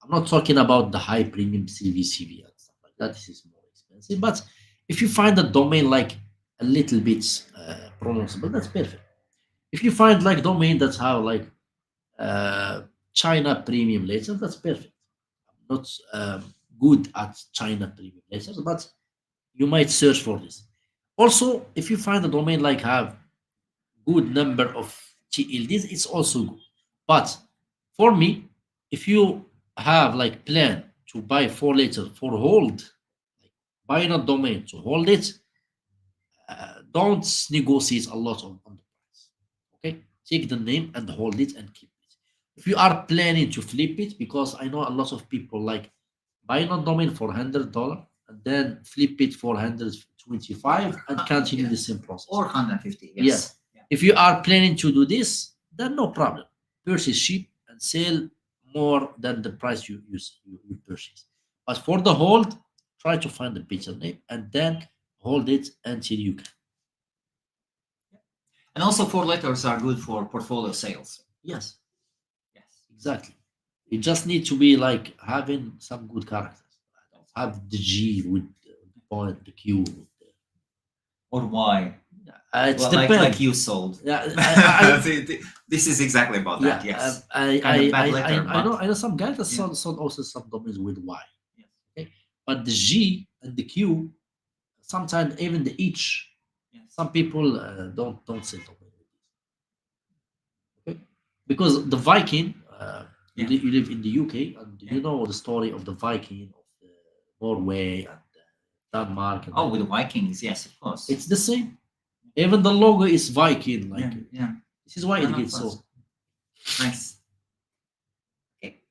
I'm not talking about the high premium CV and stuff like that. This is more expensive. But if you find a domain like a little bit pronounceable, that's perfect. If you find like domain that have like China premium letters, that's perfect. I'm not good at China premium letters, but you might search for this. Also, if you find a domain like have good number of TLDs, it's also good. But for me, if you have like plan to buy four letters for hold, like buying a domain to hold it, don't negotiate a lot on the price. Okay, take the name and hold it and keep it. If you are planning to flip it, because I know a lot of people like buying a domain for $100 and then flip it for 125 and continue Yeah. the same process. Or 150. Yes. Yes. If you are planning to do this, then no problem. Purchase cheap and sell more than the price you purchase. But for the hold, try to find a better name and then hold it until you can. And also, four letters are good for portfolio sales. Yes, Yes. exactly. You just need to be like having some good characters. Have the G with the point, the Q. With the, Or why? it's Well, depends. like you sold. Yeah, This is exactly about that. Yes. Kind of bad letter, I know but some guys that yeah. sold also some domains with Y. Yes. Okay, but the G and the Q, sometimes even the H, Yes. some people don't sell domains with this. Okay, because the Viking, Yeah. you live in the UK, and Yeah. you know the story of the Viking of Norway and Denmark. And Oh, with the Vikings, yes, of course. it's the same. Even the logo is Viking. Like yeah. this is why No, it no, gets of course. so. Nice. Okay.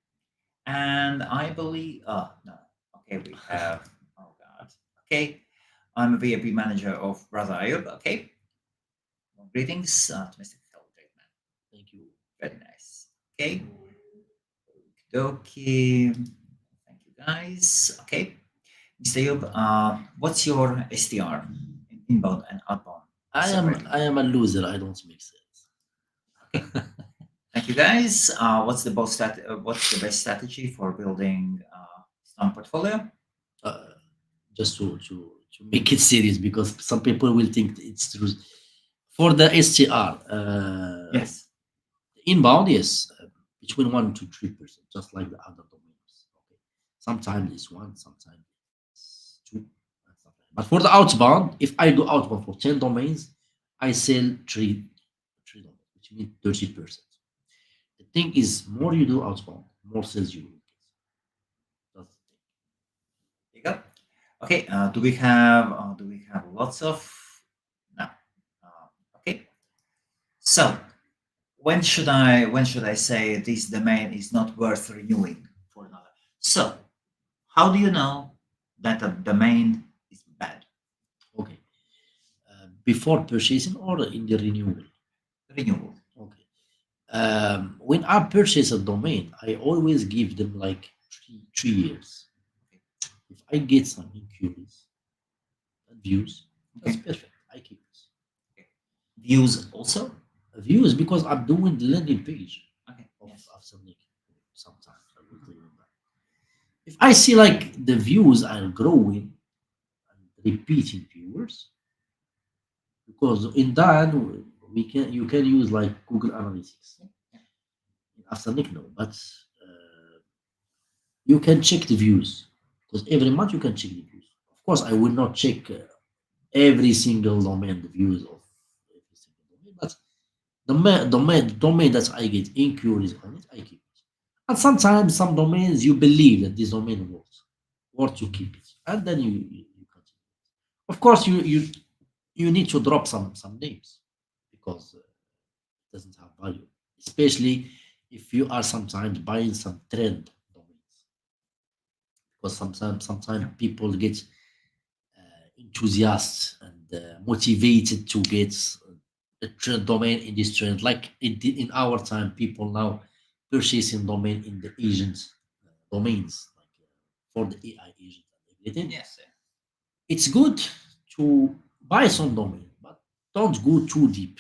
And I believe, oh, no. Okay, we have, oh God. Okay. I'm a VIP manager of Brother Ayoub. Okay. Well, greetings to Mr. Kehel, great man. Thank you. Very nice. Okay. Okay. Thank you, guys. Okay. Mr. Ayoub, what's your STR, inbound and outbound? separately? I am a loser. I don't make sales. Thank you, guys. What's the best strategy for building strong portfolio? Just to make it serious, because some people will think it's true. For the STR, Yes. inbound, yes, between 1 to 3%, just like the other domains. Okay, sometimes it's one, sometimes it's two, and stuff like that. But for the outbound, if I do outbound for 10 domains, I sell three domains, which means 30%. The thing is, more you do outbound, more sales you will get. That's the thing. There you go. Okay. Do we have lots of? No. Okay. So when should I say this domain is not worth renewing for another? So how do you know that a domain is bad? Okay. Before purchasing or in the renewal? Renewal. Okay. When I purchase a domain, I always give them like 3 years. If I get some inquiries and views, that's Okay. perfect. I keep it. Views also. Views, because I'm doing the landing page Okay. of Yes. something. Sometimes I will tell you that. If I see like the views are growing and repeating viewers, because in that you can use like Google Analytics. After Nick, no, but you can check the views because every month you can check the views. Of course, I will not check every single domain the views of every single domain, but domain that I get inquiries on it, I keep it. And sometimes some domains you believe that this domain works, worth to keep it, and then you continue. Of course, you need to drop some names because it doesn't have value, especially if you are sometimes buying some trend domains. Because sometimes people get enthusiasts and motivated to get a trend domain in this trend. Like in our time, people now purchasing domain in the agent domains, like for the AI agent and everything. Yes. It's good to buy some domain, but don't go too deep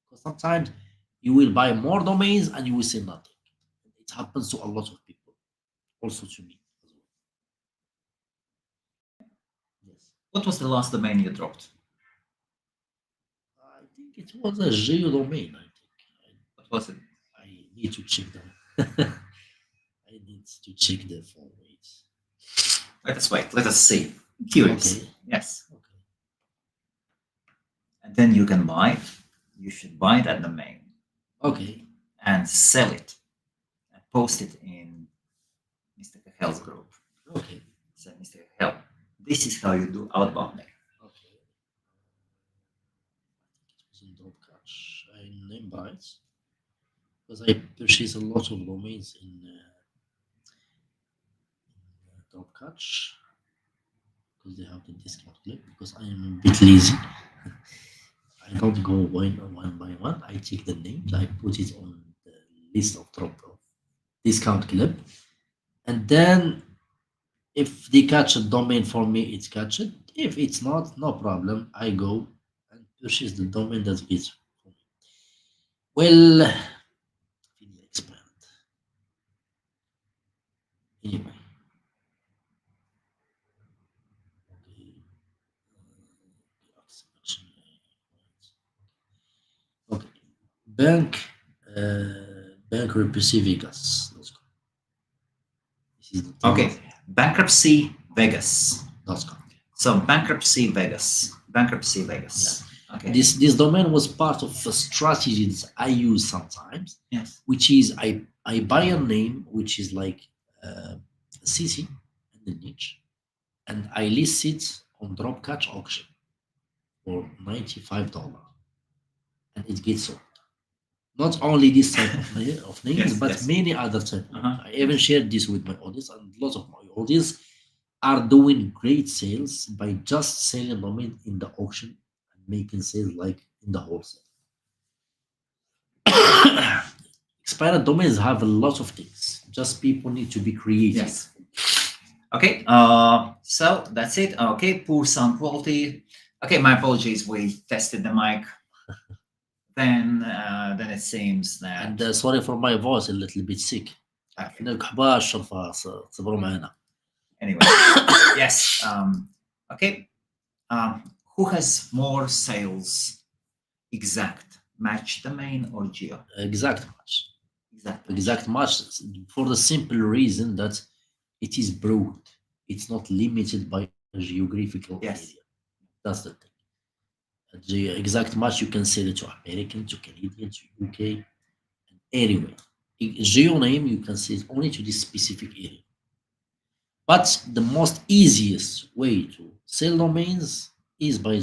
because sometimes you will buy more domains and you will say nothing. It happens to a lot of people, also to me as well. Yes. What was the last domain you dropped? I think it was a geo domain. I think What was it? I need to check them. I need to check the phone rates. Let us wait. Let us see. Curious. Okay. Yes. Okay. And then you can buy it. You should buy that domain Okay. and sell it and post it in Mr. Kehel's group. Okay. Say, Mr. Kehel, this is how you do outbounding. Okay. It was in drop catch. I name bytes because I purchase a lot of domains in drop catch because they have the discount clip. Because I am a bit lazy. I don't go one by one. I take the names. I put it on the list of drop of discount clip, and then if they catch a domain for me, it's catch it. If it's not, no problem. I go and purchase the domain that fits for me. Well, video expand. Anyway, okay. Okay. Bank, bankruptcy Vegas. Let's go. This is the thing. Okay. Bankruptcy Vegas. Let's go. So bankruptcy Vegas. Bankruptcy Vegas. Okay. This domain was part of a strategy that I use sometimes, Yes. which is I buy a name which is like CC and the niche, and I list it on drop catch auction for $95, and it gets sold. Not only this type of, of names, Yes, but yes. many other type. Uh-huh. I even shared this with my audience, and lots of my audience are doing great sales by just selling domain in the auction and making sales like in the wholesale. Expired domains have a lot of things. Just people need to be creative. Yes. Okay. So that's it. Okay. Poor sound quality. Okay. My apologies. We tested the mic. Then it seems that. And sorry for my voice, a little bit sick. Okay. نركب الشرفة صبروا معنا. Anyway. Yes. Okay. Who has more sales? Exact match domain or geo? Exact match. Exactly. Exact match for the simple reason that it is broad. It's not limited by a geographical Yes. area. That's the thing. The exact match you can sell it to American, to Canadian, to UK, and anyway. Geo name you can sell it only to this specific area. But the most easiest way to sell domains is by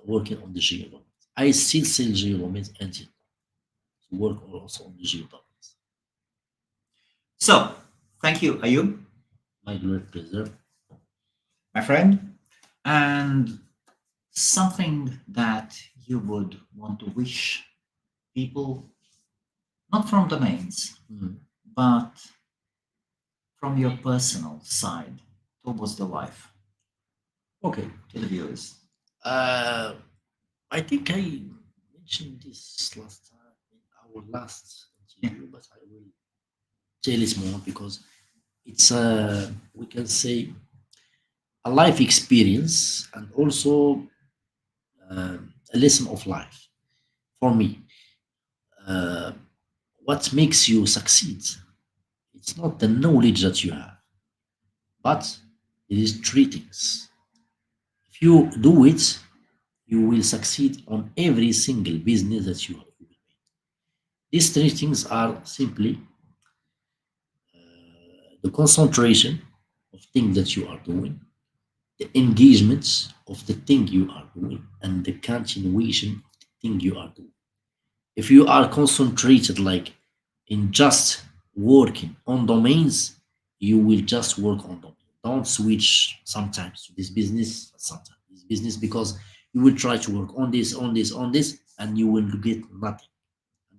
working on the geo domains. I still sell geo domains until to work also on the geo domains. So thank you, Ayoub, My great pleasure. my friend, and something that you would want to wish people, not from domains, Mhm. but from your personal side towards the life, Okay. to the viewers. I think I mentioned this last time in our last interview, but I will tell it more because it's we can say a life experience and also a lesson of life for me. Uh, what makes you succeed? It's not the knowledge that you have. But it is three things. If you do it, you will succeed on every single business that you will make. These three things are simply the concentration of things that you are doing, the engagement of the thing you are doing, and the continuation of the thing you are doing. If you are concentrated like in just working on domains, you will just work on domains. Don't switch sometimes to this business, sometimes this business, because you will try to work on this, on this, on this, and you will get nothing.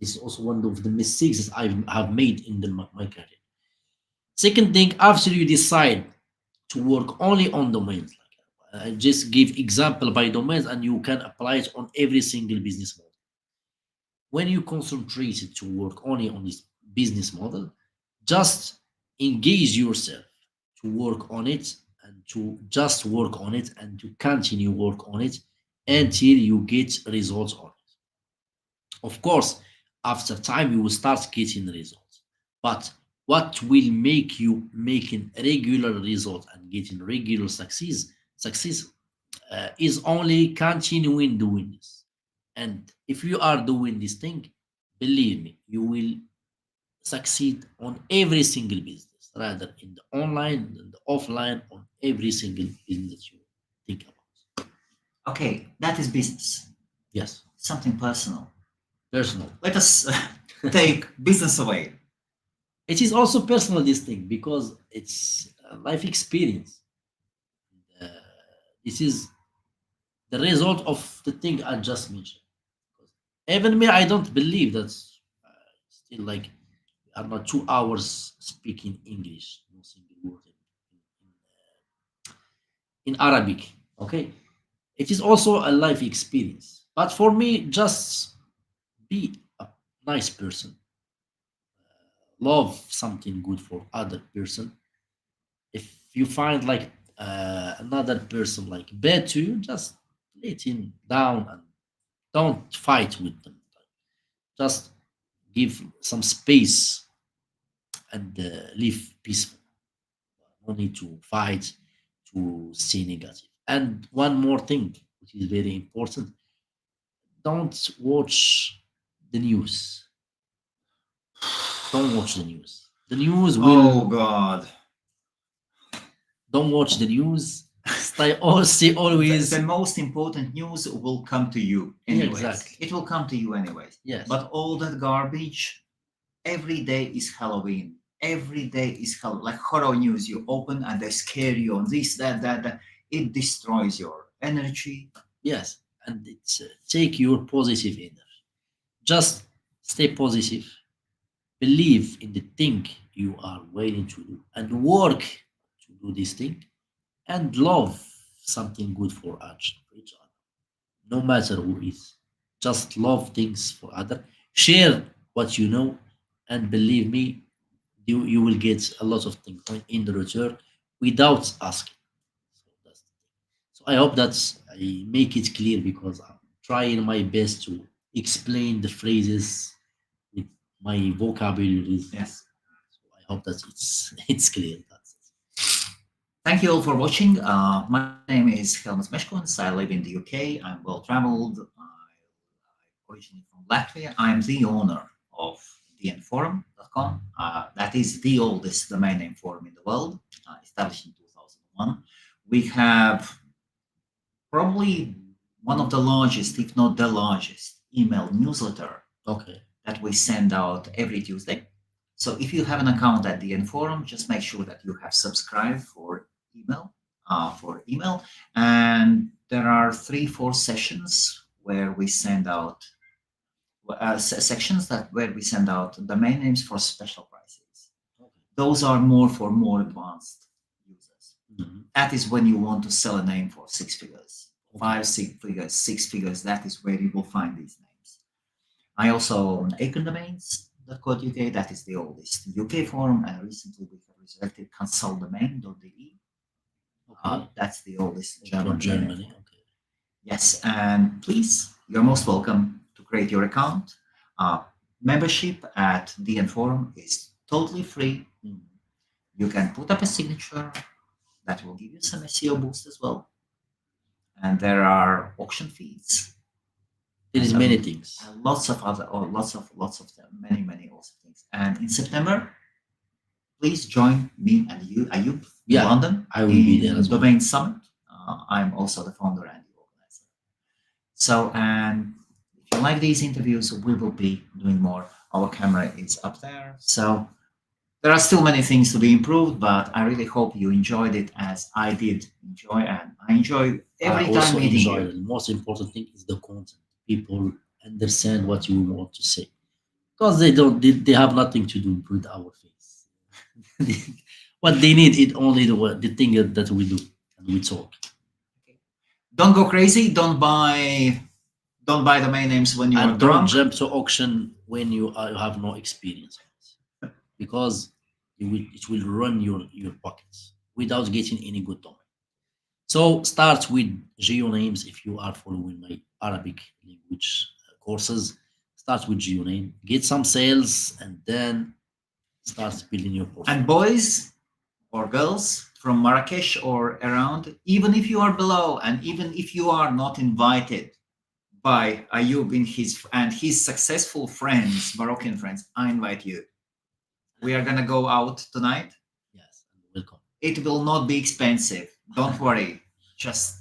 This is also one of the mistakes that I have made in my career. Second thing, after you decide to work only on domains, like I just give example by domains, and you can apply it on every single business model. When you concentrated to work only on this business model, just engage yourself to work on it and to just work on it and to continue work on it until you get results on it. Of course, after time you will start getting results. But what will make you making regular results and getting regular success is only continuing doing this. And if you are doing this thing, believe me, you will succeed on every single business, rather in the online and the offline, on every single business you think about. Okay, that is business. Yes, Something personal. personal. Let us take business away. It is also personal, this thing, because it's a life experience. Uh, this is the result of the thing I just mentioned. Even me, I don't believe that still like we are not 2 hours speaking English, no single word in Arabic. Okay, it is also a life experience. But for me, just be a nice person, love something good for other person. If you find like another person like bad to you, just let him down and don't fight with them. Just give some space and live peaceful. No need to fight, to see negative. And one more thing, which is very important, don't watch the news. Don't watch the news. The news Oh will. God. Don't watch the news. Stay always. The most important news will come to you anyways. Exactly. It will come to you anyways. Yes. But all that garbage, every day is Halloween. Every day is like horror news. You open and they scare you on this, that. It destroys your energy. Yes, and it's take your positive energy. Just stay positive. Believe in the thing you are willing to do and work to do this thing, and love something good for each other, no matter who is. Just love things for other. Share what you know, and believe me, you will get a lot of things in the return without asking. So that's the thing. So I hope that I make it clear, because I'm trying my best to explain the phrases with my vocabularies. Yes. So I hope that it's clear. That's it. Thank you all for watching. My name is Helmut Meshkuns. I live in the UK. I'm well traveled. I'm originally from Latvia. I'm the owner of DNForum.com. That is the oldest domain name forum in the world, established in 2001. We have probably one of the largest, if not the largest, email newsletter Okay. that we send out every Tuesday. So if you have an account at the DNForum, just make sure that you have subscribed for email. And there are 3-4 sessions where we send out sections where we send out domain names for special prices. Okay. Those are more for more advanced users. Mhm. That is when you want to sell a name for 6 figures, Okay. 5 6 figures, 6 figures. That is where you will find these names. I also own acondomains.co.uk. That is the oldest UK forum, and recently we have resurrected consultdomain.de. Okay. That's the oldest From German domain Germany. forum. Okay. Yes, and please, you're most welcome to create your account. Membership at DNForum is totally free. You can put up a signature, that will give you some SEO boost as well. And there are auction fees. There is And, many things. and lots of other, or lots of them, many also things. And in September, please join me and you, Ayoub, in Yeah, London. I will be there as well. Domain Summit. I'm also the founder and the organizer. So, and if you like these interviews, we will be doing more. Our camera is up there. So there are still many things to be improved, but I really hope you enjoyed it as I did enjoy, and I enjoy every I time also meeting enjoy you. it. The most important thing is the content. People understand what you want to say, because they have nothing to do with our face. What they need is only the thing that we do and we talk. Don't go crazy. Don't buy domain names when you are And don't drunk. jump to auction when you have no experience, because it will run your pockets without getting any good domain. So start with geo names. If you are following my Arabic language courses, start with geo name, get some sales, and then start building your portfolio. And boys or girls from Marrakesh or around, even if you are below, and even if you are not invited by Ayoub and his successful friends, Moroccan friends, I invite you. We are gonna go out tonight. Yes, welcome. It will not be expensive. Don't worry. Just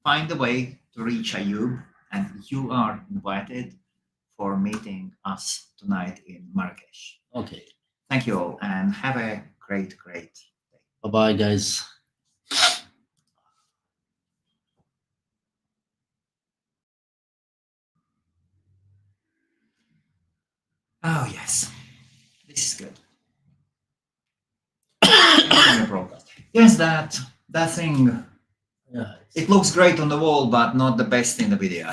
find a way to reach Ayoub, and you are invited for meeting us tonight in Marrakesh. Okay. Thank you all, and have a great day. Bye bye, guys. Oh yes, this is good. Yes, that thing. Yeah, It looks great on the wall, but not the best in the video.